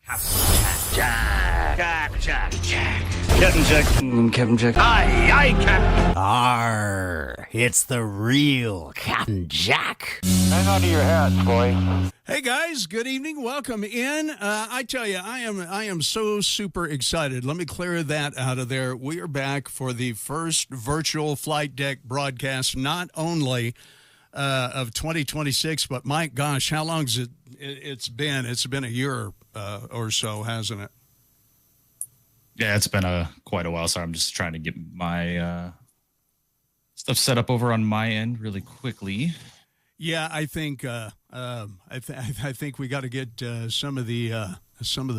Captain Jack. Captain Jack. Aye, Captain. Arr, it's the real Captain Jack. Hang on to your hats, boy. Hey guys, good evening. Welcome in. I tell you, I am so super excited. Let me clear that out of there. We are back for the first virtual flight deck broadcast, not only of 2026, but my gosh, how long has it's been? It's been a year or so, hasn't it? Yeah, it's been quite a while. So I'm just trying to get my stuff set up over on my end really quickly. Yeah, I think I think we got to get some of the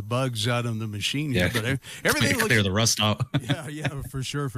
bugs out of the machine here. Yeah, but everything looks, clear the rust out. yeah, for sure.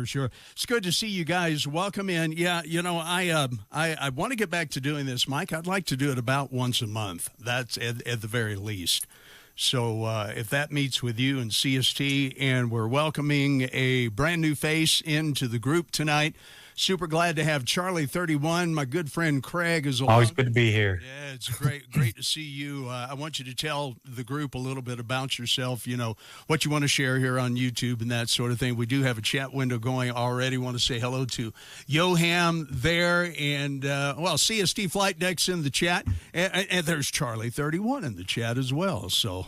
It's good to see you guys. Welcome in. Yeah, you know, I want to get back to doing this, Mike. I'd like to do it about once a month. That's at the very least. So if that meets with you and CST, and we're welcoming a brand new face into the group tonight. Super glad to have Charlie 31. My good friend Craig is along. Always good to be here. Yeah, it's great to see you. I want you to tell the group a little bit about yourself, you know, what you want to share here on YouTube and that sort of thing. We do have a chat window going already. Want to say hello to Yoham there, and, CSTFlightDeck's in the chat, and there's Charlie 31 in the chat as well. So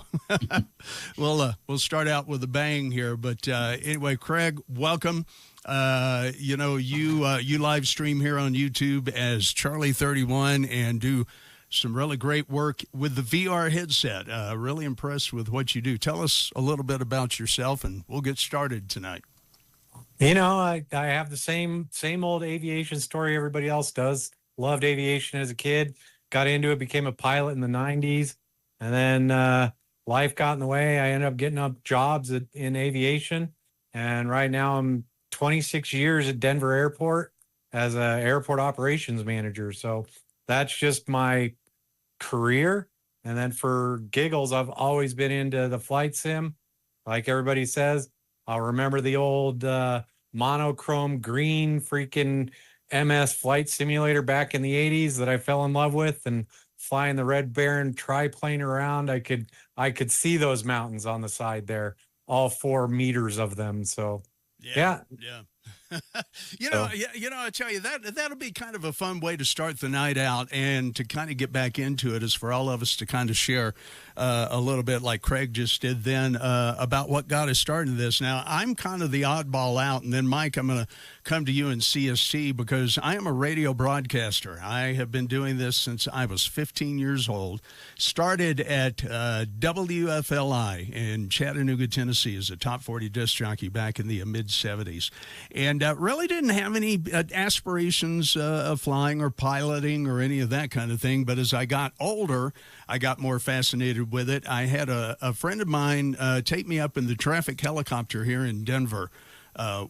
we'll start out with a bang here. But anyway, Craig, welcome. You live stream here on YouTube as Charlie 31 and do some really great work with the VR headset. Really impressed with what you do. Tell us a little bit about yourself, and we'll get started tonight. You know, I have the same old aviation story everybody else does. Loved aviation as a kid, got into it, became a pilot in the 90s, and then life got in the way. I ended up getting up jobs in aviation, and right now I'm 26 years at Denver Airport as an airport operations manager. So that's just my career. And then for giggles, I've always been into the flight sim. Like everybody says, I'll remember the old monochrome green freaking MS flight simulator back in the 80s that I fell in love with, and flying the Red Baron triplane around. I could see those mountains on the side there, all 4 meters of them. So yeah. I tell you, that'll be kind of a fun way to start the night out and to kind of get back into it, is for all of us to kind of share a little bit, like Craig just did then, about what got us started in this. Now, I'm kind of the oddball out, and then Mike, I'm going to come to you in CST because I am a radio broadcaster. I have been doing this since I was 15 years old. Started at WFLI in Chattanooga, Tennessee, as a top 40 disc jockey back in the mid-'70s. And really didn't have any aspirations of flying or piloting or any of that kind of thing. But as I got older, I got more fascinated with it. I had a friend of mine take me up in the traffic helicopter here in Denver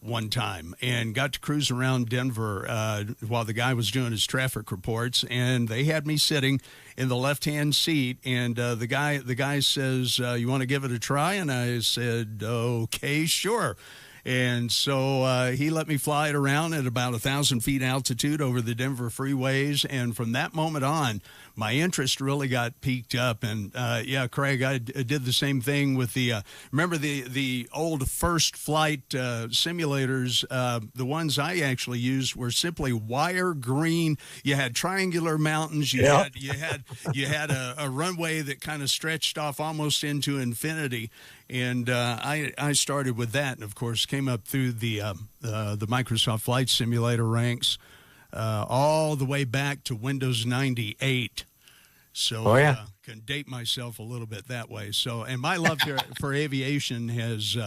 one time, and got to cruise around Denver while the guy was doing his traffic reports, and they had me sitting in the left-hand seat, and the guy says, you want to give it a try? And I said, okay, sure. And so he let me fly it around at about 1,000 feet altitude over the Denver freeways. And from that moment on, my interest really got piqued up. And, Craig, I did the same thing with remember the old first flight simulators? The ones I actually used were simply wire green. You had triangular mountains. You had a runway that kind of stretched off almost into infinity. And I started with that, and of course came up through the Microsoft Flight Simulator ranks all the way back to Windows 98. So can date myself a little bit that way. So, and my love for aviation has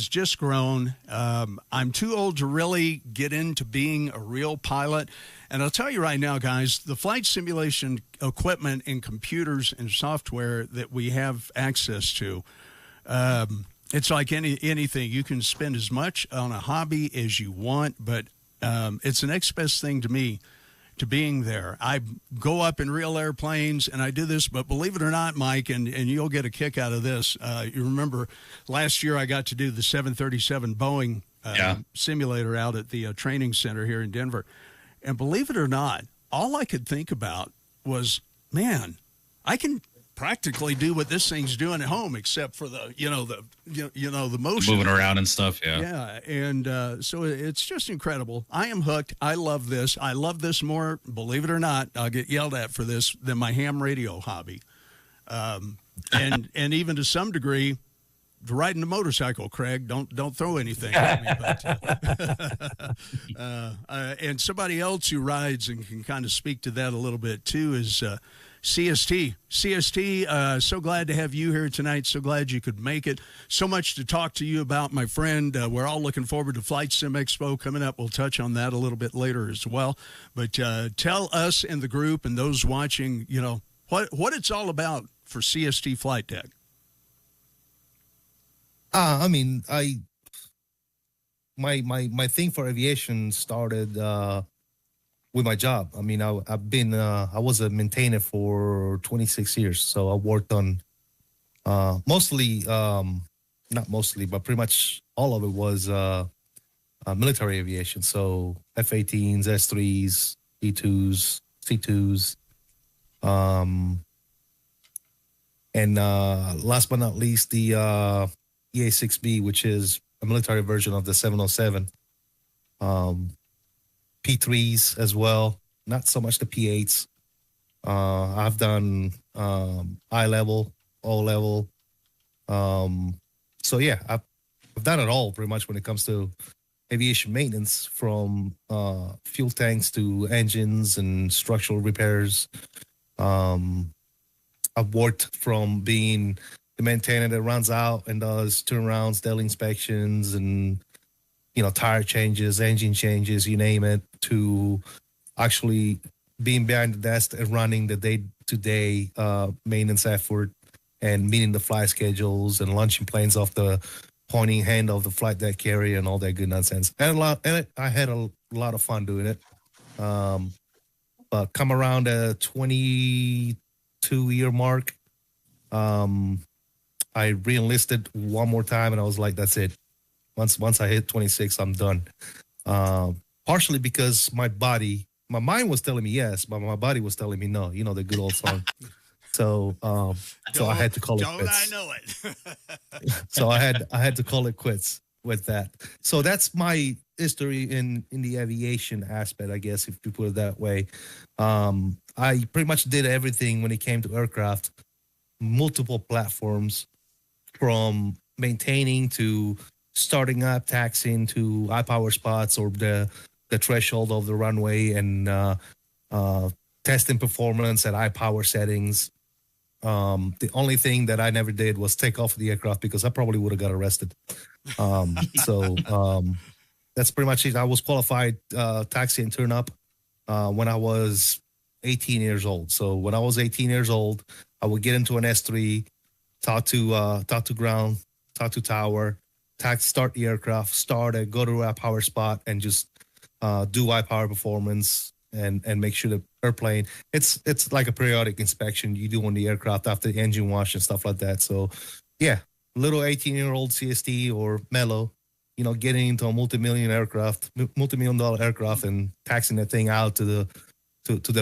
just grown. I'm too old to really get into being a real pilot. And I'll tell you right now, guys, the flight simulation equipment and computers and software that we have access to, it's like anything. You can spend as much on a hobby as you want, but it's the next best thing to me to being there. I go up in real airplanes and I do this, but believe it or not, Mike, and you'll get a kick out of this. You remember last year I got to do the 737 Boeing simulator out at the training center here in Denver. And believe it or not, all I could think about was, man, I can practically do what this thing's doing at home, except for the the motion, moving around and stuff. Yeah. Yeah, and so it's just incredible. I am hooked. I love this. I love this more, believe it or not. I'll get yelled at for this, than my ham radio hobby, and even to some degree, riding a motorcycle. Craig, don't throw anything at me. But and somebody else who rides and can kind of speak to that a little bit too is CST. CST, so glad to have you here tonight. So glad you could make it. So much to talk to you about, my friend. We're all looking forward to Flight Sim Expo coming up. We'll touch on that a little bit later as well. But tell us in the group and those watching, what it's all about for CST Flight Deck. I mean, my thing for aviation started with my job. I mean, I was a maintainer for 26 years. So I worked on mostly, not mostly, but pretty much all of it was military aviation. So F-18s, S-3s, E-2s, C-2s, and last but not least, the EA-6B, which is a military version of the 707. P3s as well, not so much the P8s. I've done I level, O level. So yeah, I've done it all pretty much when it comes to aviation maintenance, from fuel tanks to engines and structural repairs. I've worked from being the maintainer that runs out and does turnarounds, daily inspections, and tire changes, engine changes, you name it, to actually being behind the desk and running the day-to-day maintenance effort and meeting the flight schedules and launching planes off the pointing hand of the flight deck carrier and all that good nonsense. And I had a lot of fun doing it. But come around the 22-year mark, I re-enlisted one more time, and I was like, that's it. Once I hit 26, I'm done. Partially because my mind was telling me yes, but my body was telling me no. The good old song. So I had to call it quits. Don't I know it? So I had to call it quits with that. So that's my history in the aviation aspect, I guess, if you put it that way. I pretty much did everything when it came to aircraft, multiple platforms, from maintaining to starting up, taxiing to high power spots or the threshold of the runway, and testing performance at high power settings. The only thing that I never did was take off the aircraft, because I probably would have got arrested. So that's pretty much it. I was qualified taxi and turn up when I was 18 years old. So when I was 18 years old, I would get into an S3, talk to ground, talk to tower, start the aircraft, start it, go to a power spot, and just do high power performance and make sure the airplane, it's like a periodic inspection you do on the aircraft after the engine wash and stuff like that. So yeah, little 18-year-old CST or mellow, getting into a multi-million dollar aircraft and taxing that thing out to the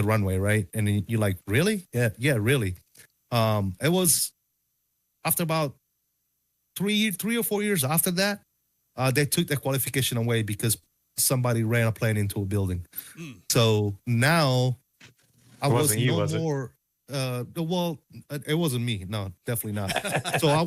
runway, right? And then you're like, really? Yeah, really. It was after about three or 4 years after that, they took the qualification away because somebody ran a plane into a building. So now I was no more. Well, it wasn't me. No, definitely not. So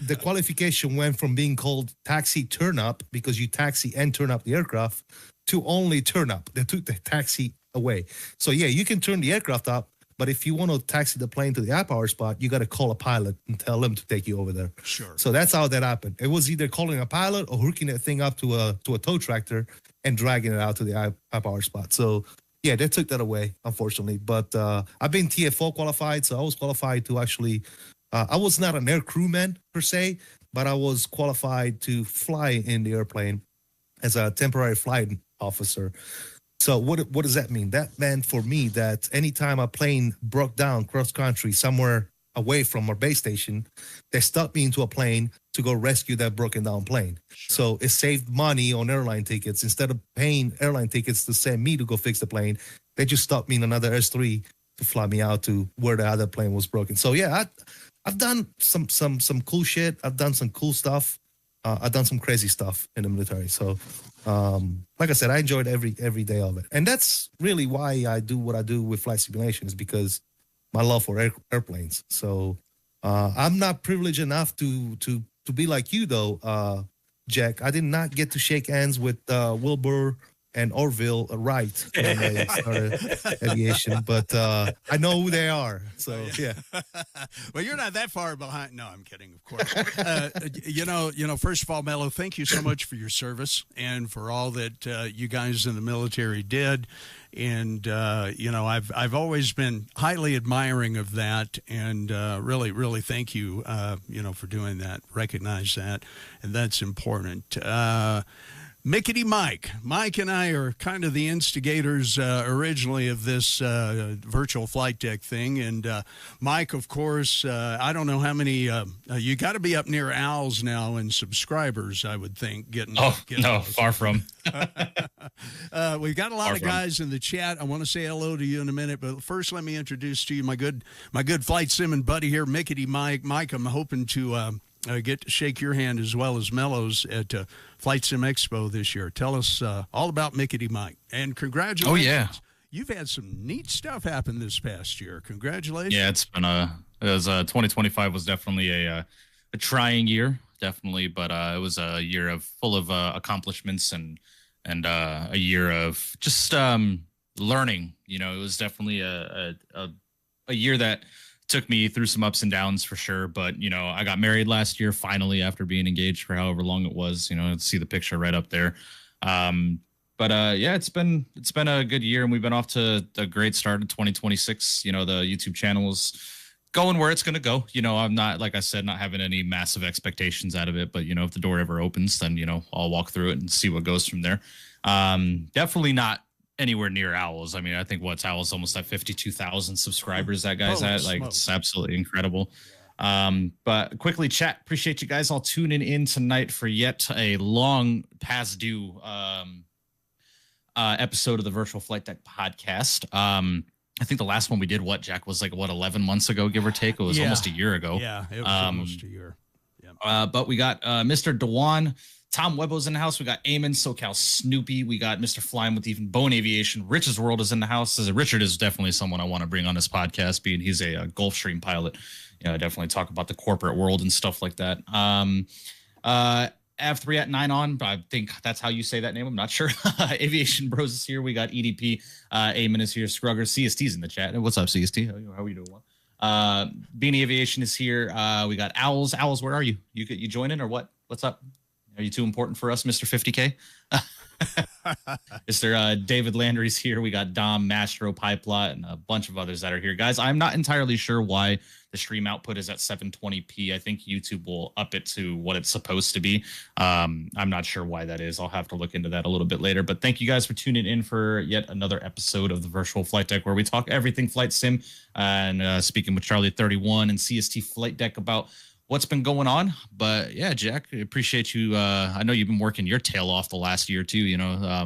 the qualification went from being called taxi turn up, because you taxi and turn up the aircraft, to only turn up. They took the taxi away. So yeah, you can turn the aircraft up, but if you want to taxi the plane to the high power spot, you got to call a pilot and tell them to take you over there. Sure. So that's how that happened. It was either calling a pilot or hooking that thing up to a tow tractor and dragging it out to the high power spot. So yeah, they took that away, unfortunately. But I've been TFO qualified, so I was qualified to actually. I was not an air crewman per se, but I was qualified to fly in the airplane as a temporary flight officer. So what does that mean? That meant for me that anytime a plane broke down cross country somewhere away from our base station, they stuck me into a plane to go rescue that broken down plane. Sure. So it saved money on airline tickets. Instead of paying airline tickets to send me to go fix the plane, they just stuck me in another S3 fly me out to where the other plane was broken. So yeah, I've done some cool shit. I've done some cool stuff. I've done some crazy stuff in the military. So like I said, I enjoyed every day of it, and that's really why I do what I do with flight simulation, is because my love for airplanes. So I'm not privileged enough to be like you though, Jack. I did not get to shake hands with Wilbur and Orville Wright when they started aviation, but I know who they are. So yeah. Well, you're not that far behind. No, I'm kidding, of course. You know. First of all, Mello, thank you so much for your service and for all that you guys in the military did. And you know, I've always been highly admiring of that, and really thank you, you know, for doing that. Recognize that, and that's important. Mickitty Mike and I are kind of the instigators originally of this virtual flight deck thing. And Mike, of course, I don't know how many, you got to be up near Owls now in subscribers, I would think. Getting no, those. far from. We've got a lot of guys in the chat. I want to say hello to you in a minute, but first let me introduce to you my good flight sim and buddy here, Mickitty Mike. Mike, I'm hoping to get to shake your hand as well as Mello's at Flight Sim Expo this year. Tell us all about Mickitty Mike, and congratulations. Oh yeah, you've had some neat stuff happen this past year. Congratulations. Yeah, it's been 2025 was definitely a trying year, definitely, but it was a year full of accomplishments and a year of just learning. You know, it was definitely a year that took me through some ups and downs for sure, but you know, I got married last year finally after being engaged for however long it was. You know, see the picture right up there. But yeah, it's been a good year, and we've been off to a great start in 2026. You know, the YouTube channel is going where it's going to go. You know, I'm not, like I said, not having any massive expectations out of it, but you know, if the door ever opens, then you know, I'll walk through it and see what goes from there. Definitely not anywhere near Owls. I mean, I think Owls almost at 52,000 subscribers that guy's at. Like, it's absolutely incredible. But quickly, chat, appreciate you guys all tuning in tonight for yet a long past due episode of the Virtual Flight Deck podcast. I think the last one we did, Jack, was like 11 months ago, give or take. It was almost a year ago. Yeah, it was almost a year. Yeah. But we got Mr. Dewan, Tom Webbo's in the house. We got Eamon, SoCal Snoopy. We got Mr. Flying with Even Bone Aviation. Rich's World is in the house. Richard is definitely someone I want to bring on this podcast, being he's a Gulfstream pilot. You know, definitely talk about the corporate world and stuff like that. Av3 at 9 on, but I think that's how you say that name. I'm not sure. Aviation Bros is here. We got EDP. Eamon is here. Scrugger. CST's in the chat. What's up, CST? How are you doing? Beanie Aviation is here. We got Owls. Owls, where are you? You joining or what? What's up? Are you too important for us, Mr. 50K? Mr. David Landry's here. We got Dom, Mastro, Pipeplot, and a bunch of others that are here. Guys, I'm not entirely sure why the stream output is at 720p. I think YouTube will up it to what it's supposed to be. I'm not sure why that is. I'll have to look into that a little bit later. But thank you guys for tuning in for yet another episode of the Virtual Flight Deck, where we talk everything flight sim, and speaking with Charlie 31 and CST Flight Deck about what's been going on. But yeah, Jack, I appreciate you. I know you've been working your tail off the last year too, you know,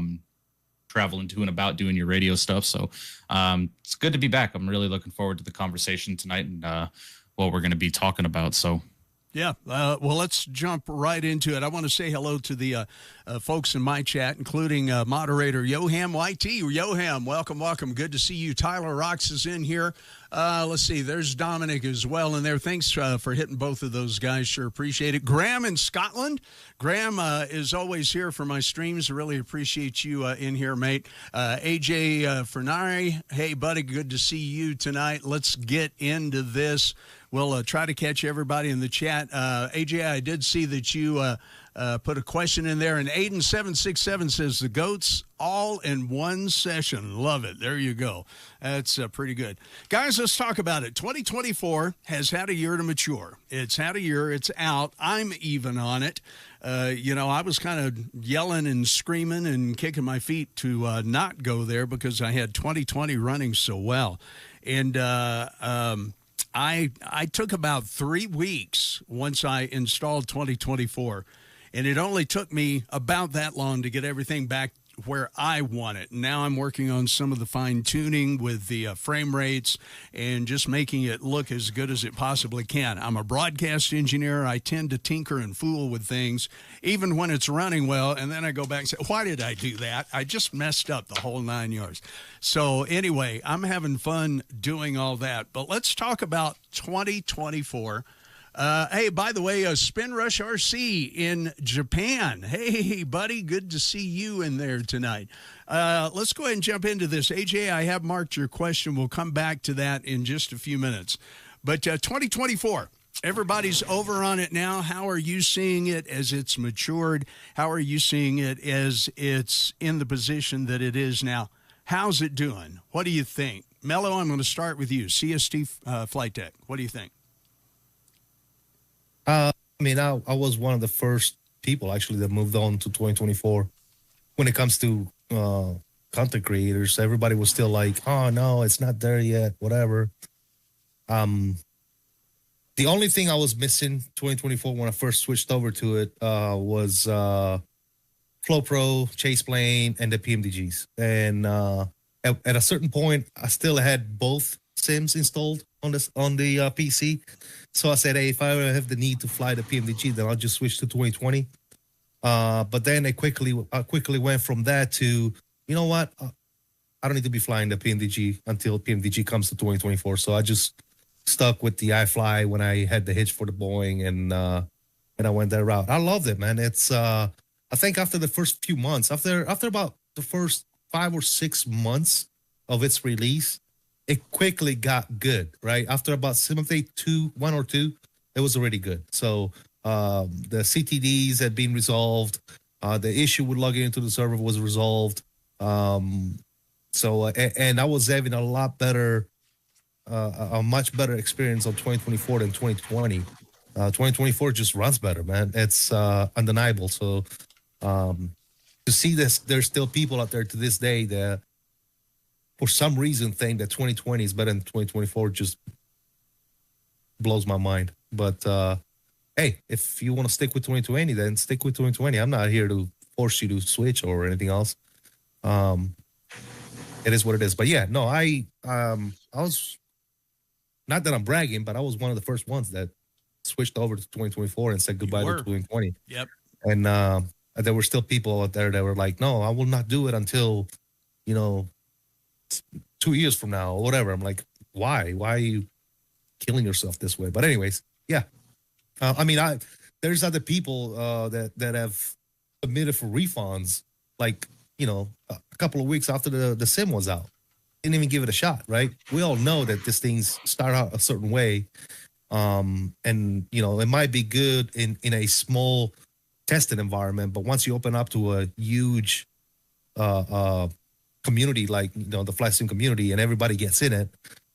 traveling to and about doing your radio stuff. So it's good to be back. I'm really looking forward to the conversation tonight and what we're going to be talking about. So yeah, well, let's jump right into it. I want to say hello to the folks in my chat, including moderator Yoham YT. Yoham, welcome. Good to see you. Tyler Rocks is in here. Let's see, there's Dominic as well in there. Thanks for hitting both of those guys. Sure appreciate it. Graham in Scotland. Graham is always here for my streams. I really appreciate you in here, mate. AJ Fernari, hey, buddy, good to see you tonight. Let's get into this. We'll try to catch everybody in the chat. AJ, I did see that you put a question in there, and Aiden767 says the goats all in one session. Love it. There you go. That's pretty good. Guys, let's talk about it. 2024 has had a year to mature. It's had a year. It's out. I'm even on it. You know, I was kind of yelling and screaming and kicking my feet to not go there because I had 2020 running so well. And I took about 3 weeks once I installed 2024, and it only took me about that long to get everything back where I want it. Now I'm working on some of the fine tuning with the frame rates and just making it look as good as it possibly can. I'm a broadcast engineer. I tend to tinker and fool with things, even when it's running well. And then I go back and say, why did I do that? I just messed up the whole 9 yards. So anyway, I'm having fun doing all that. But let's talk about 2024. Hey, by the way, Spin Rush RC in Japan. Hey, buddy, good to see you in there tonight. Let's go ahead and jump into this. AJ, I have marked your question. We'll come back to that in just a few minutes. But 2024, everybody's over on it now. How are you seeing it as it's matured? How are you seeing it as it's in the position that it is now? How's it doing? What do you think? Mello, I'm going to start with you. CSTFlightDeck. What do you think? I mean, I was one of the first people actually that moved on to 2024 when it comes to content creators. Everybody was still like, oh no, it's not there yet, whatever. The only thing I was missing 2024 when I first switched over to it was Flow Pro, Chase Plane, and the PMDGs. And at a certain point, I still had both sims installed on the PC. So I said, hey, if I ever have the need to fly the PMDG, then I'll just switch to 2020. But then I quickly went from that to, you know what? I don't need to be flying the PMDG until PMDG comes to 2024. So I just stuck with the iFly when I had the hitch for the Boeing, and I went that route. I loved it, man. It's I think after the first few months, after about the first 5 or 6 months of its release, it quickly got good, right? After about sim update 1 or 2, it was already good. So the CTDs had been resolved. The issue with logging into the server was resolved. And I was having a lot better, a much better experience on 2024 than 2020. 2024 just runs better, man. It's undeniable. So to see this, there's still people out there to this day that for some reason think that 2020 is better than 2024 just blows my mind. But hey, if you want to stick with 2020, then stick with 2020. I'm not here to force you to switch or anything else. It is what it is. But yeah, no, I was, not that I'm bragging, but I was one of the first ones that switched over to 2024 and said goodbye to 2020. Yep. And there were still people out there that were like, no, I will not do it until, 2 years from now or whatever. I'm like, why? Why are you killing yourself this way? But anyways, yeah. I mean, there's other people that have submitted for refunds, like, a couple of weeks after the sim was out. Didn't even give it a shot, right? We all know that these things start out a certain way. And, it might be good in a small tested environment, but once you open up to a huge community like the flight sim community and everybody gets in it,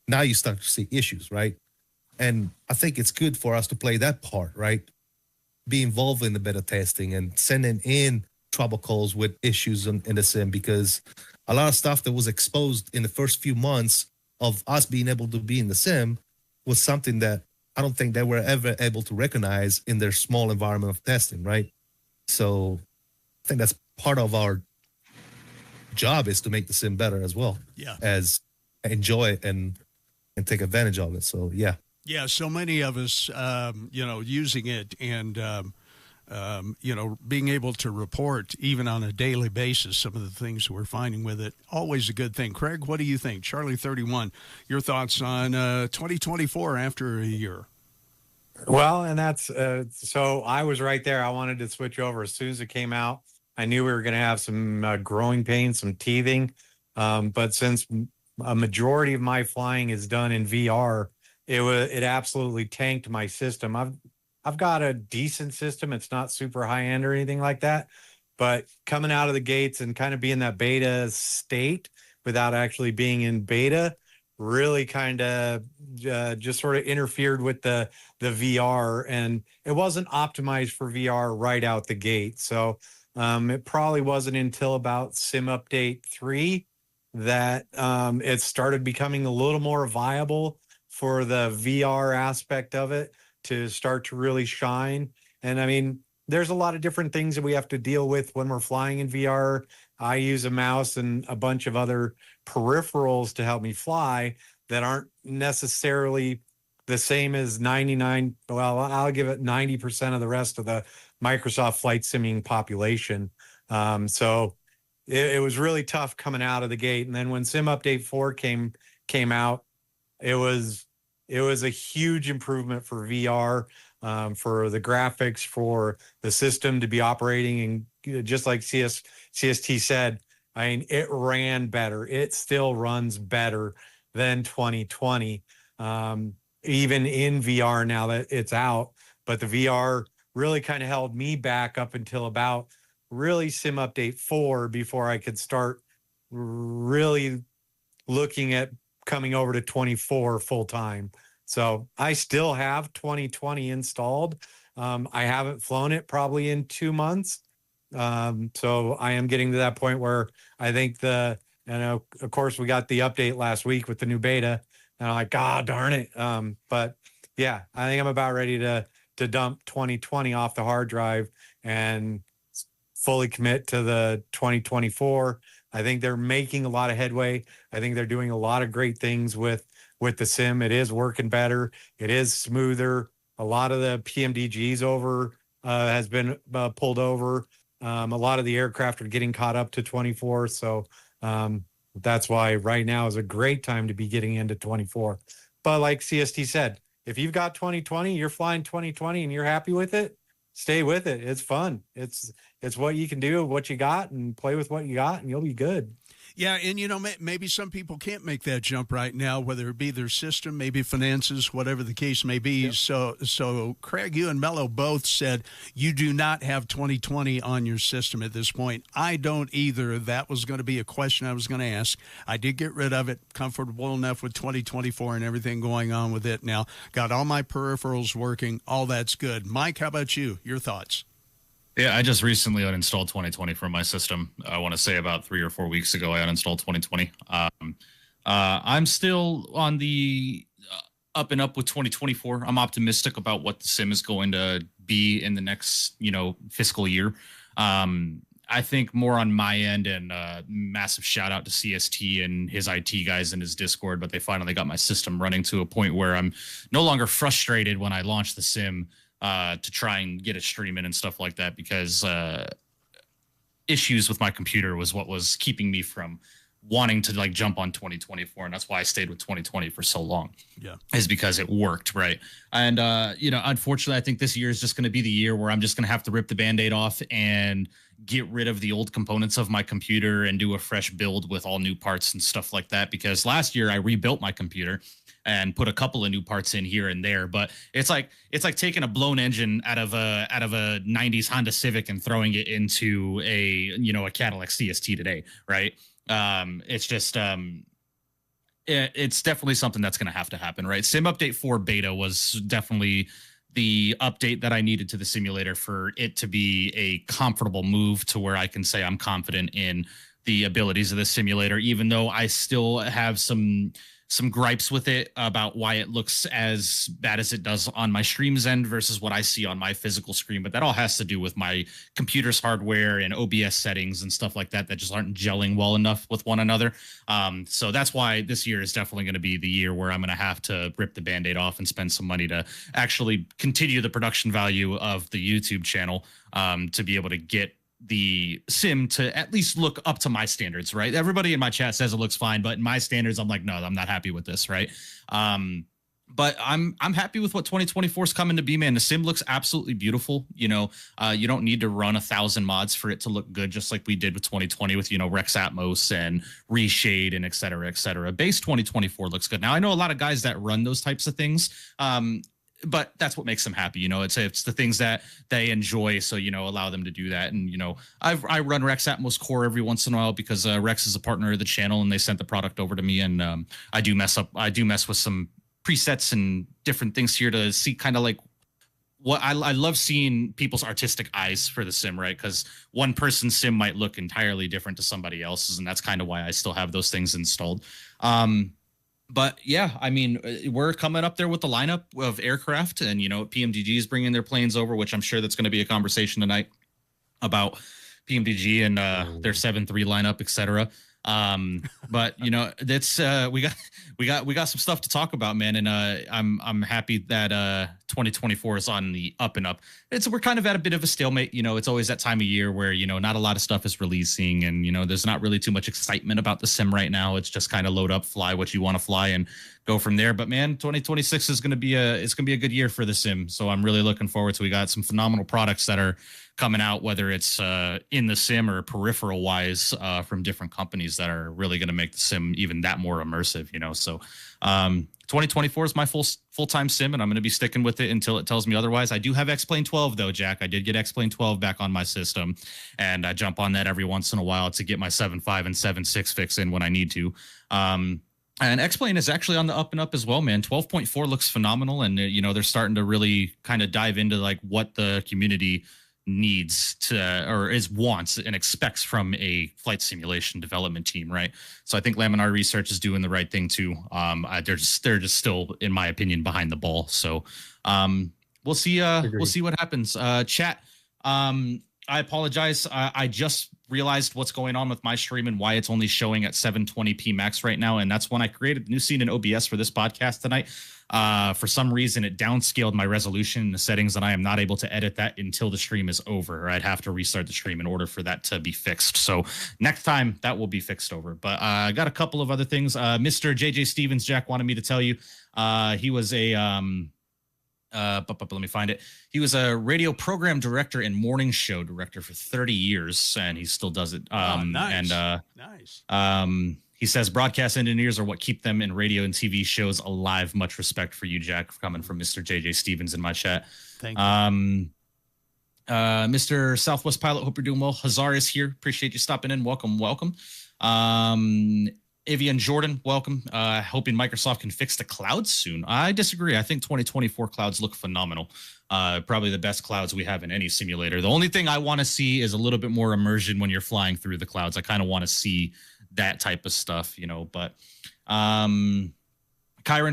now you start to see issues, right? And I think it's good for us to play that part, right? Be involved in the beta testing and sending in trouble calls with issues in the sim, because a lot of stuff that was exposed in the first few months of us being able to be in the sim was something that I don't think they were ever able to recognize in their small environment of testing, right? So I think that's part of our job, is to make the sim better as well. Yeah. As enjoy it and take advantage of it. So yeah. Yeah, so many of us, using it and, being able to report even on a daily basis some of the things we're finding with it, always a good thing. Craig, what do you think? Charlie 31, your thoughts on 2024 after a year? Well, and that's so I was right there. I wanted to switch over as soon as it came out. I knew we were going to have some growing pains, some teething. But since a majority of my flying is done in VR, it absolutely tanked my system. I've got a decent system. It's not super high end or anything like that, but coming out of the gates and kind of being that beta state without actually being in beta really kind of just sort of interfered with the VR, and it wasn't optimized for VR right out the gate. So it probably wasn't until about Sim Update 3 that it started becoming a little more viable for the VR aspect of it to start to really shine. And I mean, there's a lot of different things that we have to deal with when we're flying in VR. I use a mouse and a bunch of other peripherals to help me fly that aren't necessarily the same as 99. Well, I'll give it 90% of the rest of the Microsoft flight simming population. So it was really tough coming out of the gate. And then when Sim Update 4 came out, it was a huge improvement for VR, for the graphics, for the system to be operating. And just like CST said, I mean, it ran better. It still runs better than 2020, even in VR now that it's out. But the VR really kind of held me back up until about really Sim Update 4 before I could start really looking at coming over to 24 full time. So I still have 2020 installed. I haven't flown it probably in 2 months. So I am getting to that point where I think of course we got the update last week with the new beta, and I'm like, God darn it. But yeah, I think I'm about ready to dump 2020 off the hard drive and fully commit to the 2024. I think they're making a lot of headway. I think they're doing a lot of great things with the sim. It is working better. It is smoother. A lot of the PMDGs has been pulled over. A lot of the aircraft are getting caught up to 24. So that's why right now is a great time to be getting into 24. But like CST said, if you've got 2020, you're flying 2020 and you're happy with it, stay with it. It's fun. It's what you can do, what you got, and play with what you got, and you'll be good. Yeah, and maybe some people can't make that jump right now, whether it be their system, maybe finances, whatever the case may be. Yep. So Craig, you and Mello both said you do not have 2020 on your system at this point. I don't either. That was going to be a question I was going to ask. I did get rid of it, comfortable enough with 2024 and everything going on with it now. Got all my peripherals working. All that's good. Mike, how about you? Your thoughts? Yeah, I just recently uninstalled 2020 from my system. I want to say about 3 or 4 weeks ago, I uninstalled 2020. I'm still on the up and up with 2024. I'm optimistic about what the sim is going to be in the next, fiscal year. I think more on my end, and massive shout out to CST and his IT guys in his Discord, but they finally got my system running to a point where I'm no longer frustrated when I launch the sim to try and get it streaming and stuff like that, because issues with my computer was what was keeping me from wanting to jump on 2024, and that's why I stayed with 2020 for so long. Yeah, is because it worked, right? And unfortunately, I think this year is just going to be the year where I'm just going to have to rip the Band-Aid off and get rid of the old components of my computer and do a fresh build with all new parts and stuff like that. Because last year I rebuilt my computer and put a couple of new parts in here and there, but it's like taking a blown engine out of a 90s Honda Civic and throwing it into a Cadillac CST today, right? It's just it's definitely something that's going to have to happen, right? Sim Update 4 beta was definitely the update that I needed to the simulator for it to be a comfortable move to where I can say I'm confident in the abilities of the simulator, even though I still have some gripes with it about why it looks as bad as it does on my stream's end versus what I see on my physical screen. But that all has to do with my computer's hardware and OBS settings and stuff like that just aren't gelling well enough with one another. So that's why this year is definitely going to be the year where I'm going to have to rip the Band-Aid off and spend some money to actually continue the production value of the YouTube channel, to be able to get the sim to at least look up to my standards, right? Everybody in my chat says it looks fine, but in my standards, I'm like, no, I'm not happy with this, right? But I'm happy with what 2024 is coming to be, man. The sim looks absolutely beautiful. You don't need to run 1,000 mods for it to look good, just like we did with 2020 with, Rex Atmos and Reshade and et cetera, et cetera. Base 2024 looks good. Now, I know a lot of guys that run those types of things, but that's what makes them happy. It's the things that they enjoy. So, allow them to do that. And, I run Rex Atmos Core every once in a while because Rex is a partner of the channel and they sent the product over to me. And I do mess with some presets and different things here to see kind of like what I love seeing people's artistic eyes for the sim, right? Because one person's sim might look entirely different to somebody else's. And that's kind of why I still have those things installed. But yeah, I mean, we're coming up there with the lineup of aircraft, and PMDG is bringing their planes over, which I'm sure that's going to be a conversation tonight about PMDG and their 7-3 lineup, etc. But that's we got some stuff to talk about, man, and I'm happy that 2024 is on the up and up. We're kind of at a bit of a stalemate. It's always that time of year where not a lot of stuff is releasing, and there's not really too much excitement about the sim right now. It's just kind of load up, fly what you want to fly, and go from there. But man, 2026 is going to be a good year for the sim. So I'm really looking forward to. We got some phenomenal products that are coming out, whether it's in the sim or peripheral wise, from different companies that are really going to make the sim even that more immersive. So 2024 is my full-time sim, and I'm going to be sticking with it until it tells me otherwise. I do have X-Plane 12 though, Jack. I did get X-Plane 12 back on my system, and I jump on that every once in a while to get my 7.5 and 7.6 fix in when I need to. And X-Plane is actually on the up and up as well, man. 12.4 looks phenomenal, and they're starting to really kind of dive into like what the community needs to, or wants and expects from a flight simulation development team, right? So I think Laminar Research is doing the right thing too. They're just still, in my opinion, behind the ball. So we'll see. We'll see what happens. Chat. I apologize. I just realized what's going on with my stream and why it's only showing at 720p max right now, and that's when I created a new scene in OBS for this podcast tonight. For some reason, it downscaled my resolution in the settings, and I am not able to edit that until the stream is over. Or I'd have to restart the stream in order for that to be fixed. So next time, that will be fixed over. But I got a couple of other things. Mr. JJ Stevens, Jack, wanted me to tell you he was a let me find it. He was a radio program director and morning show director for 30 years, and he still does it. Nice. And Nice. He says broadcast engineers are what keep them in radio and TV shows alive. Much respect for you, Jack, coming from Mr. JJ Stevens in my chat. Thank you. Mr. Southwest Pilot, hope you're doing well. Hazar is here. Appreciate you stopping in. Welcome. Evian Jordan, welcome. Hoping Microsoft can fix the clouds soon. I disagree. I think 2024 clouds look phenomenal. Probably the best clouds we have in any simulator. The only thing I want to see is a little bit more immersion when you're flying through the clouds. I kind of want to see that type of stuff, but Kyron,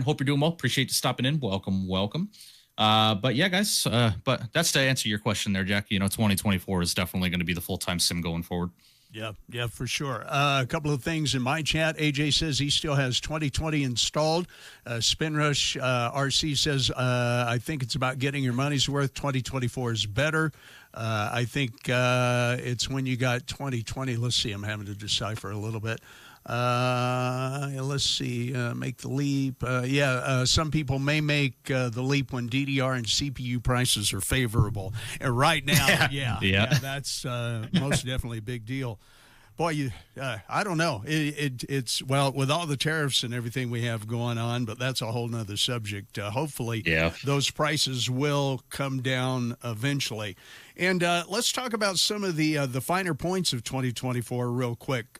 hope you're doing well. Appreciate you stopping in. Welcome. But yeah, guys, but that's to answer your question there, Jack. 2024 is definitely going to be the full-time sim going forward. Yeah, for sure. A couple of things in my chat. AJ says he still has 2020 installed. Spinrush RC says, I think it's about getting your money's worth. 2024 is better. I think it's when you got 2020. Let's see. I'm having to decipher a little bit. Let's see. Make the leap. Some people may make the leap when DDR and CPU prices are favorable. And right now, that's most definitely a big deal. Boy, I don't know. It's well, with all the tariffs and everything we have going on, but that's a whole nother subject. Hopefully, those prices will come down eventually. And let's talk about some of the finer points of 2024 real quick.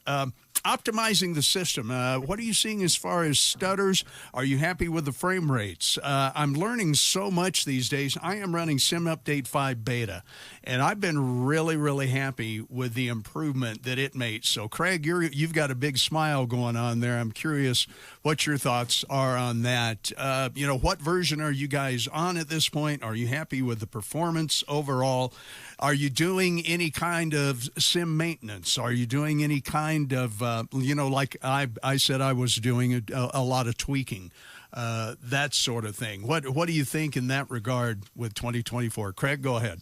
Optimizing the system. What are you seeing as far as stutters? Are you happy with the frame rates? I'm learning so much these days. I am running Sim Update 5 Beta, and I've been really, really happy with the improvement that it made. So, Craig, you've got a big smile going on there. I'm curious what your thoughts are on that. What version are you guys on at this point? Are you happy with the performance overall? Are you doing any kind of sim maintenance? Are you doing any kind of, like I said I was doing a lot of tweaking, that sort of thing? What do you think in that regard with 2024? Craig, go ahead.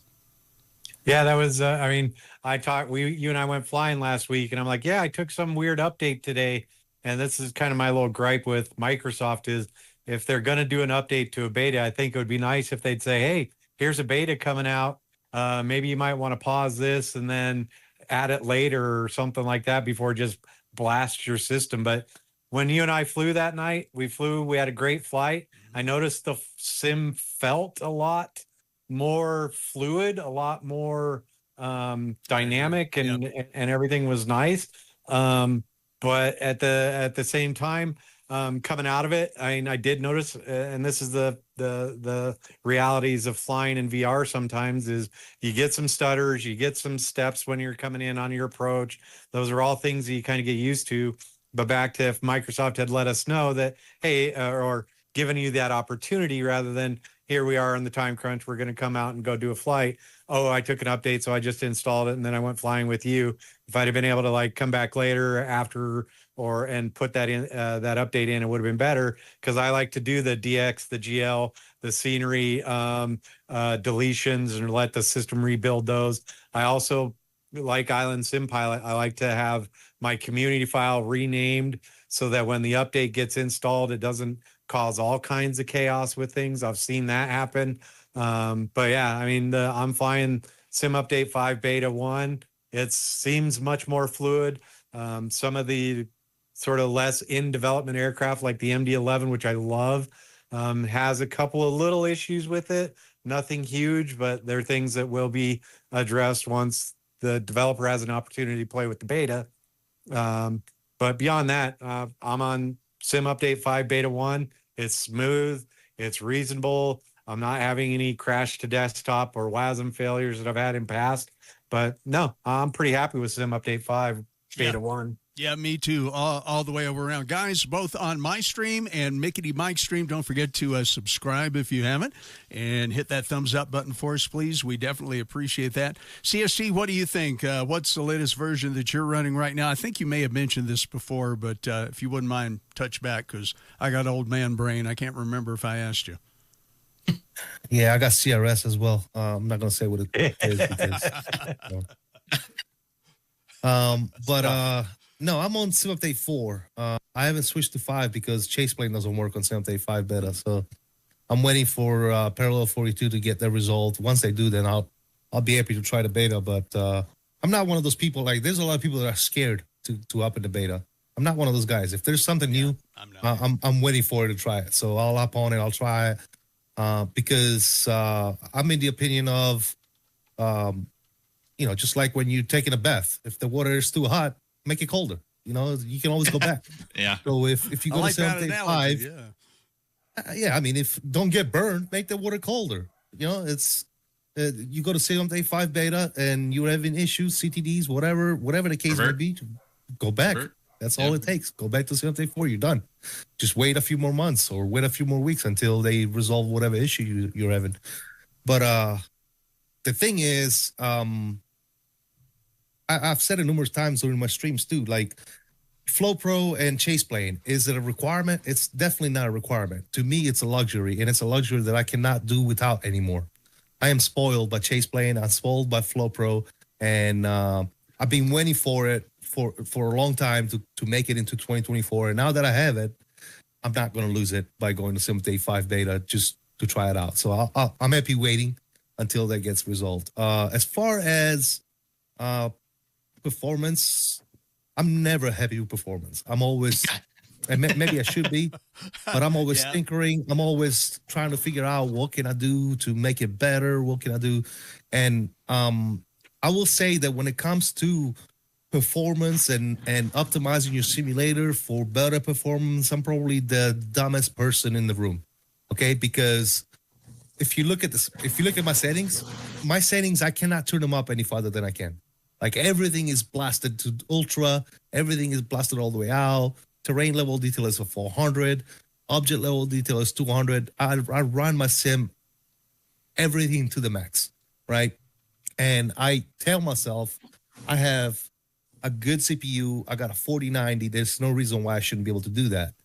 Yeah, that was, you and I went flying last week, and I'm like, I took some weird update today. And this is kind of my little gripe with Microsoft is if they're going to do an update to a beta, I think it would be nice if they'd say, hey, here's a beta coming out. Maybe you might want to pause this and then add it later or something like that before just blast your system. But when you and I flew that night, we had a great flight. I noticed the sim felt a lot more fluid, a lot more dynamic, and everything was nice. But at the same time, coming out of it, I did notice, and this is the realities of flying in VR sometimes, is you get some stutters, you get some steps when you're coming in on your approach. Those are all things that you kind of get used to. But back to if Microsoft had let us know that, hey, or given you that opportunity rather than here we are on the time crunch, we're going to come out and go do a flight. Oh, I took an update, so I just installed it and then I went flying with you. If I'd have been able to like come back later after and put that in that update in, it would have been better because I like to do the DX, the GL, the scenery deletions and let the system rebuild those. I also like Island Sim Pilot. I like to have my community file renamed so that when the update gets installed, it doesn't cause all kinds of chaos with things. I've seen that happen. But yeah, I mean, I'm flying Sim Update 5 Beta 1. It seems much more fluid. Some of the sort of less in development aircraft like the MD-11, which I love, has a couple of little issues with it. Nothing huge, but there are things that will be addressed once the developer has an opportunity to play with the beta. But beyond that, I'm on Sim Update 5 Beta 1. It's smooth. It's reasonable. I'm not having any crash to desktop or WASM failures that I've had in past. But no, I'm pretty happy with Sim Update 5 Beta 1. Yeah, me too. All the way over around. Guys, both on my stream and Mickitty Mike's stream, don't forget to subscribe if you haven't and hit that thumbs up button for us, please. We definitely appreciate that. CST, what do you think? What's the latest version that you're running right now? I think you may have mentioned this before, but if you wouldn't mind, touch back because I got old man brain. I can't remember if I asked you. Yeah, I got CRS as well. I'm not going to say what it is because, no, I'm on Sim Update 4. I haven't switched to 5 because Chase Plane doesn't work on Sim Update 5 beta. So I'm waiting for Parallel 42 to get their result. Once they do, then I'll be happy to try the beta. But I'm not one of those people. Like, there's a lot of people that are scared to up in the beta. I'm not one of those guys. If there's something new, I'm waiting for it to try it. So I'll hop on it. I'll try it because I'm in the opinion of, just like when you're taking a bath. If the water is too hot, make it colder. You can always go back. Yeah. So if you go to 7.5, I mean, if don't get burned, make the water colder. It's you go to 7.5 beta and you're having issues, CTDs, whatever the case may be, go back. That's all it takes. Go back to 7.4. You're done. Just wait a few more months or wait a few more weeks until they resolve whatever issue you're having. But the thing is, I've said it numerous times during my streams too, like Flow Pro and Chase Plane, is it a requirement? It's definitely not a requirement. To me, it's a luxury, and it's a luxury that I cannot do without anymore. I am spoiled by Chase Plane. I'm spoiled by Flow Pro, and I've been waiting for it for a long time to make it into 2024. And now that I have it, I'm not going to lose it by going to Sim Update 5 beta just to try it out. So I'm happy waiting until that gets resolved. As far as performance, I'm never happy with performance. I'm always, and maybe I should be, but I'm always tinkering. I'm always trying to figure out what can I do to make it better. What can I do? And I will say that when it comes to performance and optimizing your simulator for better performance, I'm probably the dumbest person in the room. Okay, because if you look at my settings, I cannot turn them up any farther than I can. Like everything is blasted to ultra, everything is blasted all the way out. Terrain level detail is 400, object level detail is 200. I run my sim everything to the max, right? And I tell myself I have a good CPU. I got a 4090. There's no reason why I shouldn't be able to do that.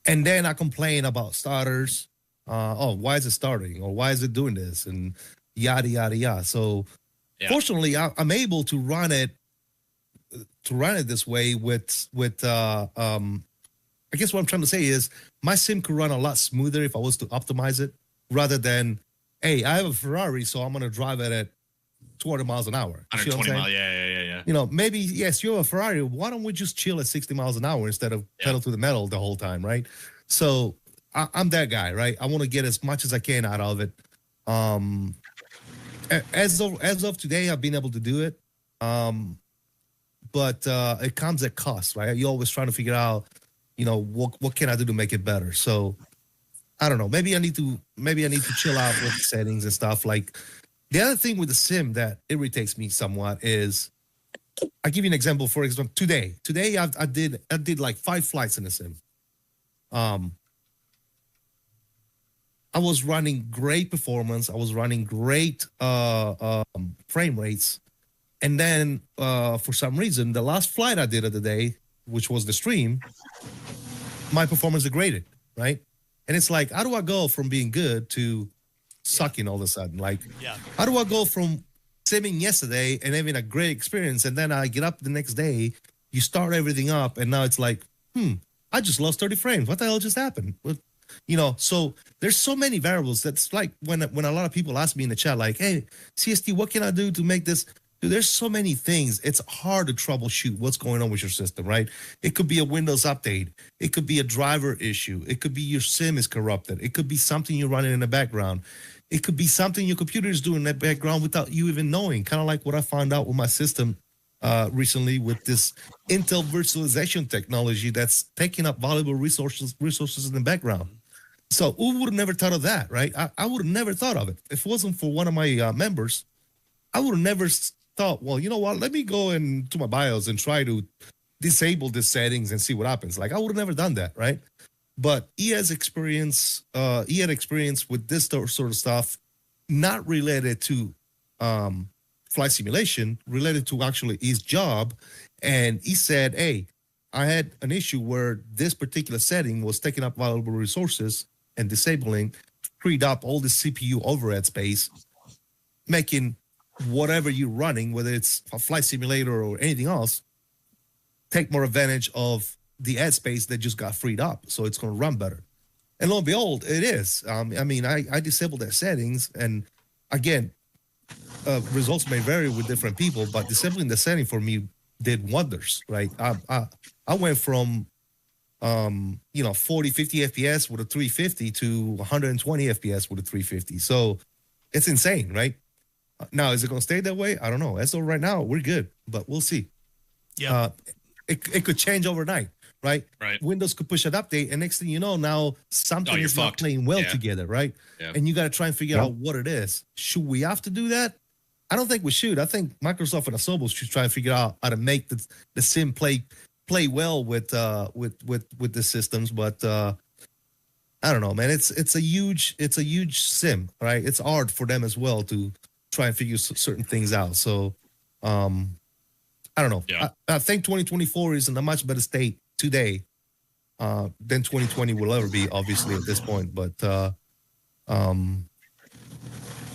And then I complain about starters. Why is it starting? Or why is it doing this? And yada, yada, yada. So fortunately, I'm able to run it this way with I guess what I'm trying to say is my sim could run a lot smoother if I was to optimize it rather than, hey, I have a Ferrari, so I'm going to drive it at 200 miles an hour. 120 miles, yeah. Maybe, yes, you're a Ferrari. Why don't we just chill at 60 miles an hour instead of pedal to the metal the whole time, right? So I'm that guy, right? I want to get as much as I can out of it. As of today, I've been able to do it. But it comes at cost, right? You're always trying to figure out, what can I do to make it better? So I don't know. Maybe I need to chill out with the settings and stuff. Like the other thing with the sim that irritates me somewhat is I give you an example. For example, today I did like 5 flights in the sim. I was running great performance. I was running great frame rates. And then for some reason, the last flight I did of the day, which was the stream, my performance degraded, right? And it's like, how do I go from being good to sucking all of a sudden? Like, how do I go from simming yesterday and having a great experience, and then I get up the next day, you start everything up, and now it's like, I just lost 30 frames. What the hell just happened? You know, so there's so many variables. That's like when a lot of people ask me in the chat, like, hey, CST, what can I do to make this? Dude, there's so many things. It's hard to troubleshoot what's going on with your system, right? It could be a Windows update. It could be a driver issue. It could be your sim is corrupted. It could be something you're running in the background. It could be something your computer is doing in the background without you even knowing, kind of like what I found out with my system recently with this Intel virtualization technology that's taking up valuable resources in the background. So who would have never thought of that, right? I would have never thought of it. If it wasn't for one of my members, I would have never thought, well, you know what? Let me go into my BIOS and try to disable these settings and see what happens. Like, I would have never done that, right? But he has experience. He had experience with this sort of stuff, not related to flight simulation, related to actually his job. And he said, hey, I had an issue where this particular setting was taking up valuable resources and disabling, freed up all the CPU overhead space, making whatever you're running, whether it's a flight simulator or anything else, take more advantage of the ad space that just got freed up. So it's going to run better. And lo and behold, it is. I mean, I disabled their settings. And again, results may vary with different people, but disabling the setting for me did wonders, right? I went from, 40, 50 FPS with a 350 to 120 FPS with a 350. So it's insane, right? Now, is it going to stay that way? I don't know. As of right now, we're good, but we'll see. Yeah. It could change overnight, right? Right. Windows could push an update, and next thing you know, now something is not playing well together, right? Yeah. And you got to try and figure out what it is. Should we have to do that? I don't think we should. I think Microsoft and Asobo should try and figure out how to make the sim play well with the systems, but I don't know, man. It's a huge sim, right? It's hard for them as well to try and figure certain things out. So I don't know. Yeah. I think 2024 is in a much better state today than 2020 will ever be, obviously, at this point. But I'm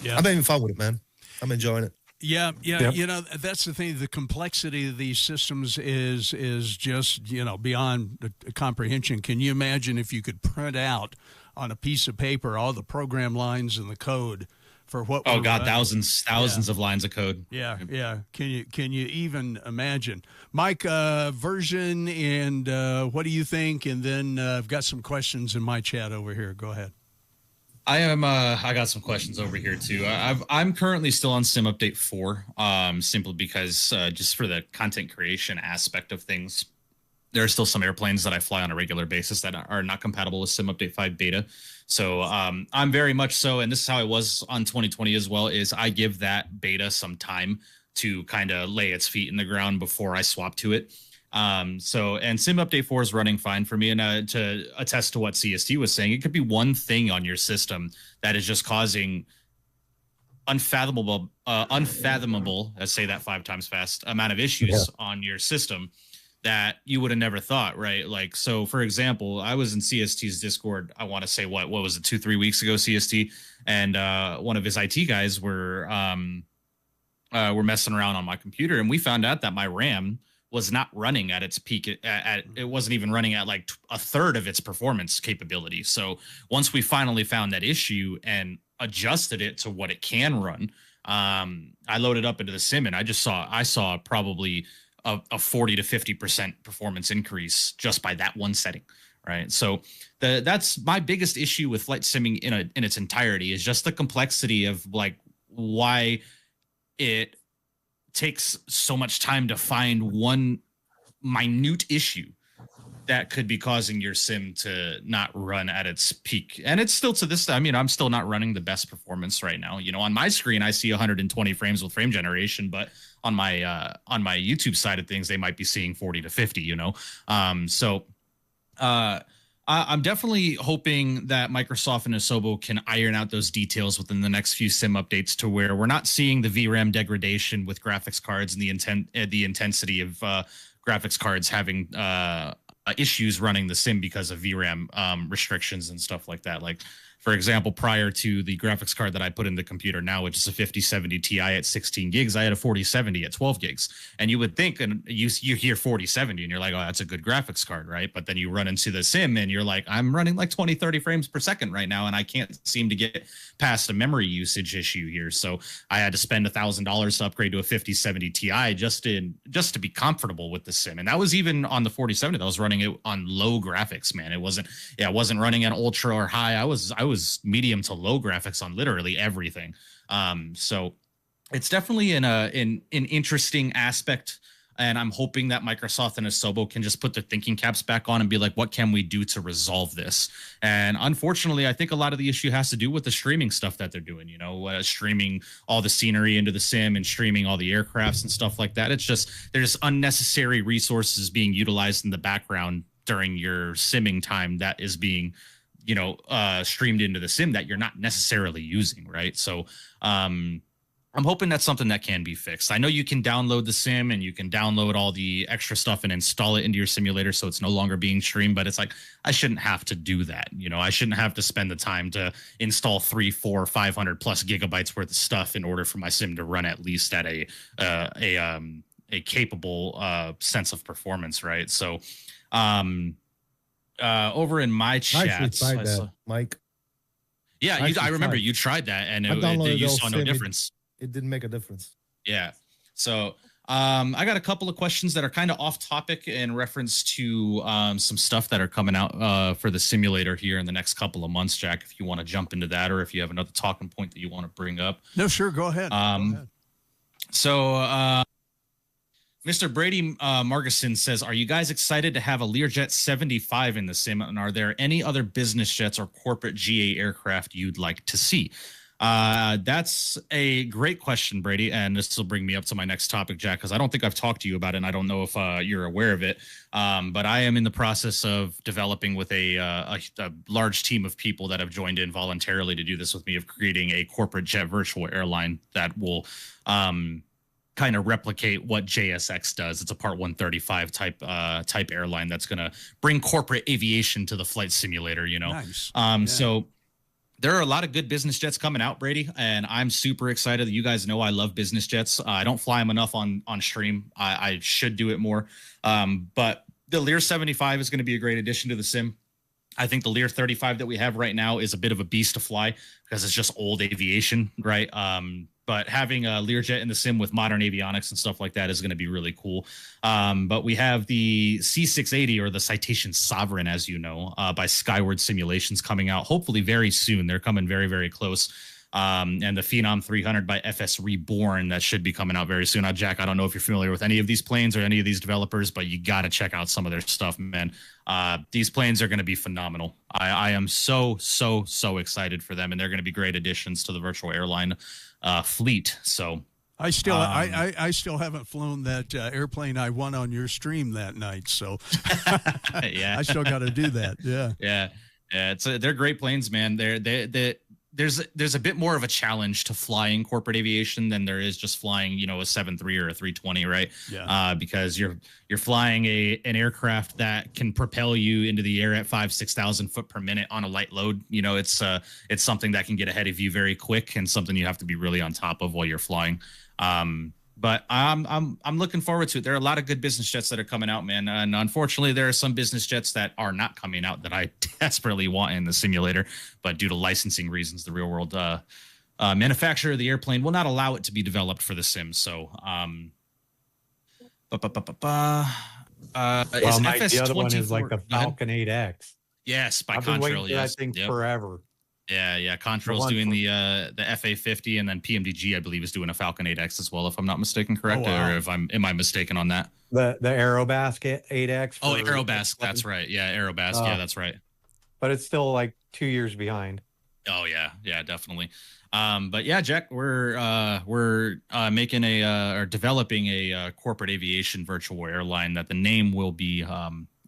having fun with it, man. I'm enjoying it. Yeah. You know, that's the thing. The complexity of these systems is just, beyond comprehension. Can you imagine if you could print out on a piece of paper all the program lines and the code for what? Oh God, thousands of lines of code. Yeah. Can you even imagine, Mike? Version and what do you think? And then I've got some questions in my chat over here. Go ahead. I got some questions over here too. I'm currently still on Sim Update 4, simply because just for the content creation aspect of things, there are still some airplanes that I fly on a regular basis that are not compatible with Sim Update 5 beta. So I'm very much so, and this is how I was on 2020 as well, is I give that beta some time to kind of lay its feet in the ground before I swap to it. And Sim Update 4 is running fine for me. And to attest to what CST was saying, it could be one thing on your system that is just causing unfathomable, I say that 5 times fast, amount of issues on your system that you would have never thought, right? Like, so for example, I was in CST's Discord, I want to say what was it, 2-3 weeks ago, CST, and one of his IT guys were messing around on my computer, and we found out that my RAM was not running at its peak. It wasn't even running at like a third of its performance capability. So once we finally found that issue and adjusted it to what it can run, I loaded up into the sim and I saw probably a 40 to 50% performance increase just by that one setting, right? So that's my biggest issue with flight simming in its entirety, is just the complexity of like why it takes so much time to find one minute issue that could be causing your sim to not run at its peak. And it's still to this, I mean, I'm still not running the best performance right now. You know, on my screen, I see 120 frames with frame generation, but on my YouTube side of things, they might be seeing 40 to 50, you know? I'm definitely hoping that Microsoft and Asobo can iron out those details within the next few sim updates to where we're not seeing the VRAM degradation with graphics cards and the intensity of graphics cards having issues running the sim because of VRAM restrictions and stuff like that. Like, for example, prior to the graphics card that I put in the computer now, which is a 5070 Ti at 16 gigs, I had a 4070 at 12 gigs. And you would think, and you hear 4070 and you're like, oh, that's a good graphics card, right? But then you run into the sim and you're like, I'm running like 20, 30 frames per second right now, and I can't seem to get past a memory usage issue here. So I had to spend $1,000 to upgrade to a 5070 Ti just to be comfortable with the sim. And that was even on the 4070. That was running it on low graphics, man. It wasn't running at ultra or high. I was medium to low graphics on literally everything. So it's definitely an interesting aspect, and I'm hoping that Microsoft and Asobo can just put their thinking caps back on and be like, what can we do to resolve this? And unfortunately, I think a lot of the issue has to do with the streaming stuff that they're doing, you know, streaming all the scenery into the sim and streaming all the aircrafts and stuff like that. It's just, there's unnecessary resources being utilized in the background during your simming time that is being, you know, streamed into the sim that you're not necessarily using, right? So I'm hoping that's something that can be fixed. I know you can download the sim and you can download all the extra stuff and install it into your simulator so it's no longer being streamed, but it's like, I shouldn't have to do that. You know, I shouldn't have to spend the time to install 300, 400, 500 plus gigabytes worth of stuff in order for my sim to run at least at a capable sense of performance, right? So over in my chat, Mike. Yeah, I remember you tried that, and you saw no difference. It didn't make a difference. Yeah. So I got a couple of questions that are kind of off topic in reference to some stuff that are coming out for the simulator here in the next couple of months, Jack, if you want to jump into that, or if you have another talking point that you want to bring up. No, sure. Go ahead. So Mr. Brady Margison says, are you guys excited to have a Learjet 75 in the sim? And are there any other business jets or corporate GA aircraft you'd like to see? That's a great question, Brady. And this will bring me up to my next topic, Jack, because I don't think I've talked to you about it, and I don't know if you're aware of it. But I am in the process of developing with a large team of people that have joined in voluntarily to do this with me, of creating a corporate jet virtual airline that will kind of replicate what JSX does. It's a Part 135 type airline that's going to bring corporate aviation to the flight simulator, you know. Nice. So there are a lot of good business jets coming out, Brady, and I'm super excited. You guys know I love business jets. I don't fly them enough on stream. I should do it more. But the Lear 75 is going to be a great addition to the sim. I think the Lear 35 that we have right now is a bit of a beast to fly because it's just old aviation, right? But having a Learjet in the sim with modern avionics and stuff like that is going to be really cool. But we have the C680, or the Citation Sovereign, as you know, by Skyward Simulations, coming out hopefully very soon. They're coming very, very close. And the Phenom 300 by FS Reborn, that should be coming out very soon. Now, Jack, I don't know if you're familiar with any of these planes or any of these developers, but you got to check out some of their stuff, man. These planes are going to be phenomenal. I am so excited for them, and they're going to be great additions to the virtual airline fleet. So I still haven't flown that airplane I won on your stream that night. So yeah, I still got to do that. Yeah. They're great planes, man. There's a bit more of a challenge to flying corporate aviation than there is just flying, you know, a 7.3 or a 320, right? Yeah. Because you're flying an aircraft that can propel you into the air at 5,000-6,000 foot per minute on a light load. You know, it's something that can get ahead of you very quick, and something you have to be really on top of while you're flying. But I'm looking forward to it. There are a lot of good business jets that are coming out, man. And unfortunately, there are some business jets that are not coming out that I desperately want in the simulator. But due to licensing reasons, the real world manufacturer of the airplane will not allow it to be developed for the sim. So, Well, Mike, the other one is like the Falcon 8X. Yes, by I've been waiting Contrail. for that Yes, thing yep. forever. Yeah. Contrail's doing the FA50, and then PMDG, I believe, is doing a Falcon 8X as well, if I'm not mistaken, correct? Oh, wow. Or am I mistaken on that? The Aerobasket 8X. Oh, Aerobasket, that's right. Yeah, Aerobasket, yeah, that's right. But it's still like 2 years behind. Oh yeah, definitely. But yeah, Jack, we're making or developing a corporate aviation virtual airline that the name will be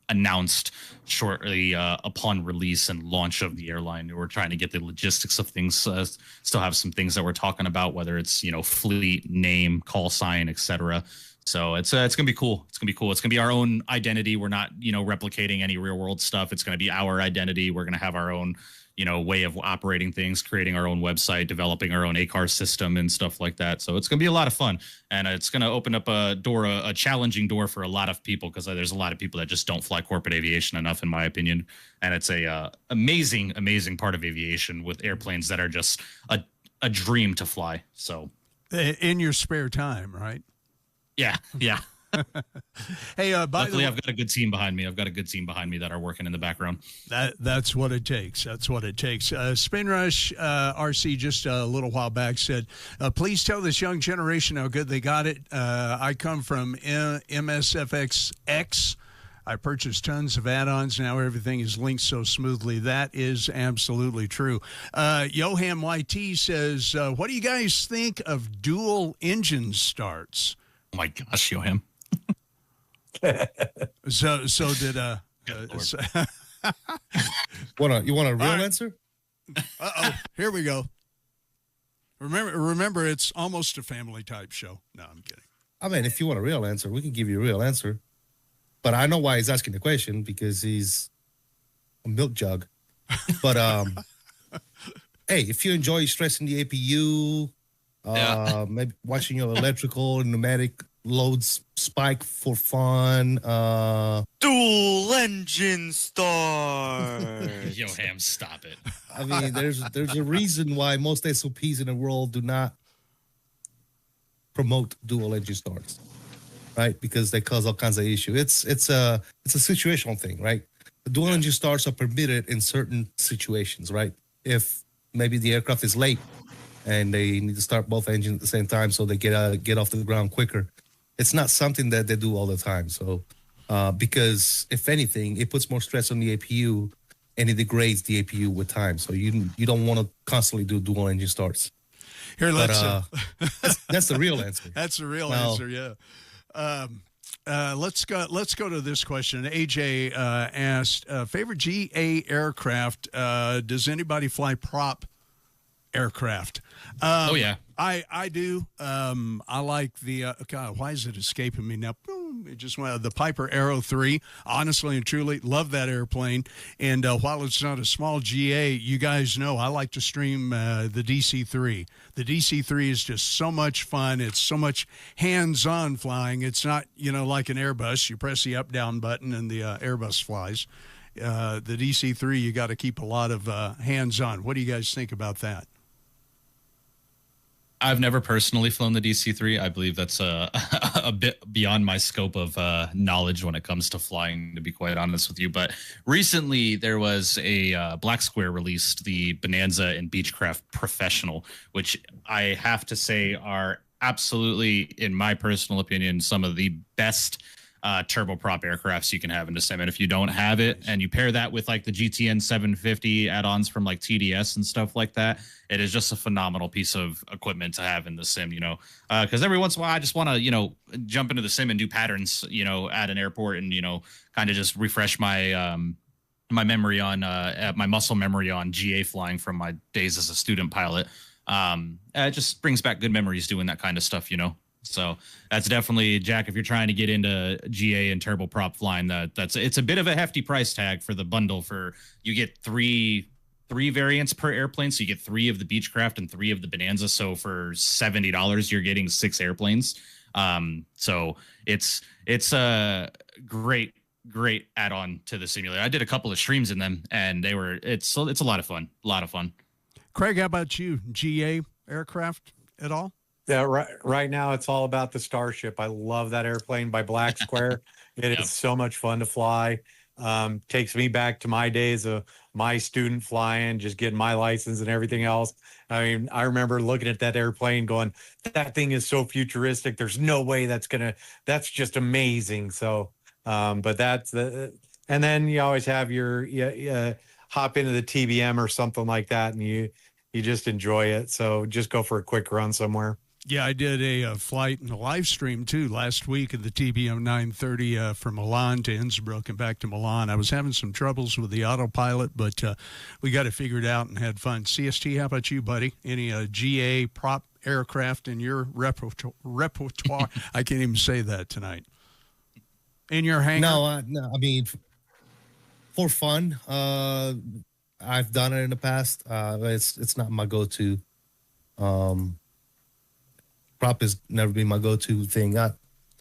announced shortly upon release and launch of the airline. We're trying to get the logistics of things. Still have some things that we're talking about, whether it's fleet, name, call sign, etc. So it's gonna be cool. It's gonna be our own identity. We're not replicating any real world stuff. It's gonna be our identity. We're gonna have our own way of operating things, creating our own website, developing our own ACAR system and stuff like that. So it's going to be a lot of fun, and it's going to open up a challenging door for a lot of people, because there's a lot of people that just don't fly corporate aviation enough, in my opinion. And it's a amazing part of aviation, with airplanes that are just a dream to fly. So in your spare time, right? Yeah. Hey, luckily I've got a good team behind me. That are working in the background. That's what it takes. Spin Rush RC just a little while back said, please tell this young generation how good they got it. I come from MSFX. I purchased tons of add-ons. Now everything is linked so smoothly. That is absolutely true. Yoham YT says, what do you guys think of dual engine starts? Oh my gosh, Yoham. So did you want a real answer? Here we go. Remember, it's almost a family type show. No, I'm kidding. I mean, if you want a real answer, we can give you a real answer. But I know why he's asking the question, because he's a milk jug. But hey, if you enjoy stressing the APU, maybe watching your electrical and pneumatic loads spike for fun. Dual engine start. Yoham, stop it. I mean, there's a reason why most SOPs in the world do not promote dual engine starts, right? Because they cause all kinds of issues. It's a situational thing, right? The dual engine starts are permitted in certain situations, right? If maybe the aircraft is late and they need to start both engines at the same time so they get off the ground quicker. It's not something that they do all the time. So, because if anything, it puts more stress on the APU and it degrades the APU with time. So you don't want to constantly do dual engine starts. Here, that's the real answer. That's the real answer. Yeah. Let's go to this question. AJ asked, favorite GA aircraft. Does anybody fly prop aircraft? Oh yeah, I do. I like the God. Why is it escaping me now? Boom! It just went. The Piper Aero 3. Honestly and truly, love that airplane. And while it's not a small GA, you guys know I like to stream the DC-3. The DC-3 is just so much fun. It's so much hands-on flying. It's not like an Airbus. You press the up-down button and the Airbus flies. The DC-3, you got to keep a lot of hands-on. What do you guys think about that? I've never personally flown the DC-3. I believe that's a bit beyond my scope of knowledge when it comes to flying, to be quite honest with you. But recently there was a Black Square released the Bonanza and Beechcraft Professional, which I have to say are absolutely, in my personal opinion, some of the best turboprop aircrafts you can have in the sim. And if you don't have it and you pair that with like the GTN 750 add-ons from like TDS and stuff like that, it is just a phenomenal piece of equipment to have in the sim, because every once in a while I just want to, jump into the sim and do patterns, at an airport and, kind of just refresh my, my memory on, my muscle memory on GA flying from my days as a student pilot. It just brings back good memories doing that kind of stuff, So that's definitely, Jack, if you're trying to get into GA and turboprop flying, it's a bit of a hefty price tag for the bundle. You get three variants per airplane, so you get 3 of the Beechcraft and 3 of the Bonanza. So for $70, you're getting 6 airplanes. So it's a great add-on to the simulator. I did a couple of streams in them, and it's a lot of fun. Craig, how about you? GA aircraft at all? Yeah, right now it's all about the Starship. I love that airplane by Black Square. It is so much fun to fly. Takes me back to my days of my student flying, just getting my license and everything else. I mean, I remember looking at that airplane going, that thing is so futuristic. There's no way that's just amazing. So, but that's the, and then you always have your, hop into the TBM or something like that, and you just enjoy it. So just go for a quick run somewhere. Yeah, I did a flight and a live stream too last week at the TBM 930 from Milan to Innsbruck and back to Milan. I was having some troubles with the autopilot, but we got it figured out and had fun. CST, how about you, buddy? Any GA prop aircraft in your repertoire? I can't even say that tonight. In your hangar? No, I mean, for fun, I've done it in the past. It's not my go-to. Prop has never been my go-to thing.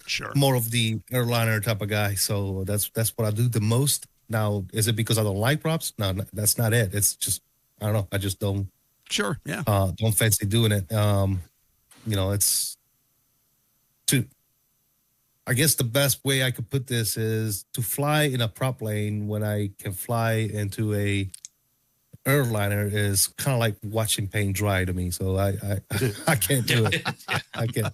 Sure. More of the airliner type of guy, so that's what I do the most. Now, is it because I don't like props? No, that's not it. It's just, I don't know. I just don't. Sure. Yeah. Don't fancy doing it. It's to. I guess the best way I could put this is to fly in a prop lane when I can fly into a airliner is kind of like watching paint dry to me. So I can't do it. I can't.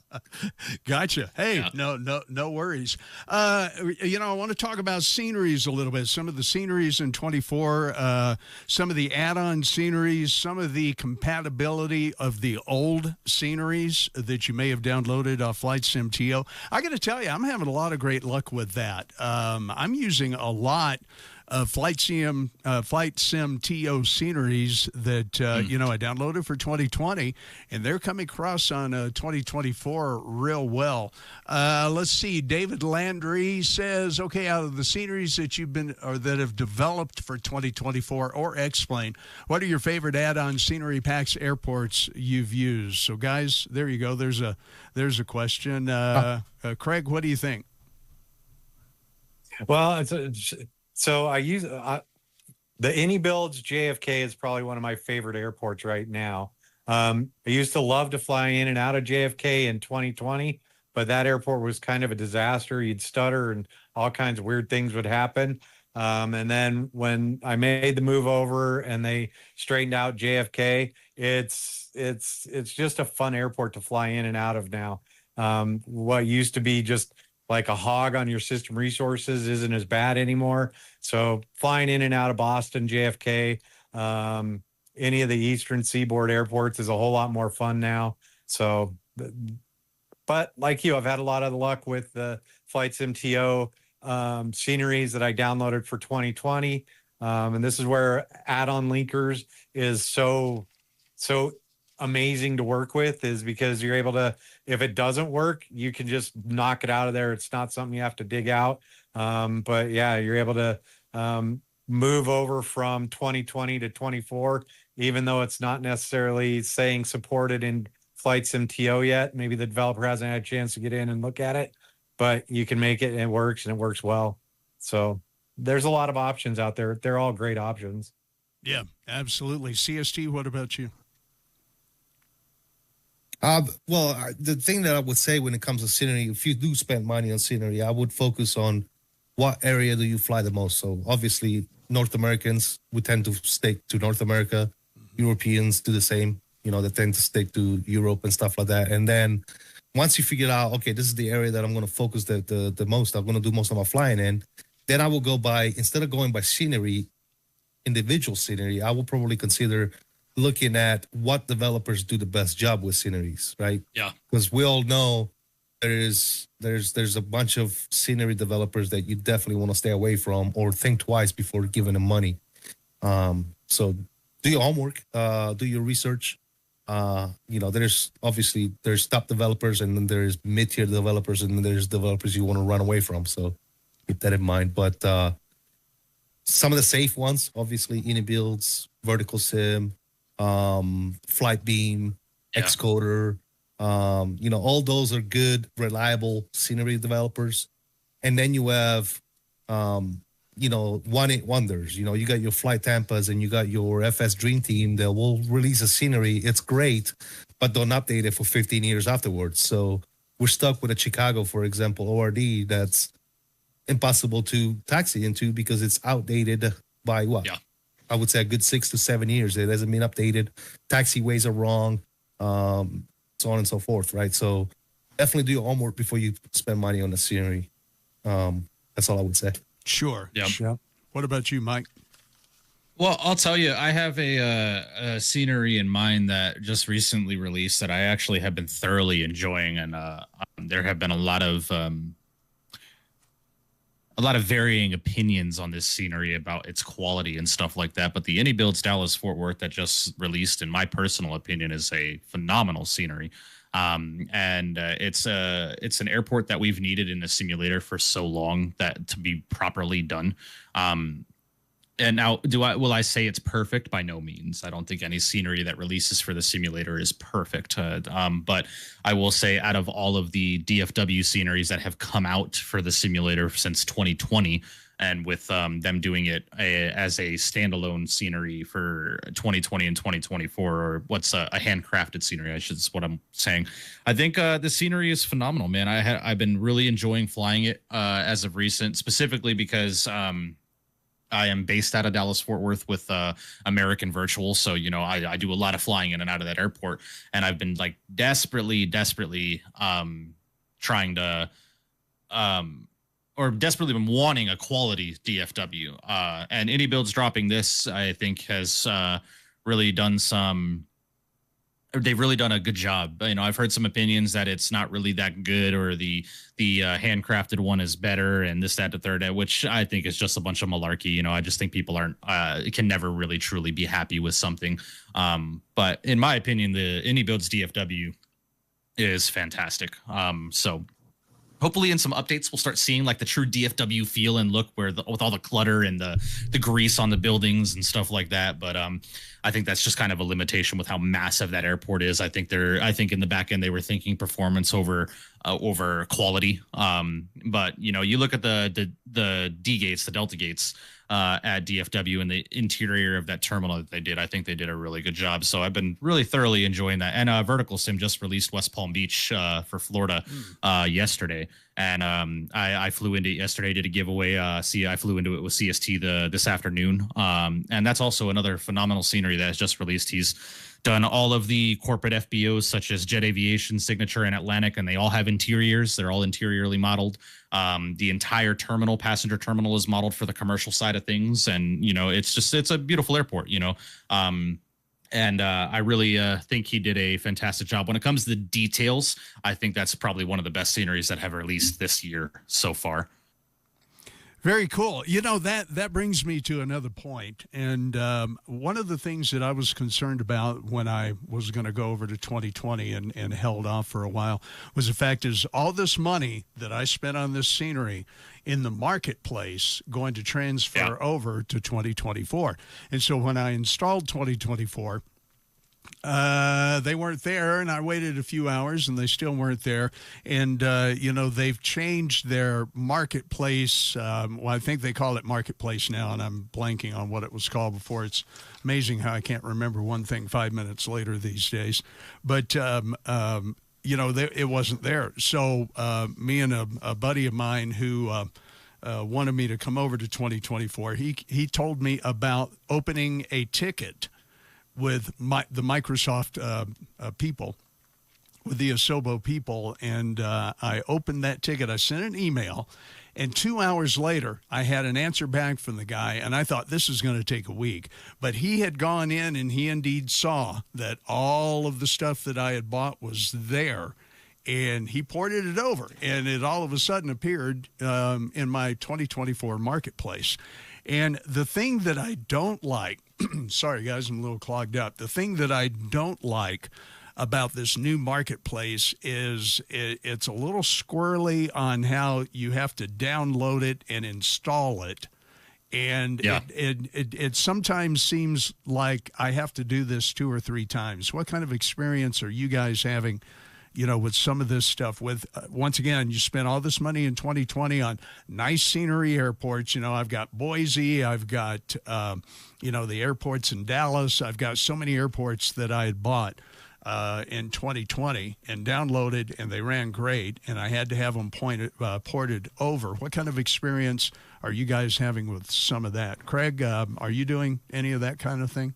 Gotcha. Hey, no worries. I want to talk about sceneries a little bit. Some of the sceneries in 24, some of the add-on sceneries, some of the compatibility of the old sceneries that you may have downloaded off Flight Sim TO. I got to tell you, I'm having a lot of great luck with that. I'm using a lot Flight Sim TO sceneries that I downloaded for 2020, and they're coming across on 2024 real well. Let's see. David Landry says, okay, out of the sceneries that you've been or that have developed for 2024 or X-Plane, what are your favorite add-on scenery packs airports you've used? So, guys, there you go. There's a question. Craig, what do you think? Well, so I use the AnyBuilds JFK is probably one of my favorite airports right now. I used to love to fly in and out of JFK in 2020, but that airport was kind of a disaster. You'd stutter and all kinds of weird things would happen. And then when I made the move over and they straightened out JFK, it's just a fun airport to fly in and out of now. What used to be just like a hog on your system resources isn't as bad anymore. So flying in and out of Boston, JFK, any of the Eastern Seaboard airports is a whole lot more fun now. So, but like you, I've had a lot of luck with the Flight Sim TO sceneries that I downloaded for 2020. And this is where add-on linkers is so amazing to work with, is because you're able to, if it doesn't work, you can just knock it out of there. It's not something you have to dig out. But yeah, you're able to move over from 2020 to 24, even though it's not necessarily saying supported in Flight Sim TO yet. Maybe the developer hasn't had a chance to get in and look at it, but you can make it and it works well. So there's a lot of options out there. They're all great options. Yeah, absolutely. CST, what about you? The thing that I would say when it comes to scenery, if you do spend money on scenery, I would focus on what area do you fly the most. So obviously North Americans, we tend to stick to North America. Europeans do the same. They tend to stick to Europe and stuff like that. And then once you figure out, okay, this is the area that I'm going to focus the most, I'm going to do most of my flying in, then I will go by, instead of going by scenery, individual scenery, I will probably consider looking at what developers do the best job with sceneries, right? Yeah. Because we all know there's a bunch of scenery developers that you definitely want to stay away from or think twice before giving them money. So do your homework, do your research. There's top developers, and then there's mid-tier developers, and then there's developers you want to run away from. So keep that in mind. But some of the safe ones, obviously, AnyBuilds, Vertical Sim, Flightbeam, Xcoder, all those are good, reliable scenery developers. And then you have, one-hit wonders. You got your Flight Tampas and you got your FS Dream Team that will release a scenery. It's great, but don't update it for 15 years afterwards. So we're stuck with a Chicago, for example, ORD that's impossible to taxi into because it's outdated by what? I would say a good 6 to 7 years. It hasn't been updated. Taxiways are wrong, so on and so forth, right? So definitely do your homework before you spend money on the scenery. That's all I would say. Sure. Yep. What about you, Mike? Well, I'll tell you, I have a scenery in mind that just recently released that I actually have been thoroughly enjoying, and there have been a lot of varying opinions on this scenery about its quality and stuff like that. But the Indie Builds Dallas Fort Worth that just released, in my personal opinion, is a phenomenal scenery. And it's an airport that we've needed in a simulator for so long that to be properly done. And now, will I say it's perfect? By no means. I don't think any scenery that releases for the simulator is perfect. But I will say, out of all of the DFW sceneries that have come out for the simulator since 2020, and with them doing it as a standalone scenery for 2020 and 2024, or what's a handcrafted scenery, is what I'm saying. I think the scenery is phenomenal, man. I've been really enjoying flying it as of recent, specifically because I am based out of Dallas Fort Worth with American Virtual, so I do a lot of flying in and out of that airport, and I've been like desperately trying to or desperately been wanting a quality DFW. And Indie Builds dropping this, I think, has really done some. They've really done a good job. I've heard some opinions that it's not really that good, or the handcrafted one is better, and this, that, the third, which I think is just a bunch of malarkey. I just think people can never really truly be happy with something. But in my opinion, the Indie Builds DFW is fantastic. So hopefully in some updates, we'll start seeing like the true DFW feel and look, with all the clutter and the grease on the buildings and stuff like that. But I think that's just kind of a limitation with how massive that airport is. I think in the back end they were thinking performance over quality. But you look at the D gates, the Delta gates at DFW, and the interior of that terminal that they did. I think they did a really good job. So I've been really thoroughly enjoying that. And Vertical Sim just released West Palm Beach for Florida yesterday. And I flew into it yesterday, did a giveaway. I flew into it with CST this afternoon. And that's also another phenomenal scenery that has just released. He's done all of the corporate FBOs such as Jet Aviation, Signature, and Atlantic, and they all have interiors. They're all interiorly modeled. The entire passenger terminal, is modeled for the commercial side of things. And, it's a beautiful airport, And I really think he did a fantastic job. When it comes to the details, I think that's probably one of the best sceneries that have released this year so far. Very cool. That brings me to another point. And one of the things that I was concerned about when I was going to go over to 2020 and held off for a while was the fact is all this money that I spent on this scenery in the marketplace going to transfer over to 2024. And so when I installed 2024, they weren't there, and I waited a few hours and they still weren't there. And they've changed their marketplace. I think they call it marketplace now, and I'm blanking on what it was called before. It's amazing how I can't remember one thing 5 minutes later these days. But it wasn't there. So me and a buddy of mine who wanted me to come over to 2024, he told me about opening a ticket with the Microsoft people, with the Asobo people, and I opened that ticket. I sent an email, and 2 hours later, I had an answer back from the guy, and I thought this is going to take a week. But he had gone in, and he indeed saw that all of the stuff that I had bought was there, and he ported it over, and it all of a sudden appeared in my 2024 marketplace. And the thing that I don't like, sorry guys, I'm a little clogged up. The thing that I don't like about this new marketplace is it's a little squirrely on how you have to download it and install it. And it sometimes seems like I have to do this 2 or 3 times. What kind of experience are you guys having, with some of this stuff? With once again, you spent all this money in 2020 on nice scenery airports. I've got Boise, I've got the airports in Dallas. I've got so many airports that I had bought. in 2020 and downloaded, and they ran great, and I had to have them ported over. What kind of experience are you guys having with some of that? Craig, are you doing any of that kind of thing?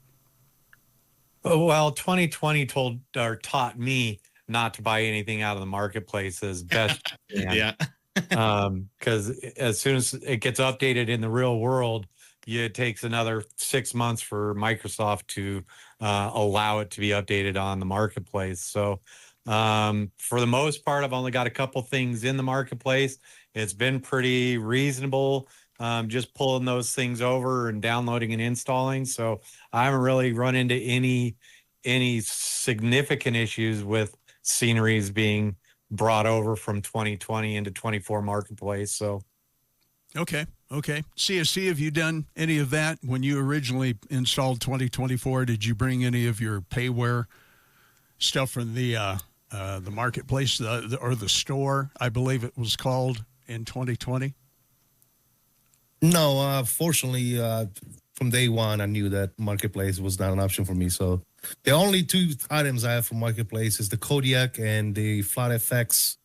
Well, 2020 taught me not to buy anything out of the marketplace as best. Yeah. Because as soon as it gets updated in the real world, it takes another 6 months for Microsoft to allow it to be updated on the marketplace. So for the most part, I've only got a couple things in the marketplace. It's been pretty reasonable, just pulling those things over and downloading and installing. So I haven't really run into any significant issues with sceneries being brought over from 2020 into 24 marketplace. So okay. CST, have you done any of that when you originally installed 2024? Did you bring any of your payware stuff from the marketplace or the store, I believe it was called, in 2020? No, fortunately, from day one, I knew that marketplace was not an option for me. So the only two items I have from marketplace is the Kodiak and the FlightFX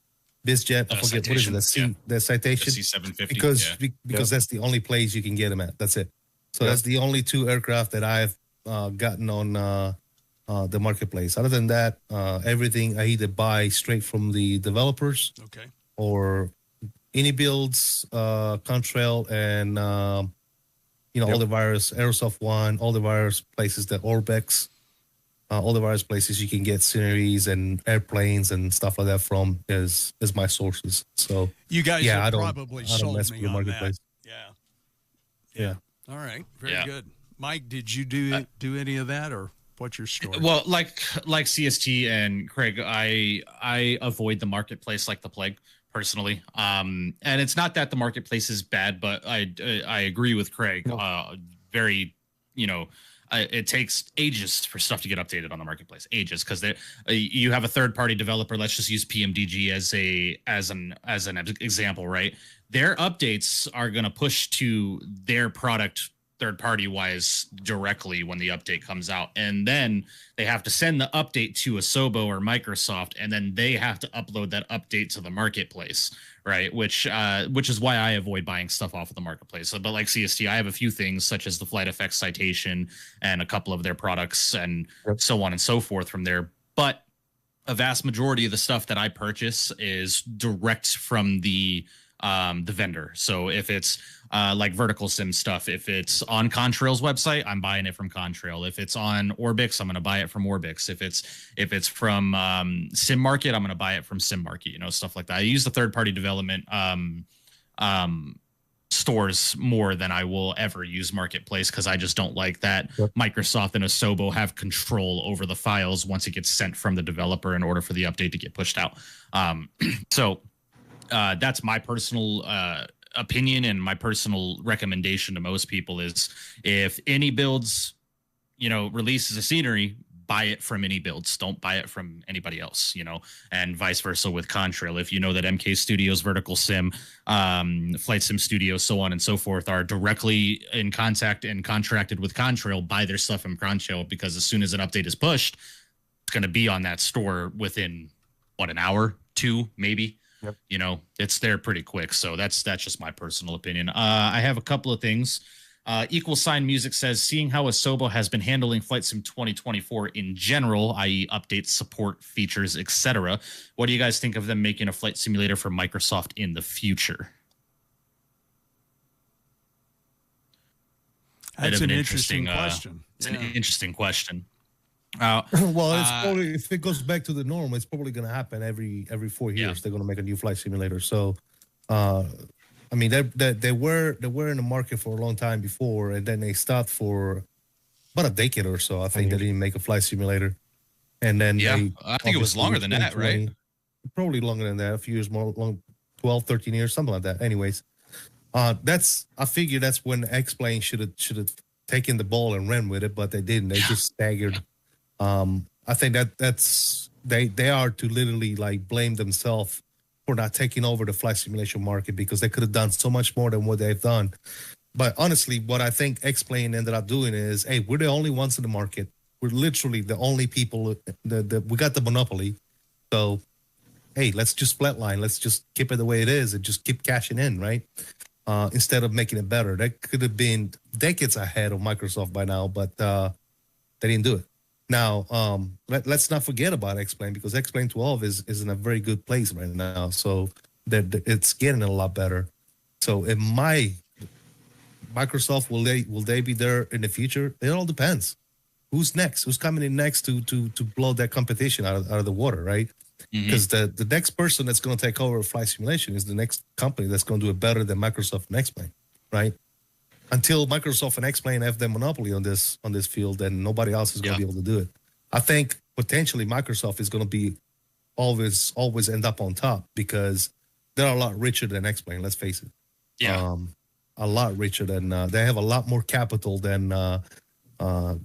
BizJet. I forget what is it? The Citation. The C750. Because that's the only place you can get them at. That's it. So that's the only two aircraft that I've gotten on the marketplace. Other than that, everything I either buy straight from the developers, or any builds, Contrail, and all the various Aerosoft One, all the various places, the Orbex, all the various places you can get sceneries and airplanes and stuff like that from is my sources. So you guys have I probably sold me on that. Yeah. All right. Very good. Mike, did you do any of that, or what's your story? Well, like CST and Craig, I avoid the marketplace like the plague personally. And it's not that the marketplace is bad, but I agree with Craig. Very, it takes ages for stuff to get updated on the marketplace. Ages, because you have a third-party developer. Let's just use PMDG as an example, right? Their updates are going to push to their product third-party wise directly when the update comes out, and then they have to send the update to Asobo or Microsoft, and then they have to upload that update to the marketplace, right? Which is why I avoid buying stuff off of the marketplace. But like CST, I have a few things such as the FlightFX Citation and a couple of their products and so on and so forth from there. But a vast majority of the stuff that I purchase is direct from the vendor. So if it's like vertical sim stuff, if it's on Contrail's website, I'm buying it from Contrail. If it's on Orbix, I'm going to buy it from Orbix. If it's from Sim Market, I'm going to buy it from Sim Market, stuff like that. I use the third-party development stores more than I will ever use marketplace, because I just don't like that Microsoft and Asobo have control over the files once it gets sent from the developer in order for the update to get pushed out. So that's my personal opinion, and my personal recommendation to most people is, if any builds, releases a scenery, buy it from any builds. Don't buy it from anybody else, and vice versa with Contrail. If you know that MK Studios, Vertical Sim, Flight Sim Studios, so on and so forth, are directly in contact and contracted with Contrail, buy their stuff from Contrail, because as soon as an update is pushed, it's going to be on that store within, an hour, 2, maybe. It's there pretty quick. So that's just my personal opinion. I have a couple of things. Equal Sign Music says, seeing how Asobo has been handling Flight Sim 2024 in general, i.e. updates, support, features, etc., what do you guys think of them making a flight simulator for Microsoft in the future? That's an interesting question. It's an interesting question. Well, it's probably, if it goes back to the norm, it's probably going to happen every 4 years. They're going to make a new flight simulator. So, I mean, they were in the market for a long time before, and then they stopped for about a decade or so. I think they didn't make a flight simulator, and then I think it was longer than that, right? Probably longer than that, a few years more, 12, 13 years, something like that. Anyways, I figure that's when X-Plane should have taken the ball and ran with it, but they didn't. They just staggered. I think that's they are to literally like blame themselves for not taking over the flight simulation market, because they could have done so much more than what they've done. But honestly, what I think X-Plane ended up doing is, hey, we're the only ones in the market. We're literally the only people that we got the monopoly. So, hey, let's just flatline. Let's just keep it the way it is and just keep cashing in, right? Instead of making it better. That could have been decades ahead of Microsoft by now, but they didn't do it. Now, let's not forget about X-Plane, because X-Plane 12 is in a very good place right now. So that it's getting a lot better. So Microsoft, will they be there in the future? It all depends. Who's next? Who's coming in next to blow that competition out of the water, right? Because the next person that's going to take over flight simulation is the next company that's going to do it better than Microsoft and X-Plane, right? Until Microsoft and X-Plane have the monopoly on this field, then nobody else is going to be able to do it. I think potentially Microsoft is going to be always end up on top because they're a lot richer than X-Plane. Let's face it. Yeah. A lot richer than they have a lot more capital than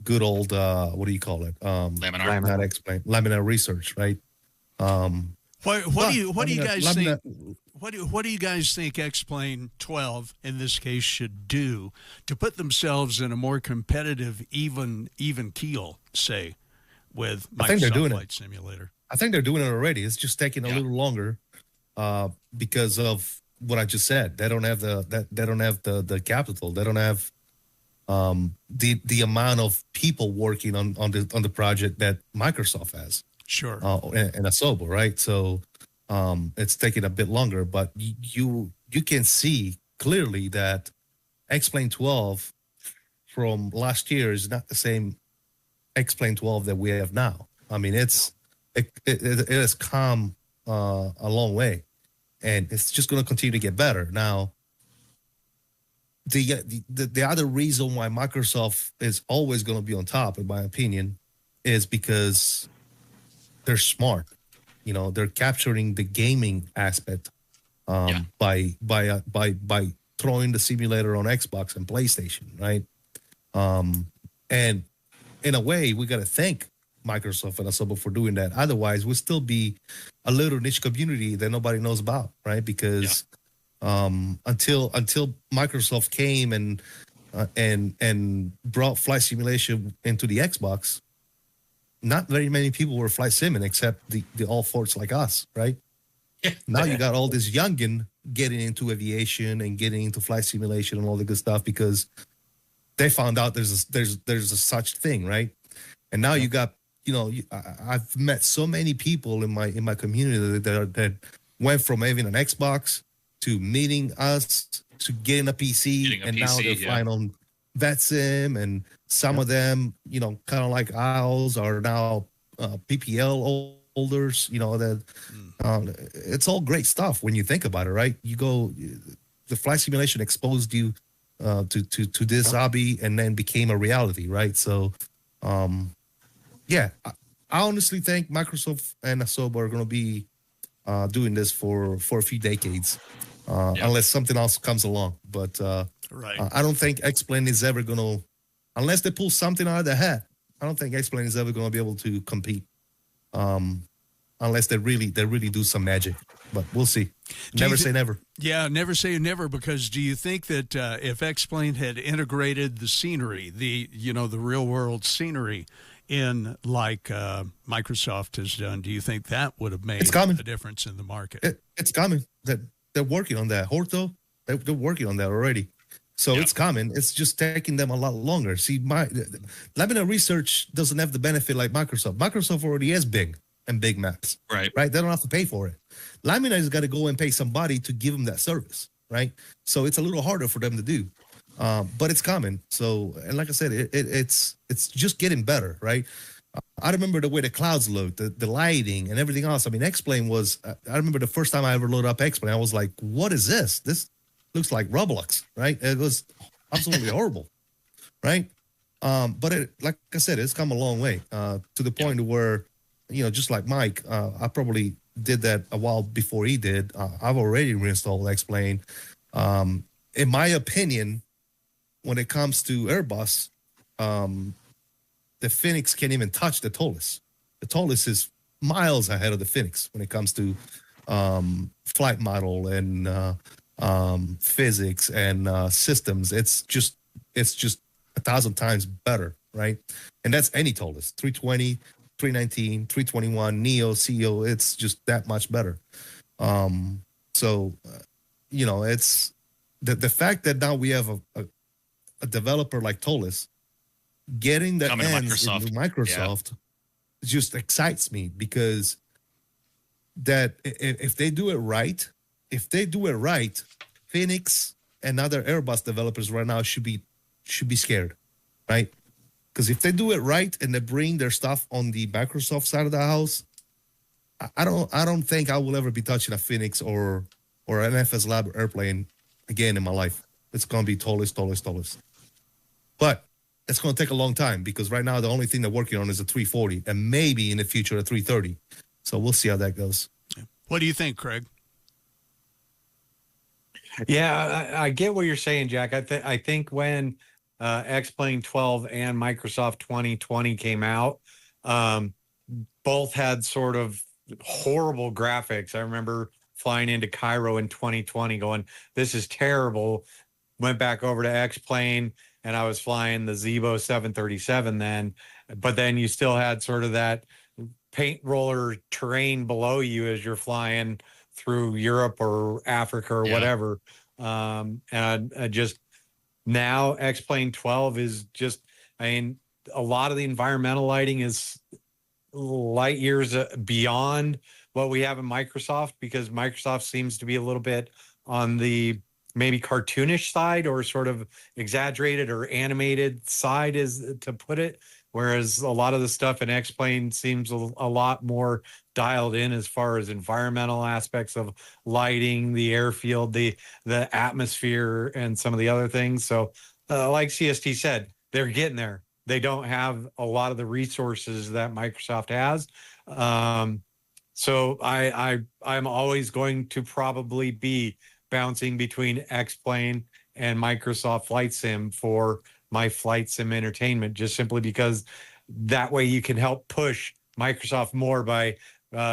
good old what do you call it? Laminar. Not X-Plane. Laminar Research, right? What do you guys think? What do you guys think X-Plane 12 in this case should do to put themselves in a more competitive, even keel, say, with Microsoft Flight Simulator? I think they're doing it already. It's just taking a little longer because of what I just said. They don't have the capital. They don't have the amount of people working on the project that Microsoft has. Sure. And Asobo, right? So it's taking a bit longer, but you can see clearly that X-Plane 12 from last year is not the same X-Plane 12 that we have now. I mean, it has come a long way, and it's just going to continue to get better. Now, the other reason why Microsoft is always going to be on top, in my opinion, is because they're smart. You know, they're capturing the gaming aspect by throwing the simulator on Xbox and PlayStation, right? And in a way, we got to thank Microsoft and Asobo for doing that. Otherwise, we'll still be a little niche community that nobody knows about, right? Because until Microsoft came and brought flight simulation into the Xbox, not very many people were flight simming except the all forts like us, right? Now you got all this youngin getting into aviation and getting into flight simulation and all the good stuff because they found out there's a such thing, right? And now you got, you know, I've met so many people in my community that went from having an Xbox to meeting us to getting a PC, now they're flying on VetSim, and some of them, you know, kind of like Owls are now PPL holders. You know, that it's all great stuff when you think about it, right? You go, the flight simulation exposed you to this hobby and then became a reality, right? So, I honestly think Microsoft and Asobo are going to be doing this for a few decades, unless something else comes along. But I don't think X-Plane is ever going to, unless they pull something out of the hat, I don't think X-Plane is ever going to be able to compete, unless they really do some magic. But we'll see. Never say never. Yeah, never say never. Because do you think that if X-Plane had integrated the scenery, the real world scenery, in like Microsoft has done, do you think that would have made a difference in the market? It's coming. They're working on that. Horto, they're working on that already. So it's coming. It's just taking them a lot longer. See, Laminar Research doesn't have the benefit like Microsoft. Microsoft already has Bing and Big Maps. Right. They don't have to pay for it. Laminar has got to go and pay somebody to give them that service, right? So it's a little harder for them to do. But it's coming. So, and like I said, it's just getting better, right? I remember the way the clouds looked, the lighting and everything else. I mean, X-Plane was, I remember the first time I ever loaded up X-Plane, I was like, what is this? This looks like Roblox, right? It was absolutely horrible, right? But like I said, it's come a long way to the point where, you know, just like Mike, I probably did that a while before he did. I've already reinstalled X-Plane. In my opinion, when it comes to Airbus, the Phoenix can't even touch the Tolus. The Tolus is miles ahead of the Phoenix when it comes to flight model and physics and systems. It's just 1,000 times better, right? And that's any Tolus, 320, 319, 321, Neo, CEO. It's just that much better. So, you know, it's the fact that now we have a developer like Tolus getting the Coming to ends Microsoft. into Microsoft just excites me, because that if they do it right, Phoenix and other Airbus developers right now should be scared, right? Because if they do it right and they bring their stuff on the Microsoft side of the house, I don't think I will ever be touching a Phoenix or an FS Lab airplane again in my life. It's gonna be Tolus. But it's gonna take a long time, because right now the only thing they're working on is a 340 and maybe in the future a 330. So we'll see how that goes. What do you think, Craig? Yeah, I get what you're saying, Jack. I think when X-Plane 12 and Microsoft 2020 came out, both had sort of horrible graphics. I remember flying into Cairo in 2020 going, this is terrible. Went back over to X-Plane, and I was flying the Zebo 737 then, but then you still had sort of that paint roller terrain below you as you're flying through Europe or Africa or whatever. And I just, now X-Plane 12 is just, I mean, a lot of the environmental lighting is light years beyond what we have in Microsoft, because Microsoft seems to be a little bit on the maybe cartoonish side or sort of exaggerated or animated side, is to put it. Whereas a lot of the stuff in X-Plane seems a lot more dialed in as far as environmental aspects of lighting, the airfield, the atmosphere, and some of the other things. So like CST said, they're getting there. They don't have a lot of the resources that Microsoft has. So I'm always going to probably be bouncing between X-Plane and Microsoft Flight Sim for my flight sim entertainment, just simply because that way you can help push Microsoft more by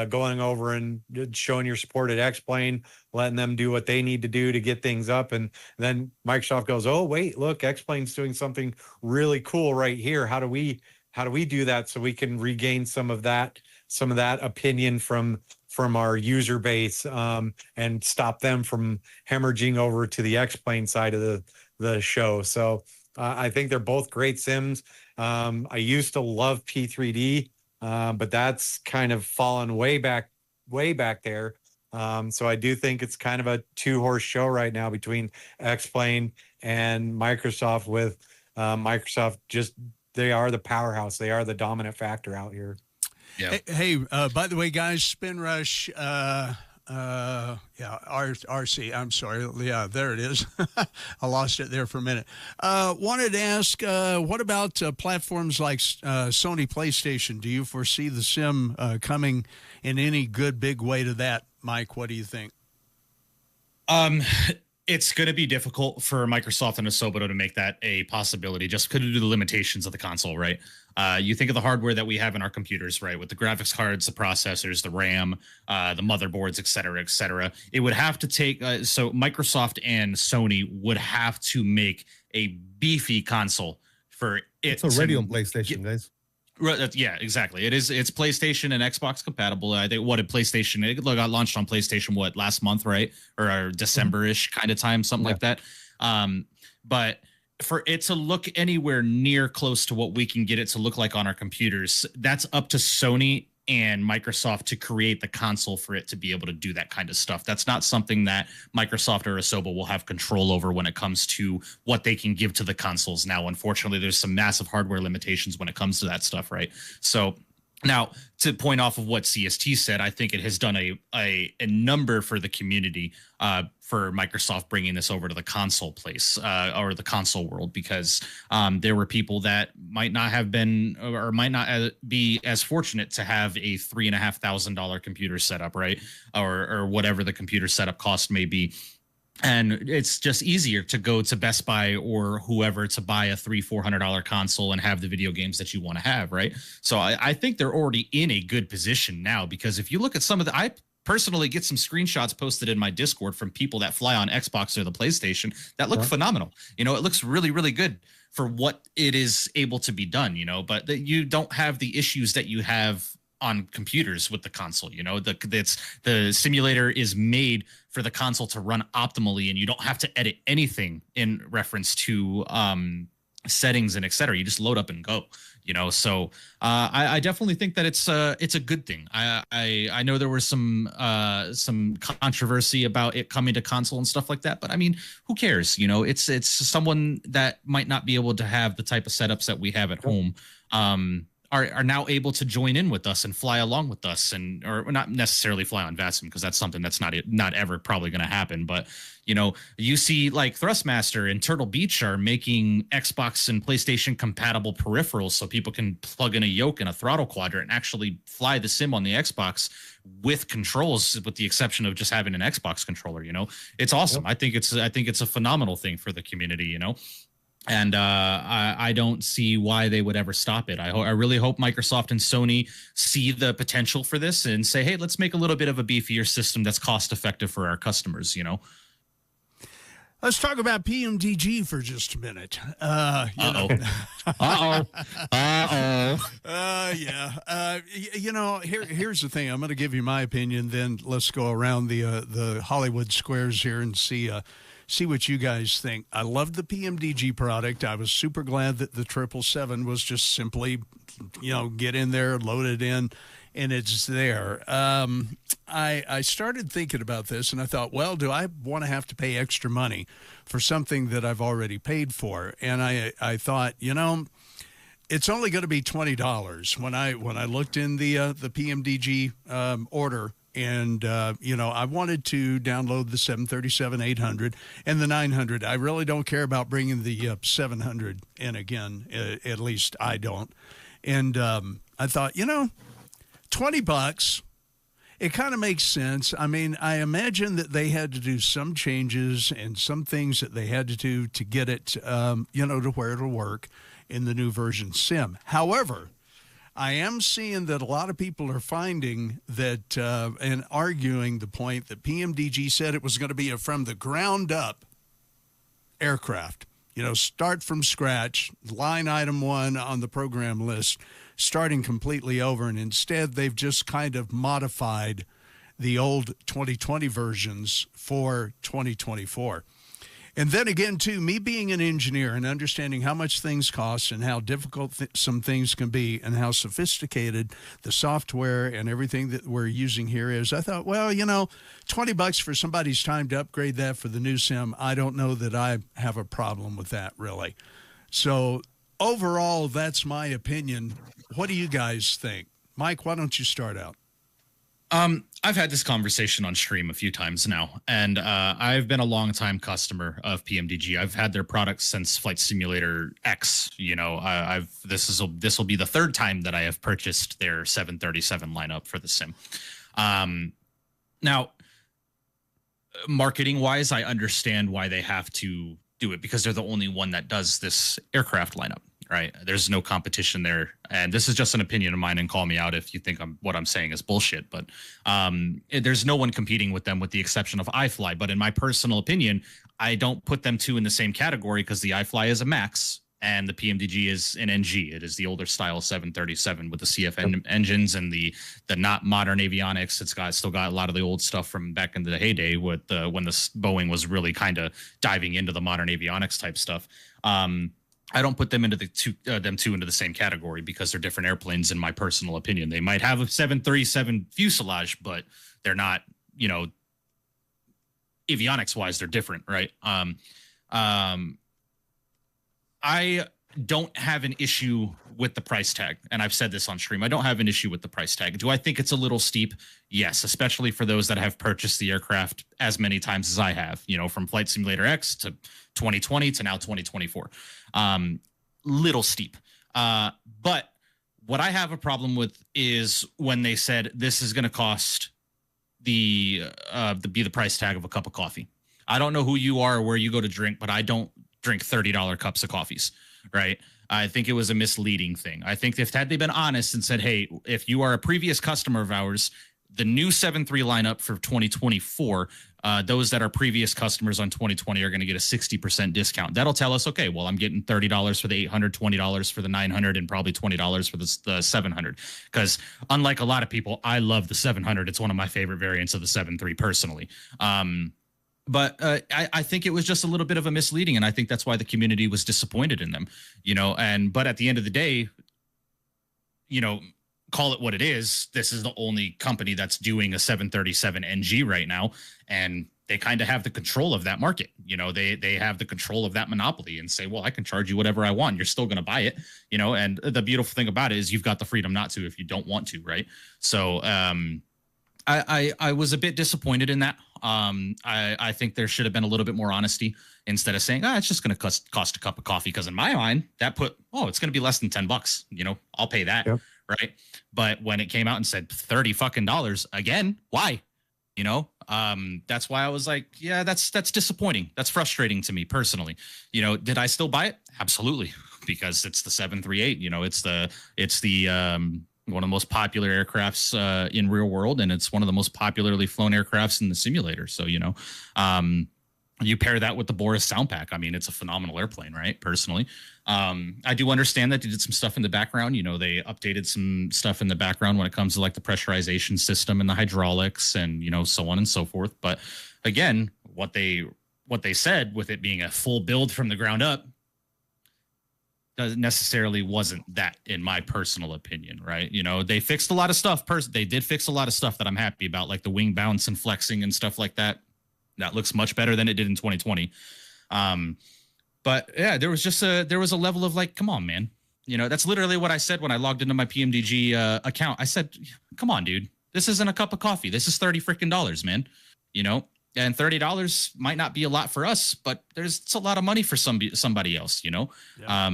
going over and showing your support at X-Plane, letting them do what they need to do to get things up. And then Microsoft goes, oh, wait, look, X-Plane's doing something really cool right here. How do we do that so we can regain some of that opinion from our user base, and stop them from hemorrhaging over to the X-Plane side of the show. So I think they're both great sims. I used to love P3D, but that's kind of fallen way back there. So I do think it's kind of a two-horse show right now between X-Plane and Microsoft, with Microsoft just, they are the powerhouse. They are the dominant factor out here. Yeah. Hey, by the way, guys, Spin Rush, RC, I'm sorry. Yeah, there it is. I lost it there for a minute. Wanted to ask, what about platforms like Sony PlayStation? Do you foresee the sim coming in any good big way to that? Mike, what do you think? It's going to be difficult for Microsoft and Asobo to make that a possibility, just because of the limitations of the console, right? You think of the hardware that we have in our computers, right? With the graphics cards, the processors, the RAM, the motherboards, et cetera, et cetera. It would have to take, so Microsoft and Sony would have to make a beefy console for it. It's already on PlayStation, guys. Right, yeah, exactly. It's PlayStation and Xbox compatible. I think PlayStation, it got launched on PlayStation last month, right? Or December-ish kind of time, something like that. But for it to look anywhere near close to what we can get it to look like on our computers, that's up to Sony and Microsoft to create the console for it to be able to do that kind of stuff. That's not something that Microsoft or Asobo will have control over when it comes to what they can give to the consoles. Now, unfortunately, there's some massive hardware limitations when it comes to that stuff, right? So now, to point off of what CST said, I think it has done a number for the community, for Microsoft bringing this over to the console place, or the console world, because there were people that might not have been, or might not be as fortunate to have a $3,500 computer setup, right? Or whatever the computer setup cost may be. And it's just easier to go to Best Buy or whoever to buy a $300-400 console and have the video games that you want to have, right? So I think they're already in a good position now, because if you look at some of the, personally get some screenshots posted in my Discord from people that fly on Xbox or the PlayStation that look phenomenal. You know, it looks really, really good for what it is able to be done, you know, but you don't have the issues that you have on computers with the console. You know, the simulator is made for the console to run optimally, and you don't have to edit anything in reference to settings and etc. You just load up and go. You know, so I definitely think that it's a good thing. I know there was some controversy about it coming to console and stuff like that, but I mean, who cares? You know, it's someone that might not be able to have the type of setups that we have at home. Are now able to join in with us and fly along with us, and or not necessarily fly on VATSIM, because that's something that's not ever probably going to happen. But you know, you see like Thrustmaster and Turtle Beach are making Xbox and PlayStation compatible peripherals, so people can plug in a yoke and a throttle quadrant and actually fly the sim on the Xbox with controls, with the exception of just having an Xbox controller. You know, it's awesome. I think it's a phenomenal thing for the community. You know. And I don't see why they would ever stop it. I really hope Microsoft and Sony see the potential for this and say, hey, let's make a little bit of a beefier system that's cost effective for our customers, you know? Let's talk about PMDG for just a minute. You know, here's the thing. I'm going to give you my opinion, then let's go around the Hollywood squares here and see what you guys think. I love the PMDG product. I was super glad that the 777 was just simply, you know, get in there, load it in, and it's there. I started thinking about this, and I thought, well, do I want to have to pay extra money for something that I've already paid for? And I thought, you know, it's only going to be $20 when I looked in the PMDG order. And, you know, I wanted to download the 737-800 and the 900. I really don't care about bringing the 700 in again. At least I don't. And I thought, you know, $20, it kind of makes sense. I mean, I imagine that they had to do some changes and some things that they had to do to get it, you know, to where it'll work in the new version sim. However, I am seeing that a lot of people are finding that and arguing the point that PMDG said it was going to be a from the ground up aircraft. You know, start from scratch, line item 1 on the program list, starting completely over. And instead, they've just kind of modified the old 2020 versions for 2024. And then again, too, me being an engineer and understanding how much things cost and how difficult some things can be and how sophisticated the software and everything that we're using here is, I thought, well, you know, $20 for somebody's time to upgrade that for the new sim, I don't know that I have a problem with that, really. So overall, that's my opinion. What do you guys think? Mike, why don't you start out? I've had this conversation on stream a few times now, and I've been a long-time customer of PMDG. I've had their products since Flight Simulator X. You know, this will be the 3rd time that I have purchased their 737 lineup for the sim. Now, marketing-wise, I understand why they have to do it, because they're the only one that does this aircraft lineup. Right. There's no competition there. And this is just an opinion of mine, and call me out if you think what I'm saying is bullshit. But there's no one competing with them with the exception of iFly. But in my personal opinion, I don't put them two in the same category, because the iFly is a MAX and the PMDG is an NG. It is the older style 737 with the CF engines and the not modern avionics. It's still got a lot of the old stuff from back in the heyday with when the Boeing was really kind of diving into the modern avionics type stuff. I don't put them into them two into the same category, because they're different airplanes in my personal opinion. They might have a 737 fuselage, but they're not, you know, avionics wise, they're different, right? I don't have an issue with the price tag, and I've said this on stream. I don't have an issue with the price tag. Do I think it's a little steep? Yes, especially for those that have purchased the aircraft as many times as I have, you know, from Flight Simulator X to 2020 to now 2024. Little steep. But what I have a problem with is when they said this is going to cost be the price tag of a cup of coffee. I don't know who you are or where you go to drink, but I don't drink $30 cups of coffees, right? I think it was a misleading thing. I think had they been honest and said, hey, if you are a previous customer of ours, the new 7.3 lineup for 2024, those that are previous customers on 2020 are going to get a 60% discount. That'll tell us, okay, well, I'm getting $30 for the 800, $20 for the 900, and probably $20 for the 700. Because unlike a lot of people, I love the 700. It's one of my favorite variants of the 7.3 personally. But I think it was just a little bit of a misleading, and I think that's why the community was disappointed in them, you know. But at the end of the day, you know, call it what it is. This is the only company that's doing a 737 NG right now, and they kind of have the control of that market. You know, they have the control of that monopoly and say, well, I can charge you whatever I want. You're still going to buy it, you know. And the beautiful thing about it is you've got the freedom not to if you don't want to, right? So I was a bit disappointed in that. I think there should have been a little bit more honesty instead of saying, it's just going to cost a cup of coffee. Because in my mind, that it's going to be less than $10. You know, I'll pay that. Yep. Right. But when it came out and said $30 fucking again, why? You know, that's why I was like, yeah, that's disappointing. That's frustrating to me personally. You know, did I still buy it? Absolutely. Because it's the 738, you know, it's the one of the most popular aircrafts in real world, and it's one of the most popularly flown aircrafts in the simulator. So, you know, you pair that with the Boris sound pack. I mean, it's a phenomenal airplane, right? Personally, I do understand that they did some stuff in the background. You know, they updated some stuff in the background when it comes to like the pressurization system and the hydraulics and, you know, so on and so forth. But again, what they said with it being a full build from the ground up doesn't necessarily wasn't that, in my personal opinion, right? You know, they fixed a lot of stuff. They did fix a lot of stuff that I'm happy about, like the wing bounce and flexing and stuff like that. That looks much better than it did in 2020. But yeah, there was a level of like, come on, man. You know, that's literally what I said when I logged into my PMDG account. I said, come on, dude. This isn't a cup of coffee. This is $30 freaking, man. You know, and $30 might not be a lot for us, but it's a lot of money for somebody else, you know? Yeah.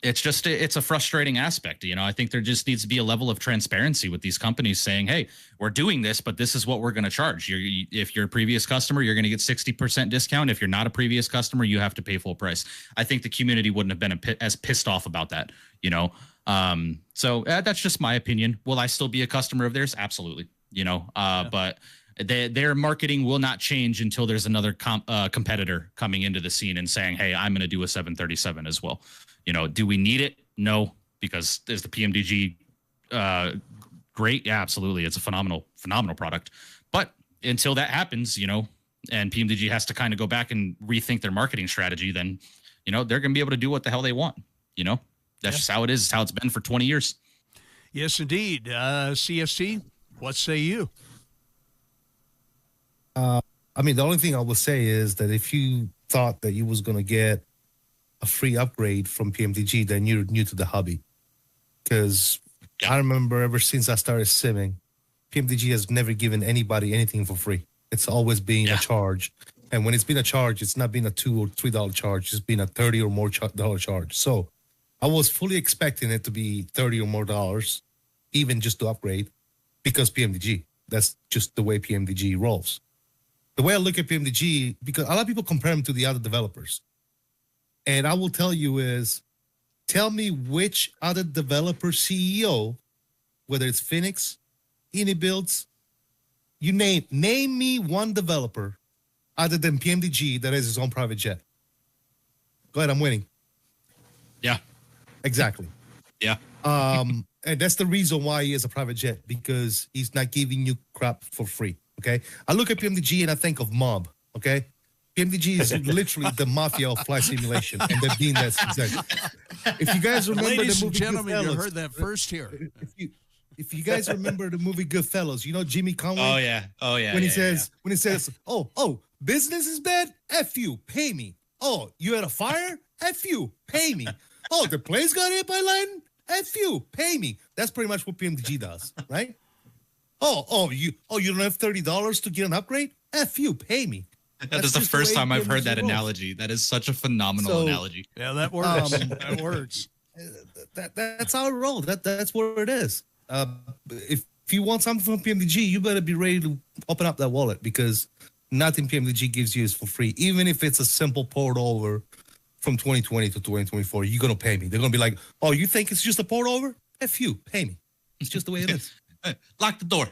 It's a frustrating aspect. You know, I think there just needs to be a level of transparency with these companies saying, hey, we're doing this, but this is what we're going to charge. If you're a previous customer, you're going to get 60% discount. If you're not a previous customer, you have to pay full price. I think the community wouldn't have been as pissed off about that, you know? So that's just my opinion. Will I still be a customer of theirs? Absolutely. You know, but their marketing will not change until there's another competitor coming into the scene and saying, hey, I'm going to do a 737 as well. You know, do we need it? No, because is the PMDG great? Yeah, absolutely. It's a phenomenal product. But until that happens, you know, and PMDG has to kind of go back and rethink their marketing strategy, then, you know, they're going to be able to do what the hell they want. You know, that's just how it is. It's how it's been for 20 years. Yes, indeed. CST, what say you? I mean, the only thing I will say is that if you thought that you was going to get a free upgrade from PMDG, then you're new to the hobby. Because I remember ever since I started simming, PMDG has never given anybody anything for free. It's always been a charge. And when it's been a charge, it's not been a $2 or $3 charge. It's been a $30 or more dollar charge. So I was fully expecting it to be $30 or more dollars, even just to upgrade, because PMDG. That's just the way PMDG rolls. The way I look at PMDG, because a lot of people compare them to the other developers. And I will tell you is, tell me which other developer CEO, whether it's Phoenix, Builds, you name me one developer other than PMDG that has his own private jet. Go ahead, I'm winning. Yeah. Exactly. Yeah. And that's the reason why he has a private jet, because he's not giving you crap for free. Okay. I look at PMDG and I think of Mob. Okay. PMDG is literally the mafia of flight simulation, and they're being that exactly. If you guys remember Ladies the movie and gentlemen, Goodfellas, you heard that first here. If you guys remember the movie Goodfellas, you know Jimmy Conway. Oh yeah. When he says, oh, business is bad. F you, pay me. Oh, you had a fire. F you, pay me. Oh, the plane's got hit by lightning. F you, pay me. That's pretty much what PMDG does, right? You don't have $30 to get an upgrade. F you, pay me. That is the first time I've heard that analogy. That is such a phenomenal analogy. Yeah, that works. That works. That's how it rolls. That's what it is. If you want something from PMDG, you better be ready to open up that wallet, because nothing PMDG gives you is for free. Even if it's a simple port over from 2020 to 2024, you're going to pay me. They're going to be like, oh, you think it's just a port over? F you, pay me. It's just the way it is. Lock the door.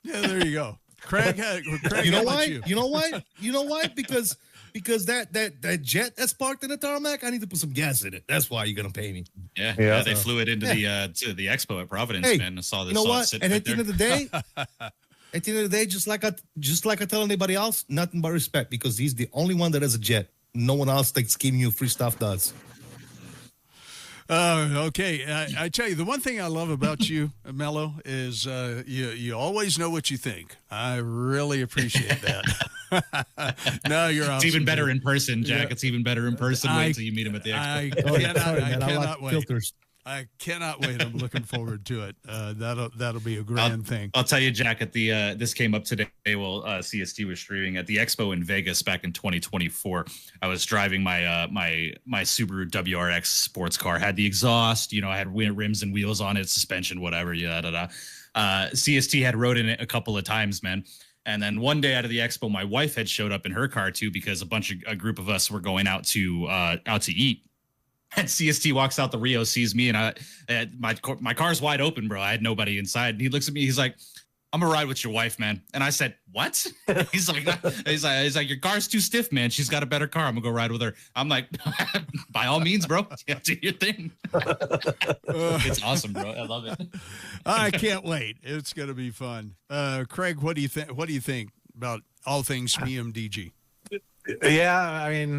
Yeah, there you go. Craig, Craig, You know how about why? you? You know why? You know why? Because that jet that's parked in the tarmac, I need to put some gas in it. That's why you're gonna pay me. Yeah, they flew it into the to the expo at Providence, Hey, man. I saw this. You know saw it what? sitting And right at the end of the day, at the end of the day, just like I tell anybody else, nothing but respect, because he's the only one that has a jet. No one else that's giving you free stuff does. Okay. I tell you, the one thing I love about you, Mello, is you always know what you think. I really appreciate that. No, you're awesome. It's even better dude. in person, Jack. Yeah. It's even better in person. Wait till you meet him at the expo. I cannot wait. Filters. I cannot wait. I'm looking forward to it. That'll be a grand thing. I'll tell you, Jack, at the this came up today while CST was streaming at the expo in Vegas back in 2024. I was driving my my Subaru WRX sports car, had the exhaust, I had rims and wheels on it, suspension, whatever, CST had rode in it a couple of times, man. And then one day out of the expo, my wife had showed up in her car too, because a group of us were going out to eat. And CST walks out the Rio, sees me, and my car's wide open, bro. I had nobody inside. And he looks at me. He's like, "I'm gonna ride with your wife, man." And I said, "What?" He's like, "Your car's too stiff, man. She's got a better car. I'm gonna go ride with her." I'm like, "By all means, bro. Yeah, do your thing." It's awesome, bro. I love it. I can't wait. It's gonna be fun. Craig, what do you think? What do you think about all things PMDG? Yeah, I mean,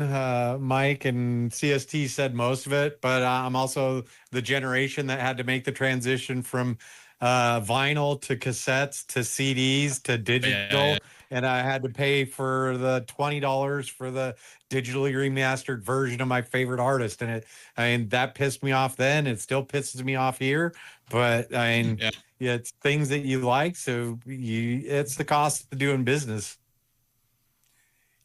Mike and CST said most of it, but I'm also the generation that had to make the transition from vinyl to cassettes to CDs to digital, and I had to pay for the $20 for the digitally remastered version of my favorite artist, and that pissed me off then. It still pisses me off here, but it's things that you like, so it's the cost of doing business.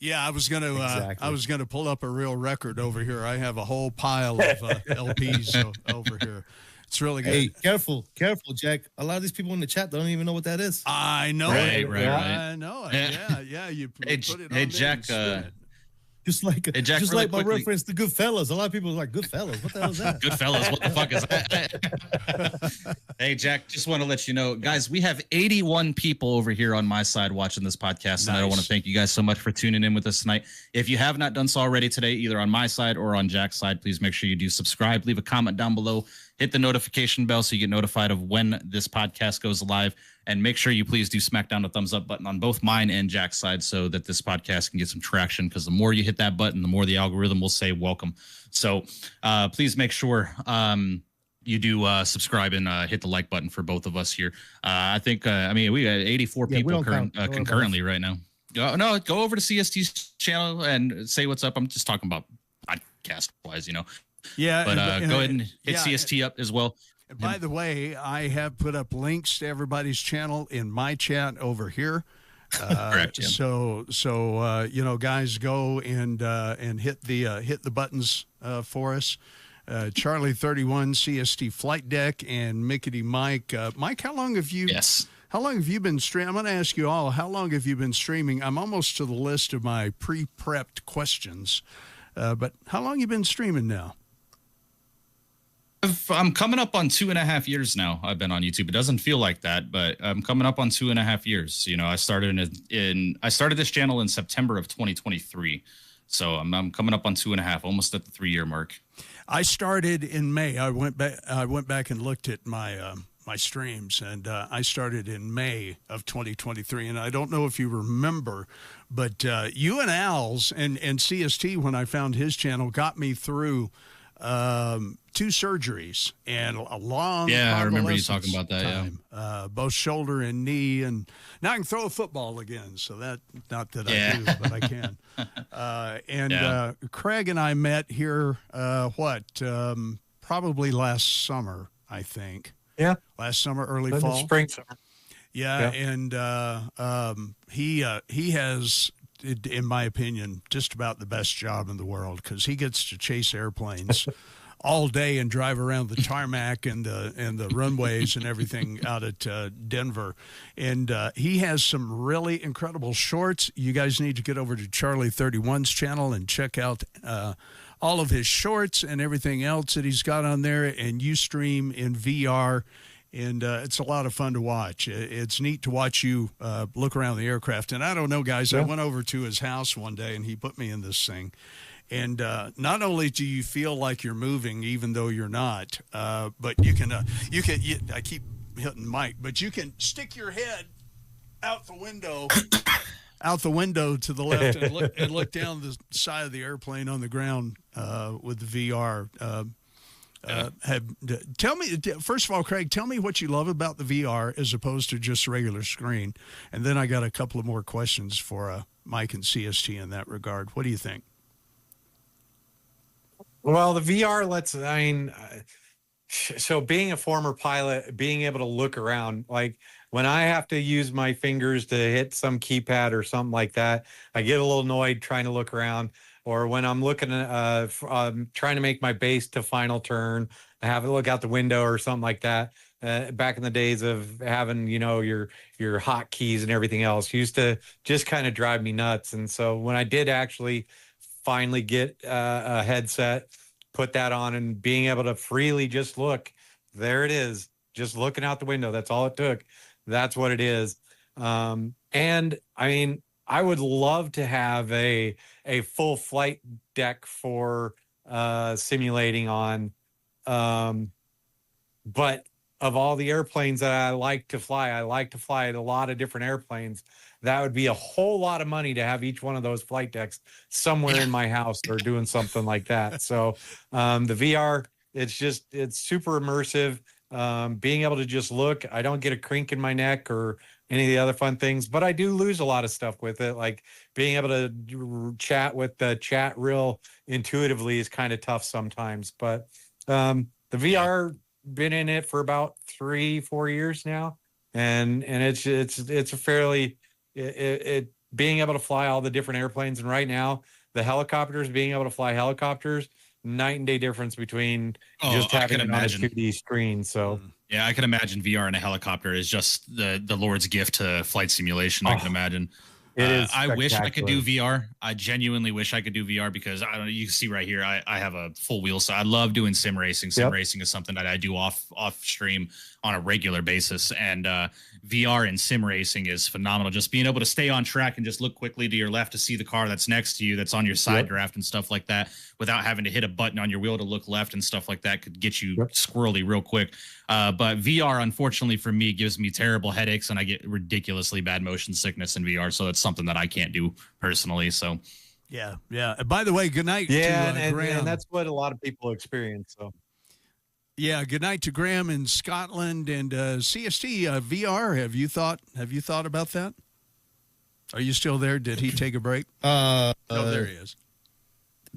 Yeah, I was gonna pull up a real record over here. I have a whole pile of LPs over here. It's really good. Hey, careful, Jack. A lot of these people in the chat don't even know what that is. I know it. Right. I know it. Yeah. You put it on there Jack. and spin it. Just like really my quickly. reference to Goodfellas. A lot of people are like, Goodfellas? What the hell is that? Goodfellas, what the fuck is that? Hey, Jack, just want to let you know, guys, we have 81 people over here on my side watching this podcast, and I want to thank you guys so much for tuning in with us tonight. If you have not done so already today, either on my side or on Jack's side, please make sure you do subscribe, leave a comment down below, hit the notification bell so you get notified of when this podcast goes live, and make sure you please do smack down the thumbs up button on both mine and Jack's side so that this podcast can get some traction, because the more you hit that button, the more the algorithm will say welcome. So please make sure you do subscribe and hit the like button for both of us here. I think, we got 84 people concurrently right now. No, go over to CST's channel and say what's up. I'm just talking about podcast-wise, Yeah. But go ahead and hit CST up as well. And by the way, I have put up links to everybody's channel in my chat over here. Correct. Yeah. So guys, go and hit the buttons for us. Charlie 31, CST Flight Deck, and Mickittyy Mike. Mike, how long have you? Yes. How long have you been streaming? I'm going to ask you all. How long have you been streaming? I'm almost to the list of my pre-prepped questions, but how long have you been streaming now? I'm coming up on 2.5 years now. I've been on YouTube. It doesn't feel like that, but I'm coming up on 2.5 years. I started I started this channel in September of 2023, so I'm coming up on 2.5, almost at the 3-year mark. I started in May. I went back and looked at my my streams, and I started in May of 2023. And I don't know if you remember, but you and Al's and CST, when I found his channel, got me through 2 surgeries and a long I remember you talking about that time, both shoulder and knee, and now I can throw a football again, so that not that I do, but I can. Craig and I met here probably last summer, I think. Last summer, early fall, spring, summer. And he has, in my opinion, just about the best job in the world, because he gets to chase airplanes all day and drive around the tarmac and the runways and everything out at Denver. And he has some really incredible shorts. You guys need to get over to Charlie 31's channel and check out all of his shorts and everything else that he's got on there. And you stream in VR, and it's a lot of fun to watch. It's neat to watch you look around the aircraft. And I don't know, guys, I went over to his house one day, and he put me in this thing. And not only do you feel like you're moving, even though you're not, but you can I keep hitting Mike, but you can stick your head out the window to the left and look down the side of the airplane on the ground with the VR. Tell me, first of all, Craig, tell me what you love about the VR as opposed to just a regular screen. And then I got a couple of more questions for Mike and CST in that regard. What do you think? Well, the VR so being a former pilot, being able to look around, like when I have to use my fingers to hit some keypad or something like that, I get a little annoyed trying to look around. Or when I'm looking at, trying to make my base to final turn, I have to look out the window or something like that. Back in the days of having, your hotkeys and everything else used to just kind of drive me nuts. And so when I did actually finally get a headset, put that on, and being able to freely just look, there it is, just looking out the window. That's all it took. That's what it is. And I mean, I would love to have a full flight deck for simulating on. But of all the airplanes that I like to fly a lot of different airplanes. That would be a whole lot of money to have each one of those flight decks somewhere in my house or doing something like that. So the VR, it's super immersive. Being able to just look, I don't get a crink in my neck or any of the other fun things, but I do lose a lot of stuff with it. Like being able to chat with the chat real intuitively is kind of tough sometimes. But the VR, been in it for about 3-4 years now, and it's a fairly being able to fly all the different airplanes. And right now, the helicopters, being able to fly helicopters, night and day difference between just having it on a 2D screen. So yeah, I can imagine VR in a helicopter is just the Lord's gift to flight simulation. I can imagine. It is. I wish I could do VR. I genuinely wish I could do VR because I don't know. You can see right here, I have a full wheel. So I love doing sim racing. Sim racing is something that I do off stream on a regular basis. And VR and sim racing is phenomenal. Just being able to stay on track and just look quickly to your left to see the car that's next to you, that's on your side draft and stuff like that, without having to hit a button on your wheel to look left and stuff like that could get you squirrely real quick. But VR, unfortunately for me, gives me terrible headaches and I get ridiculously bad motion sickness in VR. So it's something that I can't do personally. So yeah. By the way, good night. And that's what a lot of people experience. So yeah, good night to Graham in Scotland. And CST VR. Have you thought about that? Are you still there? Did he take a break? Oh, there he is.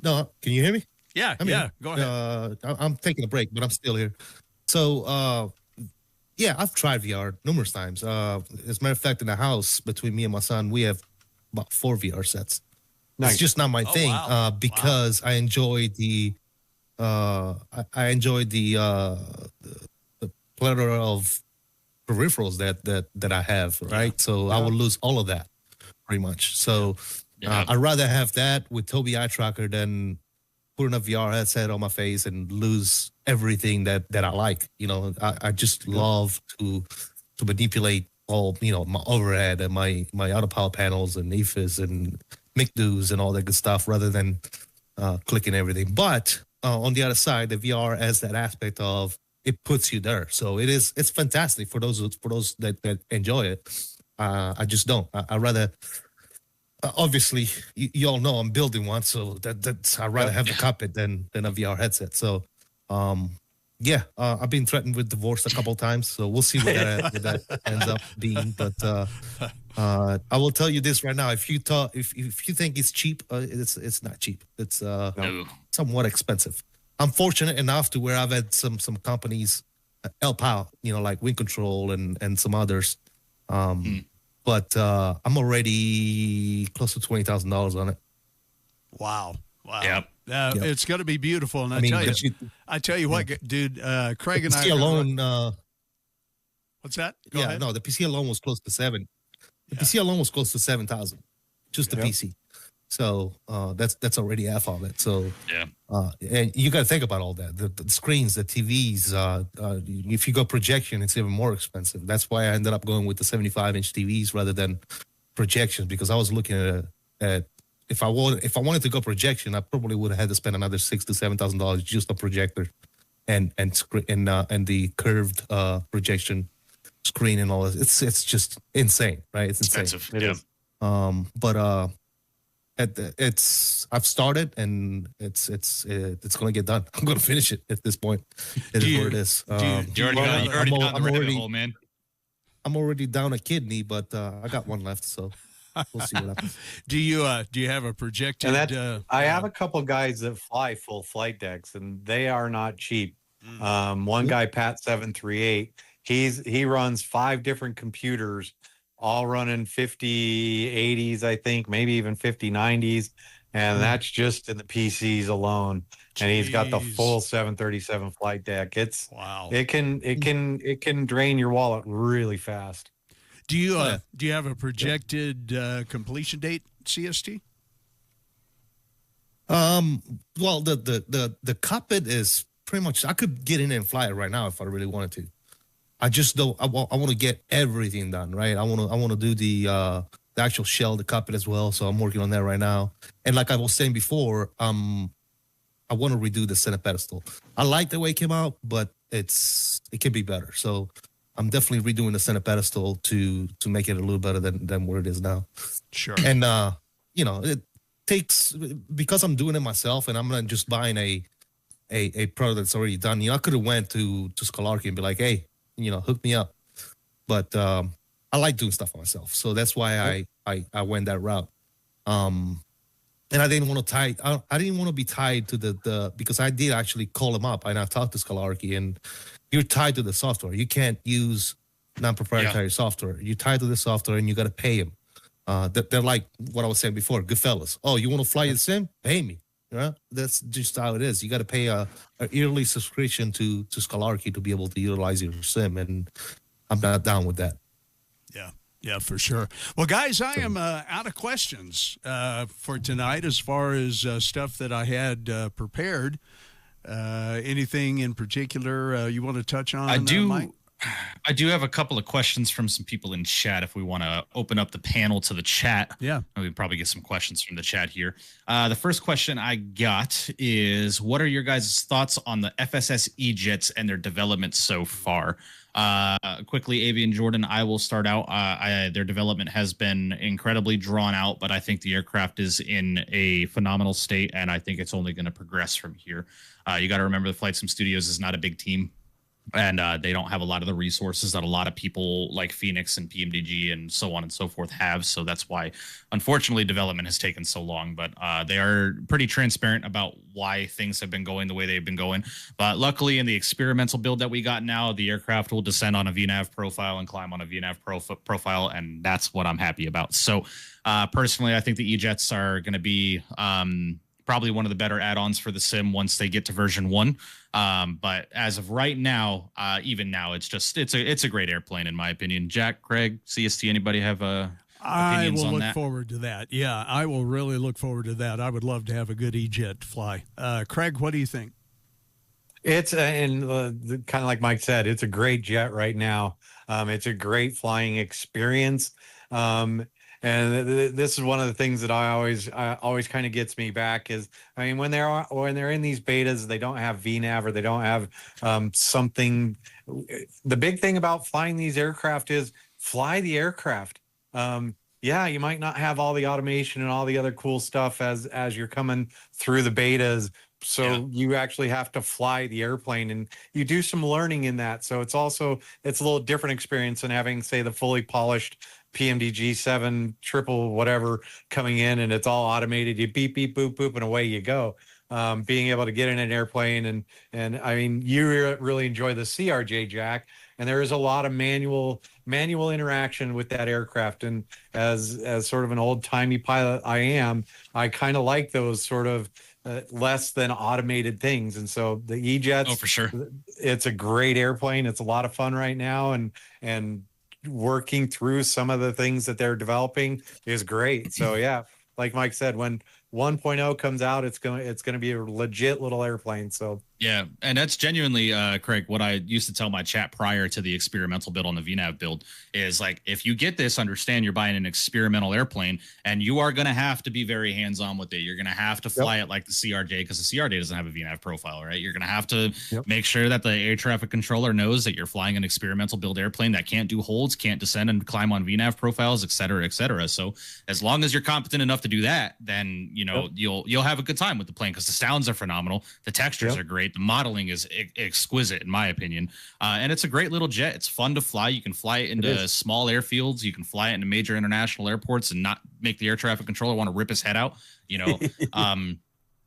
No, can you hear me? Yeah, go ahead. I'm taking a break, but I'm still here. So, yeah, I've tried VR numerous times. As a matter of fact, in the house between me and my son, we have about 4 VR sets. Nice. It's just not my thing because I enjoy the plethora of peripherals that I have, right? So I would lose all of that pretty much. So I'd rather have that with Tobii Eye Tracker than putting a VR headset on my face and lose everything that I like. I just love to manipulate all, my overhead and my autopilot panels and EFIS and Mickittyy and all that good stuff rather than clicking everything. But on the other side, the VR has that aspect of it puts you there. So it's fantastic for those that enjoy it. I just don't. I rather. Obviously, you all know I'm building one, so that's I'd rather have the cockpit than a VR headset. So, I've been threatened with divorce a couple of times, so we'll see what that ends up being. But I will tell you this right now: if you think it's cheap, it's not cheap. It's somewhat expensive. I'm fortunate enough to where I've had some companies help out, like Wind Control and some others. But I'm already close to $20,000 on it. Wow. Yep. It's going to be beautiful. And I tell you what, dude, Craig and I alone. What's that? Go ahead. No, the PC alone was close to 7. The PC alone was close to 7,000. Just the PC. So that's already half of it. So Yeah. and you got to think about all that. The screens, the TVs. If you go projection, it's even more expensive. That's why I ended up going with the 75-inch TVs rather than projections, because I was looking at if I wanted to go projection, I probably would have had to spend another $6,000 to $7,000 just on projector and the curved projection screen and all this. It's just insane, right? It's insane. Expensive. It is. But I've started and it's gonna get done. I'm gonna finish it at this point. It is what it is. You already down the rabbit hole, man. I'm already down a kidney, but I got one left, so we'll see what happens. Do you have a projected? I have a couple guys that fly full flight decks, and they are not cheap. One guy, Pat 738, he runs 5 different computers, all running 5080s, I think, maybe even 5090s, and that's just in the PCs alone. And he's got the full 737 flight deck. It's wow. It can drain your wallet really fast. Do you have a projected completion date, CST? Well, the cockpit is pretty much, I could get in and fly it right now if I really wanted to. I just don't. I want to get everything done, right? I want to do the actual shell, the cockpit as well. So I'm working on that right now. And like I was saying before, I want to redo the center pedestal. I like the way it came out, but it can be better. So I'm definitely redoing the center pedestal to make it a little better than where it is now. Sure. And it takes, because I'm doing it myself, and I'm not just buying a product that's already done. I could have went to Scholarkey and be like, hey, hook me up. But I like doing stuff for myself. So that's why I went that route. And I didn't want to be tied to the because I did actually call them up and I talked to Scholarkey, and you're tied to the software. You can't use non-proprietary software. You're tied to the software and you got to pay them. They're like what I was saying before, Goodfellas. Oh, you want to fly the sim? Pay me. That's just how it is. You got to pay a yearly subscription to Scholarkey to be able to utilize your sim, and I'm not down with that. Yeah, for sure. Well, guys, I am out of questions for tonight as far as stuff that I had prepared. Anything in particular you want to touch on? Mike? I do have a couple of questions from some people in chat. If we want to open up the panel to the chat, we can probably get some questions from the chat here. The first question I got is, what are your guys' thoughts on the FSS E-Jets and their development so far? Quickly, Avian Jordan, I will start out. Their development has been incredibly drawn out, but I think the aircraft is in a phenomenal state, and I think it's only going to progress from here. You got to remember, the Flight Sim Studios is not a big team. And they don't have a lot of the resources that a lot of people like Phoenix and PMDG and so on and so forth have. So that's why, unfortunately, development has taken so long. But they are pretty transparent about why things have been going the way they've been going. But luckily, in the experimental build that we got now, the aircraft will descend on a VNAV profile and climb on a VNAV profile. And that's what I'm happy about. So personally, I think the E-Jets are going to be probably one of the better add-ons for the sim once they get to version 1. But as of right now, even now, it's a great airplane in my opinion. Jack, Craig, CST, anybody have opinions I will on look that? forward to that. Yeah, I will really look forward to that. I would love to have a good E-Jet fly. Craig, what do you think? It's kind of like Mike said, it's a great jet right now. It's a great flying experience. And this is one of the things that I always kind of gets me back is, I mean, when they're in these betas, they don't have VNAV or they don't have something. The big thing about flying these aircraft is fly the aircraft. Yeah, you might not have all the automation and all the other cool stuff as you're coming through the betas. So you actually have to fly the airplane, and you do some learning in that. So it's a little different experience than having, say, the fully polished PMDG 7 triple whatever coming in, and it's all automated. You beep, beep, boop, boop, and away you go. Being able to get in an airplane and I mean, you really enjoy the CRJ, Jack, and there is a lot of manual interaction with that aircraft. And as sort of an old timey pilot I kind of like those sort of less than automated things. And so the E-Jets, for sure, it's a great airplane. It's a lot of fun right now, and working through some of the things that they're developing is great. So yeah, like Mike said, when 1.0 comes out, it's gonna be a legit little airplane. So yeah, and that's genuinely, Craig, what I used to tell my chat prior to the experimental build on the VNAV build is like, if you get this, understand you're buying an experimental airplane, and you are going to have to be very hands-on with it. You're going to have to fly it like the CRJ, because the CRJ doesn't have a VNAV profile, right? You're going to have to make sure that the air traffic controller knows that you're flying an experimental build airplane that can't do holds, can't descend and climb on VNAV profiles, et cetera, et cetera. So as long as you're competent enough to do that, then, you know, you'll have a good time with the plane, because the sounds are phenomenal. The textures are great. The modeling is exquisite, in my opinion. And it's a great little jet. It's fun to fly. You can fly it into small airfields. You can fly it into major international airports and not make the air traffic controller want to rip his head out. You know,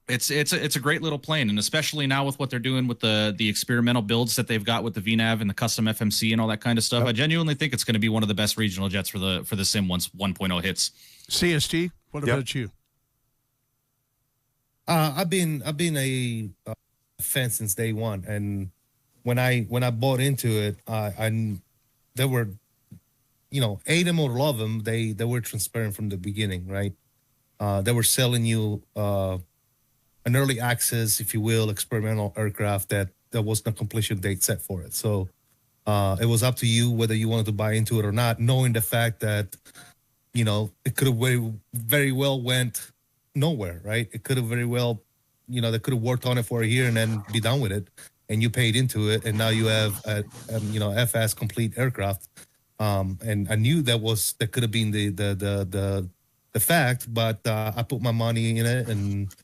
it's a great little plane. And especially now with what they're doing with the experimental builds that they've got with the VNAV and the custom FMC and all that kind of stuff, I genuinely think it's going to be one of the best regional jets for the sim once 1.0 hits. CST, what about you? I've been a fan since day one, and when I bought into it, they were, you know, hate them or love them, they were transparent from the beginning, right? They were selling you an early access, if you will, experimental aircraft that there was no completion date set for it. So it was up to you whether you wanted to buy into it or not, knowing the fact that, you know, it could have very well went nowhere, right? It could have very well, you know, they could have worked on it for a year and then be done with it, and you paid into it, and now you have a you know, FS complete aircraft. And I knew that could have been the fact, but I put my money in it, and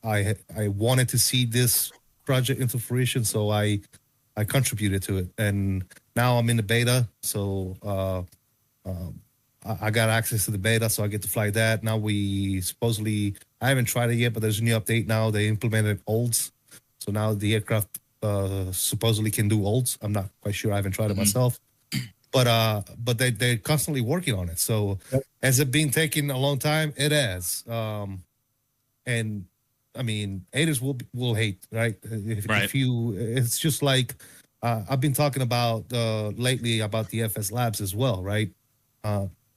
I wanted to see this project into fruition, so I contributed to it, and now I'm in the beta, so I got access to the beta, so I get to fly that. Now we supposedly, I haven't tried it yet, but there's a new update now. They implemented olds. So now the aircraft supposedly can do olds. I'm not quite sure. I haven't tried it myself. But they're constantly working on it. So has it been taking a long time? It has. And I mean, haters will hate, right? If you, it's just like, I've been talking about lately about the FS Labs as well, right?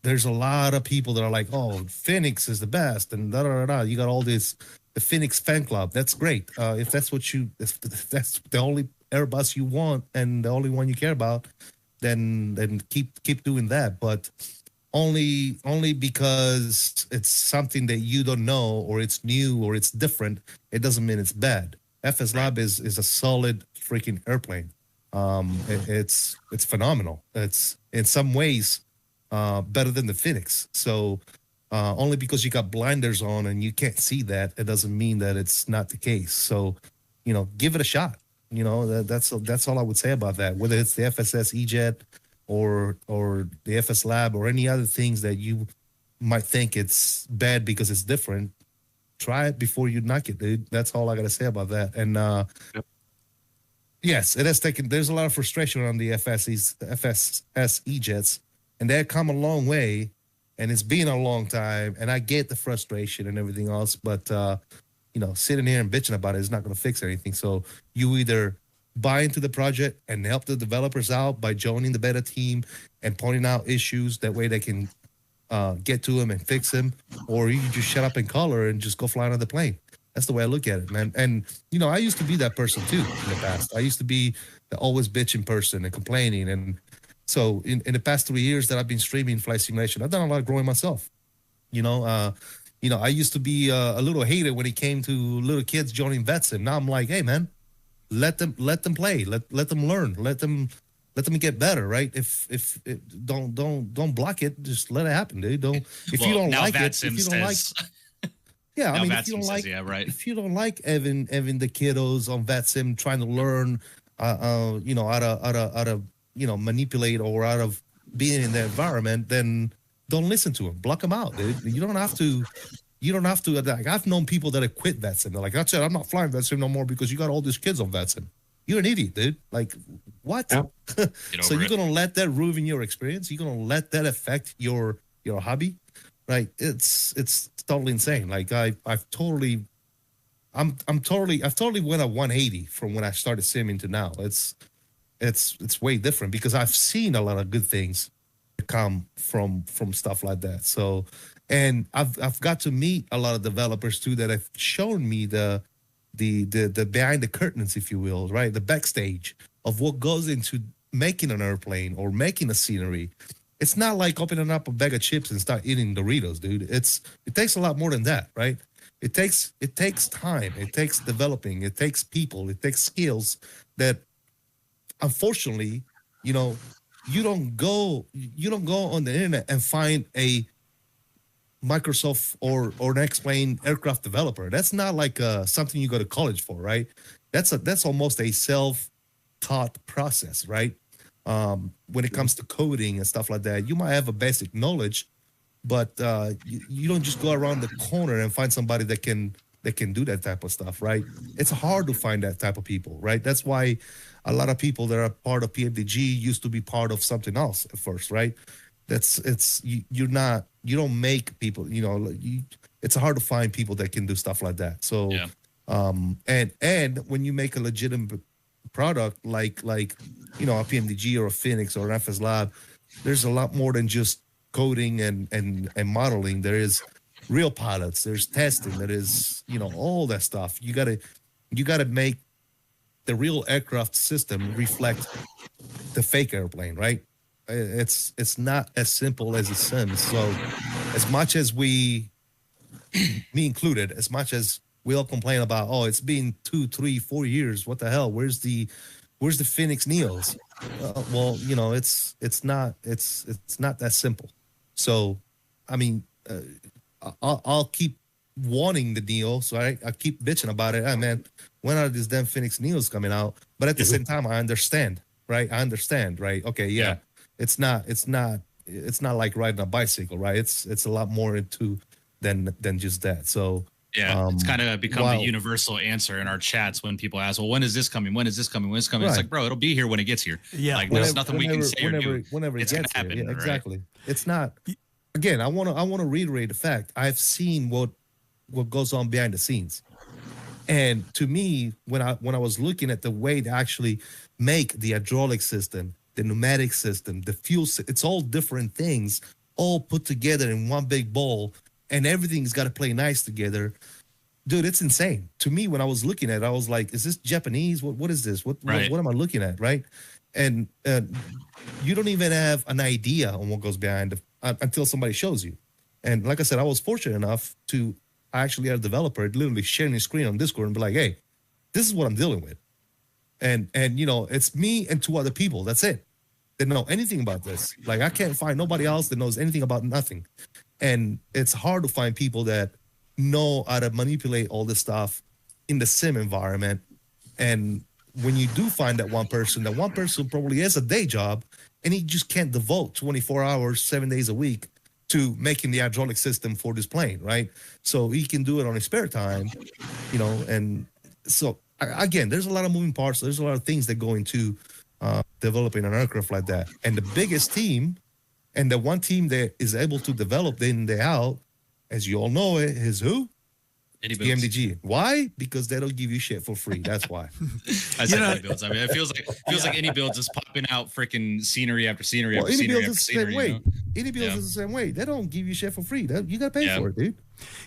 There's a lot of people that are like, oh, Phoenix is the best, and you got all this, the Phoenix fan club. That's great. If that's what if that's the only Airbus you want and the only one you care about, then keep doing that. But only because it's something that you don't know, or it's new, or it's different, it doesn't mean it's bad. FS Lab is a solid freaking airplane. It's phenomenal. It's in some ways better than the Phoenix. So only because you got blinders on and you can't see that, it doesn't mean that it's not the case. So, you know, give it a shot. You know, that's all I would say about that. Whether it's the FSS E-Jet or the FS Lab or any other things that you might think it's bad because it's different, try it before you knock it, dude. That's all I got to say about that. And yes, it has taken, there's a lot of frustration on the FSS E-Jets, and they've come a long way, and it's been a long time, and I get the frustration and everything else, but you know, sitting here and bitching about it is not going to fix anything. So you either buy into the project and help the developers out by joining the beta team and pointing out issues, that way they can get to them and fix them, or you just shut up and color and just go fly another plane. That's the way I look at it, man. And, you know, I used to be that person too in the past. I used to be the always bitching person and complaining. And so in the past 3 years that I've been streaming flight simulation, I've done a lot of growing myself. You know, I used to be a little hater when it came to little kids joining VetSim. Now I'm like, hey, man, let them play, let them learn, let them get better, right? If don't block it, just let it happen, dude. If you don't like it, if you don't like. Yeah, I mean, if you don't like, if you don't like having the kiddos on VetSim trying to learn, you know, how to you know, manipulate or out of being in the environment, then don't listen to them. Block them out, dude. You don't have to. Like, I've known people that have quit VetSim. They're like, that's it. I'm not flying VetSim no more because you got all these kids on VetSim. You're an idiot, dude. Like, what? Yeah. So you're gonna let that ruin your experience? You're gonna let that affect your hobby? Right? It's totally insane. Like I've totally went a 180 from when I started simming to now. It's way different because I've seen a lot of good things come from stuff like that. So And I've got to meet a lot of developers too that have shown me the behind the curtains, if you will, right? The backstage of what goes into making an airplane or making a scenery. It's not like opening up a bag of chips and start eating Doritos, dude. It takes a lot more than that, right? It takes time. It takes developing. It takes people. It takes skills that, unfortunately, you know, you don't go on the internet and find a Microsoft or an X-plane aircraft developer. That's not like something you go to college for, right? That's almost a self-taught process, right? When it comes to coding and stuff like that, you might have a basic knowledge, but you don't just go around the corner and find somebody that can do that type of stuff, right? It's hard to find that type of people, right? That's why a lot of people that are part of PMDG used to be part of something else at first, right? You don't make people, you know, it's hard to find people that can do stuff like that. So, Yeah. And when you make a legitimate product like you know, a PMDG or a Phoenix or an FS Lab, there's a lot more than just coding and modeling. There is real pilots, there's testing, there is, you know, all that stuff. You gotta make the real aircraft system reflect the fake airplane, right? It's not as simple as it seems. So as much as me included, as much as we all complain about, oh, it's been 2, 3, 4 years, what the hell? Where's the Phoenix Neos? Well, you know, it's not that simple. So, I mean, I'll keep wanting the Neo, so I keep bitching about it. Man, when are these damn Phoenix Neos coming out? But at the same time, I understand, right? Right? Okay, yeah. It's not like riding a bicycle, right? It's a lot more into than just that. So yeah, it's kind of become a universal answer in our chats when people ask, "Well, when is this coming? When is this coming? When is it coming?" Right. It's like, bro, it'll be here when it gets here. Yeah, like there's nothing we can say or do. Whenever it's it gets gonna happen. here. Yeah, right? exactly. It's not. Again, I want to reiterate the fact I've seen what goes on behind the scenes, and to me, when I was looking at the way they actually make the hydraulic system, the pneumatic system, the fuel, it's all different things, all put together in one big bowl, and everything's got to play nice together. Dude, it's insane. To me, when I was looking at it, I was like, is this Japanese? What is this? What am I looking at, right? And you don't even have an idea on what goes behind until somebody shows you. And like I said, I was fortunate enough to actually have a developer literally sharing his screen on Discord and be like, hey, this is what I'm dealing with. And you know, it's me and 2 other people. That's it. They know anything about this. Like, I can't find nobody else that knows anything about nothing. And it's hard to find people that know how to manipulate all this stuff in the sim environment. And when you do find that one person probably has a day job and he just can't devote 24 hours, 7 days a week to making the hydraulic system for this plane, right? So he can do it on his spare time, you know. And so again, there's a lot of moving parts. There's a lot of things that go into developing an aircraft like that. And the biggest team, and the one team that is able to develop day in, day out, as you all know it, is who? PMDG. Why? Because they don't give you shit for free. That's why. I said any builds. I mean, it feels like any builds is popping out freaking scenery after scenery after scenery after scenery. Any builds is the same way. They don't give you shit for free. You got to pay for it, dude.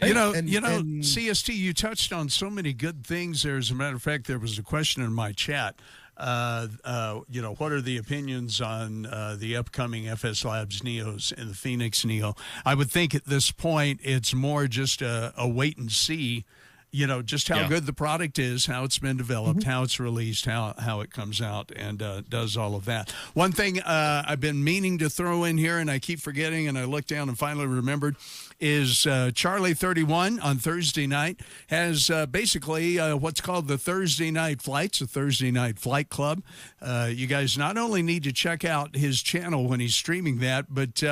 You know, CST, you touched on so many good things there. As a matter of fact, there was a question in my chat. You know, what are the opinions on the upcoming FS Labs Neos and the Phoenix Neo? I would think at this point it's more just a wait and see, you know, just how good the product is, how it's been developed, how it's released, how it comes out and does all of that. One thing I've been meaning to throw in here and I keep forgetting, and I looked down and finally remembered, is Charlie 31 on Thursday night has basically what's called the Thursday Night Flights, a Thursday Night Flight Club. You guys not only need to check out his channel when he's streaming that, but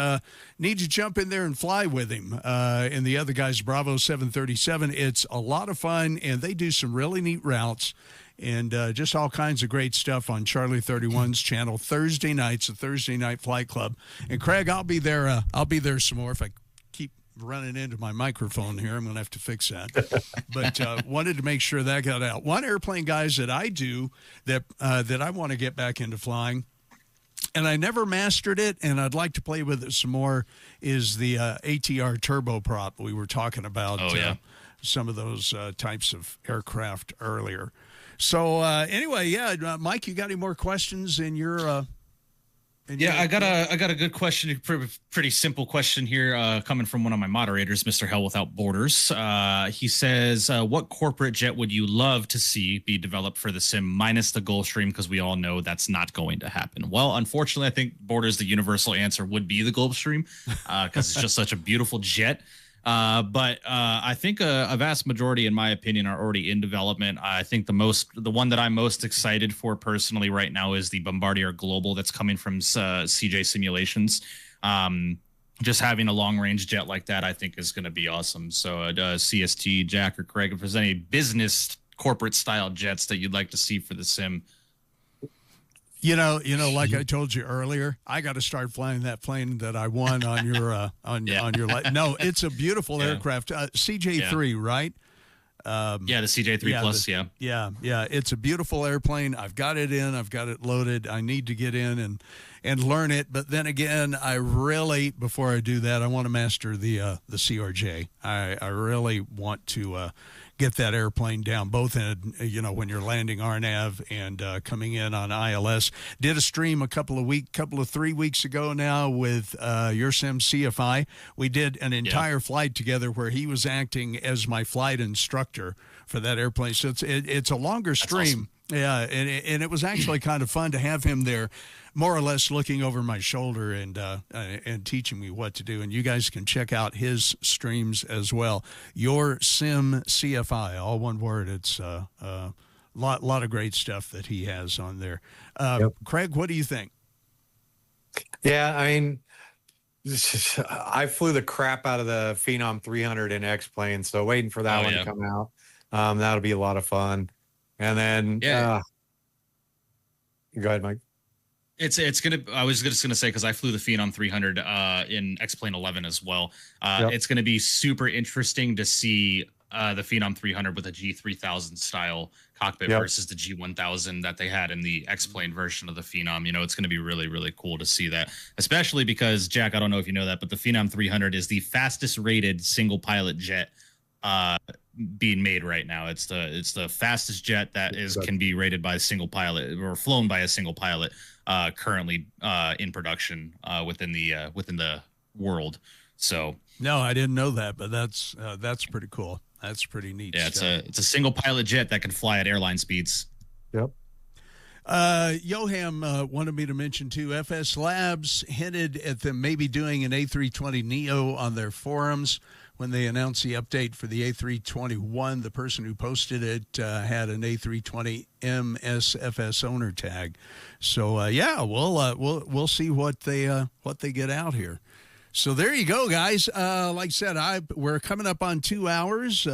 need to jump in there and fly with him and the other guys, Bravo 737. It's a lot of fun, and they do some really neat routes and just all kinds of great stuff on Charlie 31's channel. Thursday nights, a Thursday Night Flight Club. And Craig, I'll be there some more if I keep running into my microphone here. I'm going to have to fix that. But wanted to make sure that got out. One airplane, guys, that I do that I want to get back into flying and I never mastered it, and I'd like to play with it some more, is the ATR turboprop. We were talking about some of those types of aircraft earlier. So anyway, yeah, Mike, you got any more questions in your I got a good question, pretty simple question here, coming from one of my moderators, Mr. Hell Without Borders. He says, what corporate jet would you love to see be developed for the sim, minus the Gulfstream, because we all know that's not going to happen? Well, unfortunately, I think Borders, the universal answer would be the Gulfstream, because it's just such a beautiful jet. But I think a vast majority, in my opinion, are already in development. I think the one that I'm most excited for personally right now is the Bombardier Global that's coming from CJ Simulations. Just having a long-range jet like that, I think, is going to be awesome. So CST, Jack, or Craig, if there's any business corporate-style jets that you'd like to see for the sim. You know, like I told you earlier, I got to start flying that plane that I won on your No, it's a beautiful aircraft. CJ3, right? The CJ3 Plus. Yeah. It's a beautiful airplane. I've got it in. I've got it loaded. I need to get in and learn it. But then again, I really, before I do that, I want to master the CRJ. I really want to get that airplane down, both in, when you're landing RNAV and coming in on ILS. Did a stream a couple of 3 weeks ago now with your sim CFI. We did an entire flight together where he was acting as my flight instructor for that airplane. So it's a longer stream. Awesome. Yeah, and it was actually kind of fun to have him there, more or less looking over my shoulder and teaching me what to do. And you guys can check out his streams as well. Your Sim CFI, all one word. It's a lot of great stuff that he has on there. Craig, what do you think? Yeah, I mean, I flew the crap out of the Phenom 300 in X-Plane, so waiting for that one to come out. That'll be a lot of fun. And then, go ahead, Mike. I was just gonna say, because I flew the Phenom 300 in X-Plane 11 as well. It's gonna be super interesting to see the Phenom 300 with a G3000 style cockpit versus the G1000 that they had in the X-Plane version of the Phenom. It's gonna be really, really cool to see that, especially because, Jack, I don't know if you know that, but the Phenom 300 is the fastest rated single pilot jet being made right now. It's the fastest jet that can be rated by a single pilot or flown by a single pilot currently in production within the world. So no, I didn't know that, but that's pretty cool. That's pretty neat. Yeah, it's a single pilot jet that can fly at airline speeds. Yep. Yoham wanted me to mention too, FS Labs hinted at them maybe doing an A320neo on their forums when they announced the update for the A321. The person who posted it had an A320 MSFS owner tag. So we'll see what they get out here. So there you go, guys. Like I said, we're coming up on 2 hours.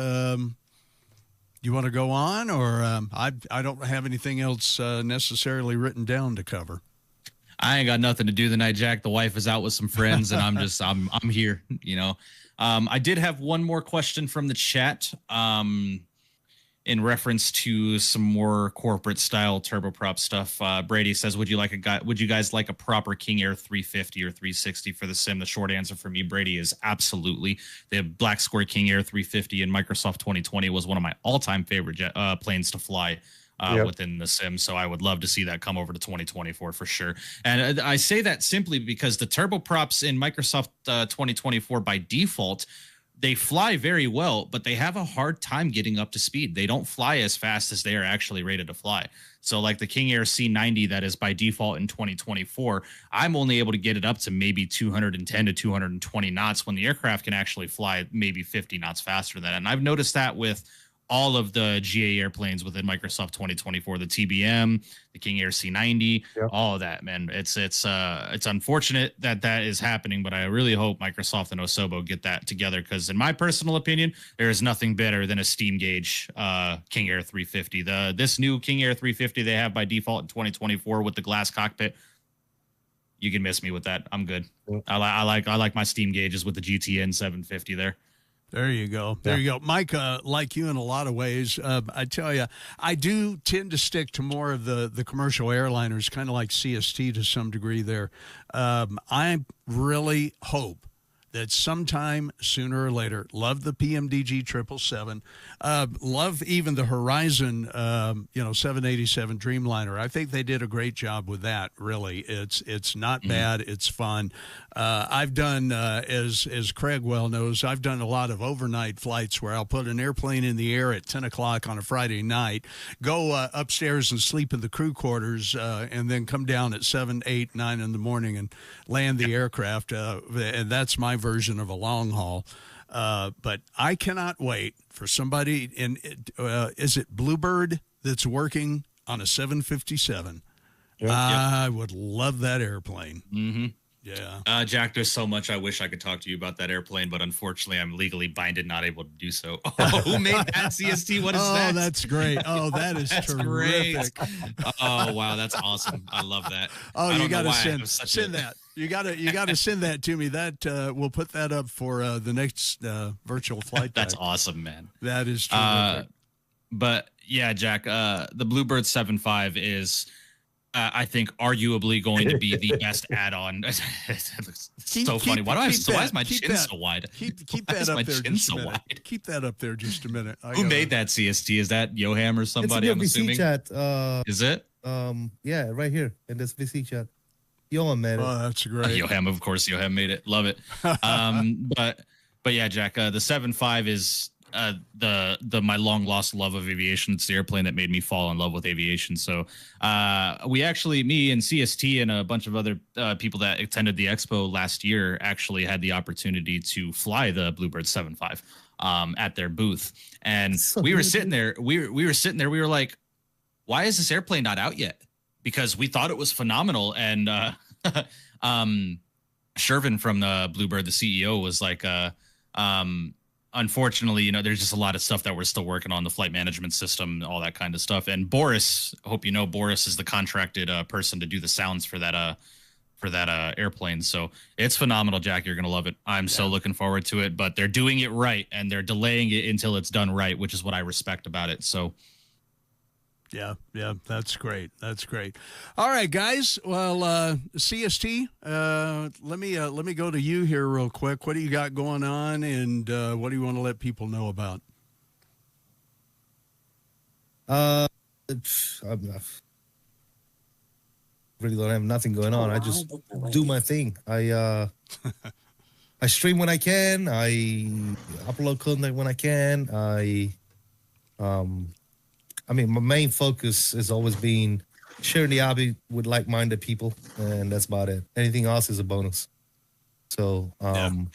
You want to go on, or I don't have anything else necessarily written down to cover. I ain't got nothing to do tonight, Jack. The wife is out with some friends, and I'm here. I did have one more question from the chat in reference to some more corporate style turboprop stuff. Brady says, would you guys like a proper King Air 350 or 360 for the sim? The short answer for me, Brady, is absolutely. The Black Square King Air 350 in Microsoft 2020 was one of my all-time favorite planes to fly within the sim. So I would love to see that come over to 2024 for sure. And I say that simply because the turboprops in Microsoft 2024 by default, they fly very well, but they have a hard time getting up to speed. They don't fly as fast as they are actually rated to fly. So like the King Air C90 that is by default in 2024, I'm only able to get it up to maybe 210 to 220 knots when the aircraft can actually fly maybe 50 knots faster than that. And I've noticed that with all of the GA airplanes within Microsoft 2024, the TBM, the King Air C90, all of that, man. It's unfortunate that is happening, but I really hope Microsoft and Osobo get that together, because in my personal opinion, there is nothing better than a steam gauge King Air 350. This new King Air 350 they have by default in 2024 with the glass cockpit, you can miss me with that. I'm good. I like my steam gauges with the GTN 750 there. There you go. There you go. Mike, like you in a lot of ways, I tell you, I do tend to stick to more of the commercial airliners, kind of like CST to some degree there. I really hope that sometime sooner or later, love the PMDG 777, love even the Horizon, 787 Dreamliner. I think they did a great job with that. Really, it's not bad. It's fun. I've done, as Craig well knows, I've done a lot of overnight flights where I'll put an airplane in the air at 10 o'clock on a Friday night, go upstairs and sleep in the crew quarters, and then come down at 7, 8, 9 in the morning and land the aircraft. And that's my version of a long haul. But I cannot wait for somebody in, is it Bluebird that's working on a 757? I would love that airplane. Mm-hmm. Yeah. Jack, there's so much I wish I could talk to you about that airplane, but unfortunately I'm legally binded, not able to do so. Oh, who made that CST? What is that? Oh, that's great. Oh, that is terrific. Great. Oh, wow, that's awesome. I love that. Oh, you got to send that. You got to send that to me. That we'll put that up for the next virtual flight. That's awesome, man. That is terrific. But yeah, Jack, the Bluebird 7.5 is I think arguably going to be the best add-on. It's so funny. Why is my chin so wide? Keep that up there just a minute. Keep that up there just a minute. Who made that CST? Is that Yoham or somebody? It's in your I'm assuming. chat. Is it? Yeah, right here in this VC chat. Yoham made it. Oh, that's great. Yoham, of course. Yoham made it. Love it. But yeah, Jack. The 7.5 is my long lost love of aviation. It's the airplane that made me fall in love with aviation. So we actually, me and CST and a bunch of other people that attended the expo last year actually had the opportunity to fly the Bluebird 7.5 at their booth. And we were sitting there. We were sitting there. We were like, why is this airplane not out yet? Because we thought it was phenomenal. And Shervin from the Bluebird, the CEO, was like, unfortunately, there's just a lot of stuff that we're still working on, the flight management system, all that kind of stuff. And Boris, I hope you know, Boris is the contracted person to do the sounds for that airplane. So it's phenomenal, Jack. You're going to love it. I'm so looking forward to it, but they're doing it right and they're delaying it until it's done right, which is what I respect about it. So yeah, that's great. That's great. All right, guys. Well, CST, let me go to you here real quick. What do you got going on, and what do you want to let people know about? I really don't have nothing going on. I just do my thing. I stream when I can. I upload content when I can. I mean, my main focus has always been sharing the hobby with like-minded people, and that's about it. Anything else is a bonus. So, I'm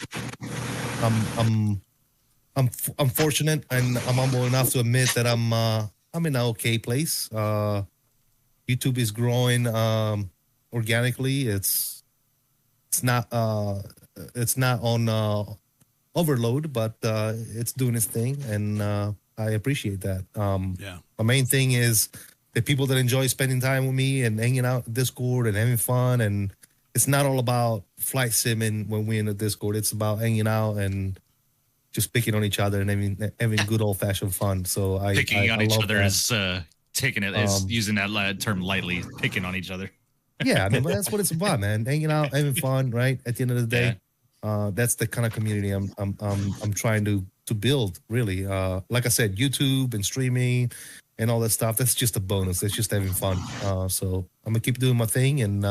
fortunate, and I'm humble enough to admit that I'm in an okay place. YouTube is growing organically. It's not on overload, but it's doing its thing, and I appreciate that. My main thing is the people that enjoy spending time with me and hanging out in Discord and having fun. And it's not all about flight simming when we're in the Discord. It's about hanging out and just picking on each other and having good old fashioned fun. So picking on each other that. is taking it as using that term lightly. Picking on each other. Yeah, I mean, but that's what it's about, man. Hanging out, having fun, right? At the end of the day, that's the kind of community I'm trying to build, really. Like I said, YouTube and streaming and all that stuff, that's just a bonus. It's just having fun. So I'm gonna keep doing my thing, and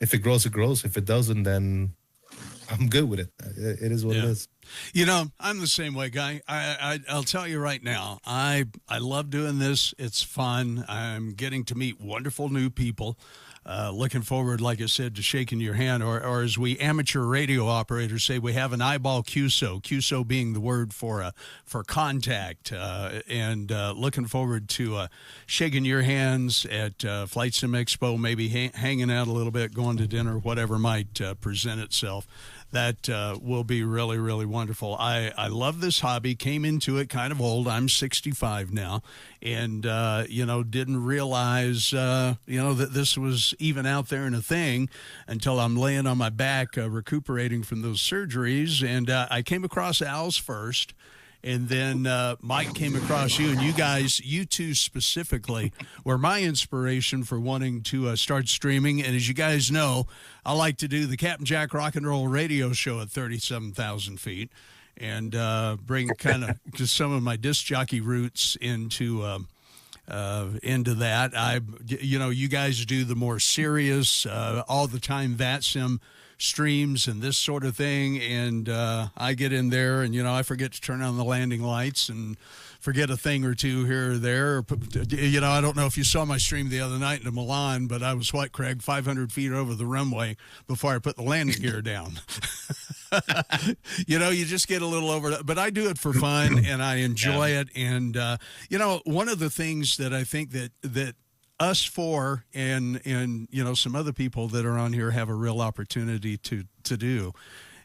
if it grows, it grows. If it doesn't, then I'm good with it. It is what it is. I'm the same way, Guy. I'll tell you right now, I love doing this. It's fun. I'm getting to meet wonderful new people. Looking forward, like I said, to shaking your hand, or as we amateur radio operators say, we have an eyeball QSO being the word for contact, and looking forward to shaking your hands at Flight Sim Expo, maybe hanging out a little bit, going to dinner, whatever might present itself. that will be really, really wonderful. I love this hobby, came into it kind of old. I'm 65 now, and, didn't realize, that this was even out there and a thing until I'm laying on my back recuperating from those surgeries. And I came across Owls first. And then Mike came across you, and you two specifically, were my inspiration for wanting to start streaming. And as you guys know, I like to do the Captain Jack Rock and Roll radio show at 37,000 feet and bring kind of just some of my disc jockey roots into that. You guys do the more serious, all the time VATSIM streams and this sort of thing, and I get in there and I forget to turn on the landing lights and forget a thing or two here or there. I don't know if you saw my stream the other night in Milan, but I was Craig, 500 feet over the runway before I put the landing gear down. You just get a little over, but I do it for fun and I enjoy it. And one of the things that I think that us four and some other people that are on here have a real opportunity to do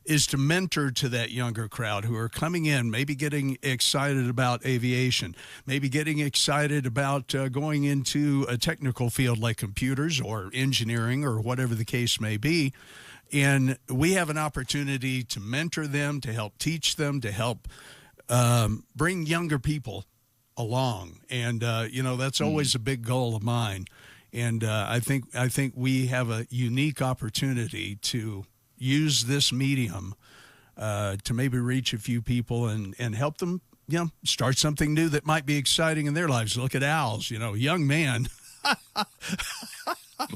is to mentor to that younger crowd who are coming in, maybe getting excited about aviation, maybe getting excited about going into a technical field like computers or engineering or whatever the case may be. And we have an opportunity to mentor them, to help teach them, to help bring younger people along. And, that's always a big goal of mine. And I think we have a unique opportunity to use this medium to maybe reach a few people and help them, start something new that might be exciting in their lives. Look at Owls, young man.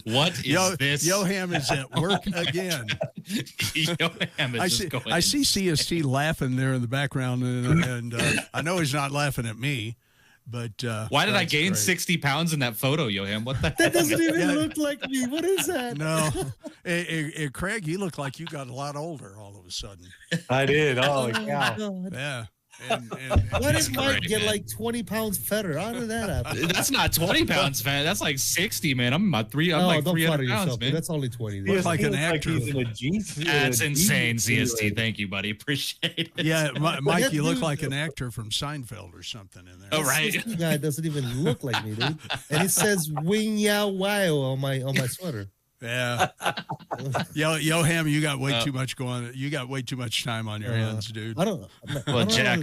What is this? Yoham is at work again. Yoham is just going. I see CST laughing there in the background, and I know he's not laughing at me. But why did I gain 60 pounds in that photo, Yoham? What the heck? That doesn't even look like me. What is that? No. Hey, Craig, you look like you got a lot older all of a sudden. I did. Oh, yeah. Yeah. Why did Mike get like 20 pounds fatter? How did that happen? That's not 20 pounds fat. That's like 60, man. I'm like 300 pounds, man. That's only 20. Looks like an actor. That's insane, CST. Thank you, buddy. Appreciate it. Yeah, Mike, you look like an actor from Seinfeld or something in there. Oh, right. This guy doesn't even look like me, dude. And it says "Wing Yao Wow" on my sweater. Yeah. Yoham, you got way too much going. You got way too much time on your hands, dude. I don't. Well, Jack,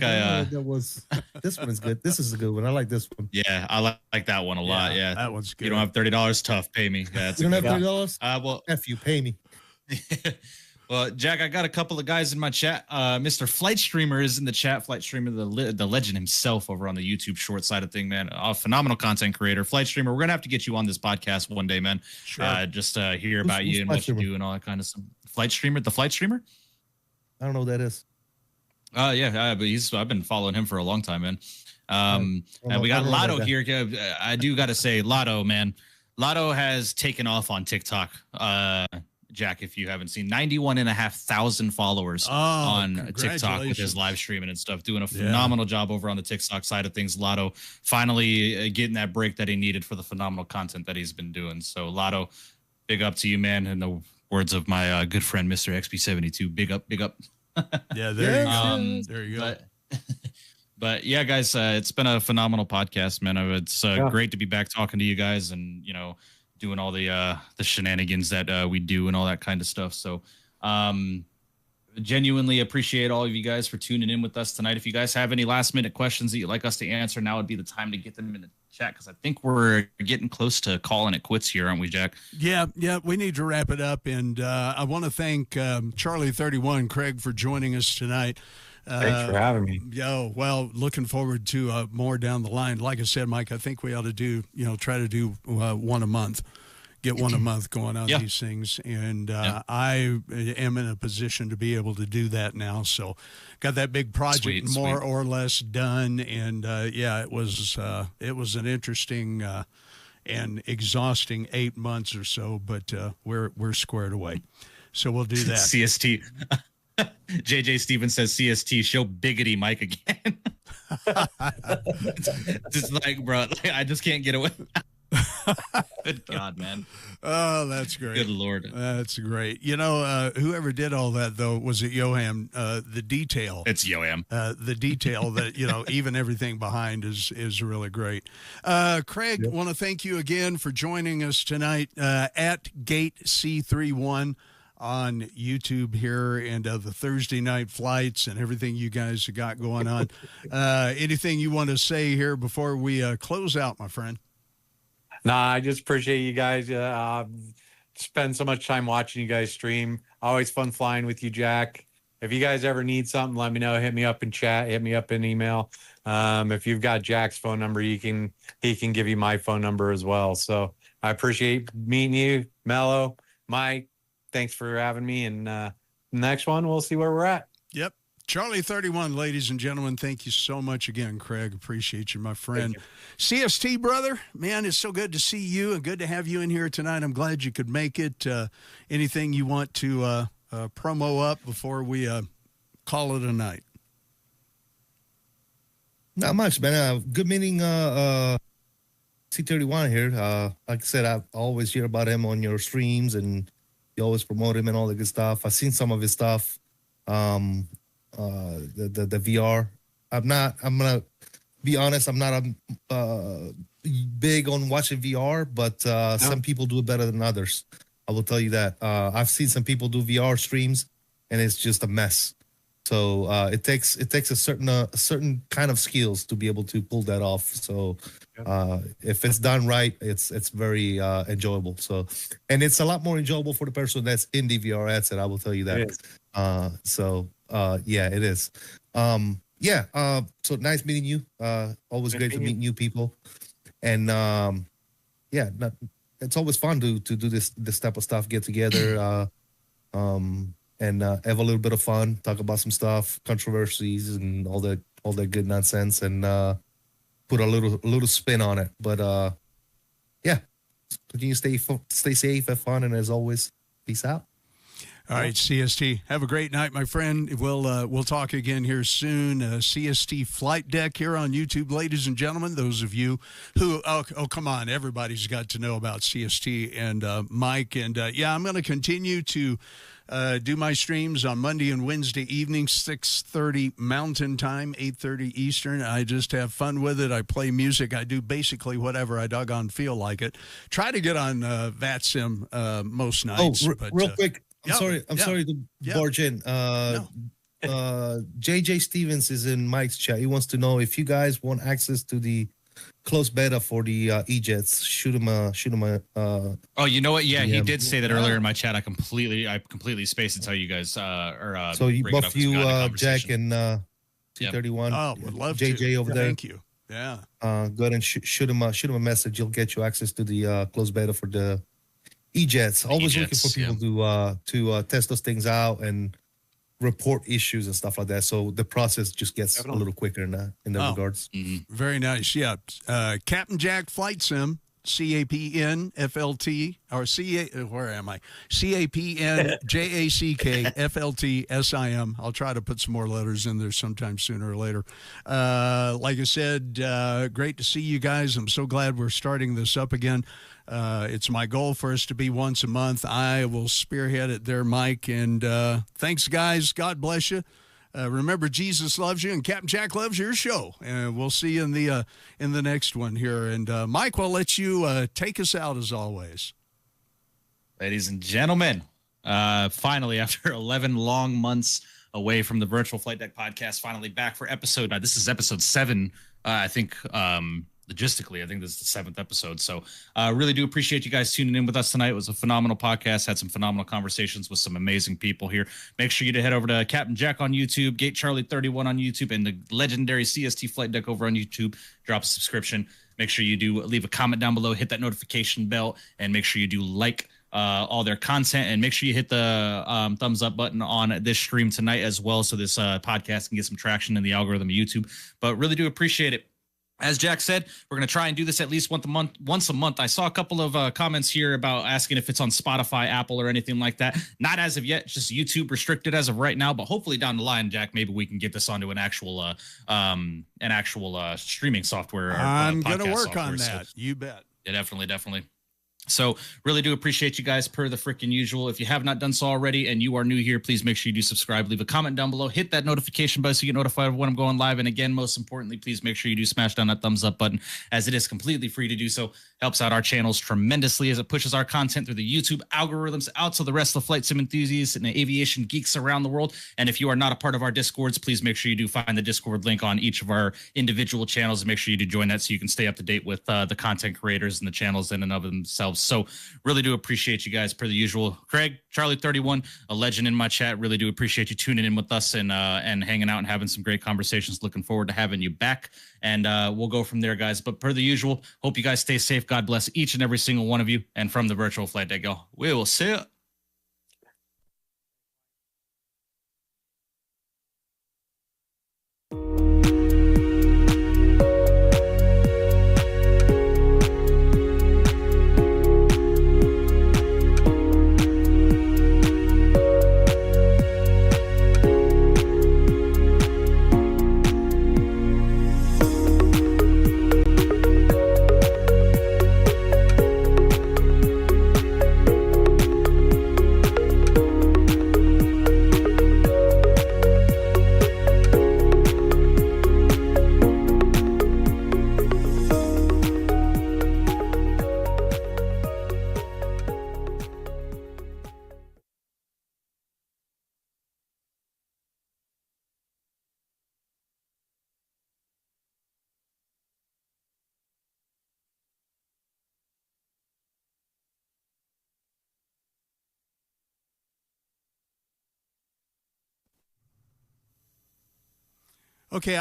this one is good. This is a good one. I like this one. Yeah, I like that one a lot. Yeah, that one's good. You don't have $30? Tough. Pay me. Yeah, you don't have $30? Well, F you, pay me. Well, Jack, I got a couple of guys in my chat. Mr. Flight Streamer is in the chat. Flight Streamer, the legend himself over on the YouTube short side of thing, man. A phenomenal content creator. Flight Streamer, we're going to have to get you on this podcast one day, man. Sure. Just hear about you and what you do and all that kind of stuff. Flight Streamer, the Flight Streamer? I don't know what that is. Yeah, but I've been following him for a long time, man. And we got Lotto here. I do got to say, Lotto, man. Lotto has taken off on TikTok. Jack, if you haven't seen, 91,500 followers on TikTok with his live streaming and stuff, doing a phenomenal job over on the TikTok side of things. Lotto finally getting that break that he needed for the phenomenal content that he's been doing. So Lotto, big up to you, man. In the words of my good friend, Mr. XP72, big up, big up. Yeah, there you go. But yeah, guys, it's been a phenomenal podcast, man. It's great to be back talking to you guys and, doing all the shenanigans that we do and all that kind of stuff. So genuinely appreciate all of you guys for tuning in with us tonight. If you guys have any last minute questions that you'd like us to answer, now would be the time to get them in the chat, because I think we're getting close to calling it quits here, aren't we, Jack? Yeah, we need to wrap it up. And I want to thank Charlie31, Craig, for joining us tonight. Thanks for having me. Well, looking forward to more down the line. Like I said, Mike, I think we ought to do, try to do one a month, get one a month going on these things. And I am in a position to be able to do that now. So got that big project more or less done. And it was an interesting and exhausting 8 months or so, but we're squared away. So we'll do that. CST. JJ Stevens says CST, show biggity Mike again. Just like, bro, I just can't get away. Good God, man. Oh, that's great. Good Lord. That's great. You know, whoever did all that, though, was it Johan? The detail. It's Yoam. The detail that, you know, even everything behind is really great. Craig, want to thank you again for joining us tonight at Gate C31 on YouTube here, and the Thursday night flights and everything you guys have got going on. Anything you want to say here before we close out, my friend? Nah, I just appreciate you guys. Spend so much time watching you guys stream. Always fun flying with you, Jack. If you guys ever need something, let me know. Hit me up in chat. Hit me up in email. If you've got Jack's phone number, he can give you my phone number as well. So I appreciate meeting you, Mello, Mike. Thanks for having me. And next one, we'll see where we're at. Yep. Charlie 31, ladies and gentlemen, thank you so much again, Craig. Appreciate you, my friend. CST, brother, man, it's so good to see you and good to have you in here tonight. I'm glad you could make it. Anything you want to promo up before we call it a night? Not much, man. Good meeting C31 here. Like I said, I always hear about him on your streams, and you always promote him and all the good stuff. I've seen some of his stuff. The VR. I'm gonna be honest, I'm not big on watching VR, but some people do it better than others. I will tell you that. I've seen some people do VR streams, and it's just a mess. So it takes a certain kind of skills to be able to pull that off. So if it's done right, it's very enjoyable. So, and it's a lot more enjoyable for the person that's in the VR headset. I will tell you that. Yeah, it is. So nice meeting you. Always great to meet new people. And it's always fun to do this type of stuff, get together, and have a little bit of fun, talk about some stuff, controversies, and all that good nonsense, and put a little spin on it. But continue to stay safe, have fun, and as always, peace out. All right, CST. Have a great night, my friend. We'll talk again here soon. CST Flight Deck here on YouTube, ladies and gentlemen. Those of you who come on, everybody's got to know about CST and Mike. And I'm going to continue to do my streams on Monday and Wednesday evenings, 6:30 Mountain Time, 8:30 Eastern. I just have fun with it. I play music. I do basically whatever I doggone feel like it. Try to get on VATSIM most nights. But, real quick. I'm sorry to barge in. JJ Stevens is in Mike's chat. He wants to know if you guys want access to the closed beta for the E-Jets. Shoot him a Oh, you know what? Yeah, he did say that earlier in my chat. I completely spaced to tell you guys. So both you, Jack and T31. Oh, would love JJ to. over there. Thank you. Yeah. Go ahead and shoot him a message. He'll get you access to the closed beta for the E-Jets. Always looking for people to test those things out and report issues and stuff like that. So the process just gets a little quicker in that regards. Very nice. Yeah. Captain Jack Flight Sim, CAPNFLT, or where am I? CAPNJACKFLTSIM. I'll try to put some more letters in there sometime sooner or later. Like I said, great to see you guys. I'm so glad we're starting this up again. It's my goal for us to be once a month. I will spearhead it there, Mike. And thanks, guys. God bless you. Remember, Jesus loves you, and Captain Jack loves your show. And we'll see you in the next one here. And Mike, we'll let you take us out as always. Ladies and gentlemen, finally, after 11 long months away from the Virtual Flight Deck podcast, finally back for episode. This is episode 7, I think. Logistically, I think this is the 7th episode. So really do appreciate you guys tuning in with us tonight. It was a phenomenal podcast. Had some phenomenal conversations with some amazing people here. Make sure you to head over to Captain Jack on YouTube, Gate Charlie 31 on YouTube, and the legendary CST Flight Deck over on YouTube. Drop a subscription. Make sure you do leave a comment down below, hit that notification bell, and make sure you do like all their content, and make sure you hit the thumbs up button on this stream tonight as well, so this podcast can get some traction in the algorithm of YouTube. But really do appreciate it. As Jack said, we're going to try and do this at least once a month. I saw a couple of comments here about asking if it's on Spotify, Apple, or anything like that. Not as of yet, just YouTube restricted as of right now. But hopefully down the line, Jack, maybe we can get this onto an actual streaming software. I'm going to work on that. You bet. Yeah, definitely, definitely. So really do appreciate you guys per the freaking usual. If you have not done so already and you are new here, please make sure you do subscribe, leave a comment down below, hit that notification bell so you get notified of when I'm going live. And again, most importantly, please make sure you do smash down that thumbs up button, as it is completely free to do so. Helps out our channels tremendously as it pushes our content through the YouTube algorithms out to the rest of the flight sim enthusiasts and the aviation geeks around the world. And if you are not a part of our Discords, please make sure you do find the Discord link on each of our individual channels, and make sure you do join that so you can stay up to date with the content creators and the channels in and of themselves. So really do appreciate you guys per the usual. Craig, Charlie31, a legend in my chat. Really do appreciate you tuning in with us and hanging out and having some great conversations. Looking forward to having you back. And we'll go from there, guys. But per the usual, hope you guys stay safe. God bless each and every single one of you. And from the virtual flight deck, y'all, we will see you. Okay.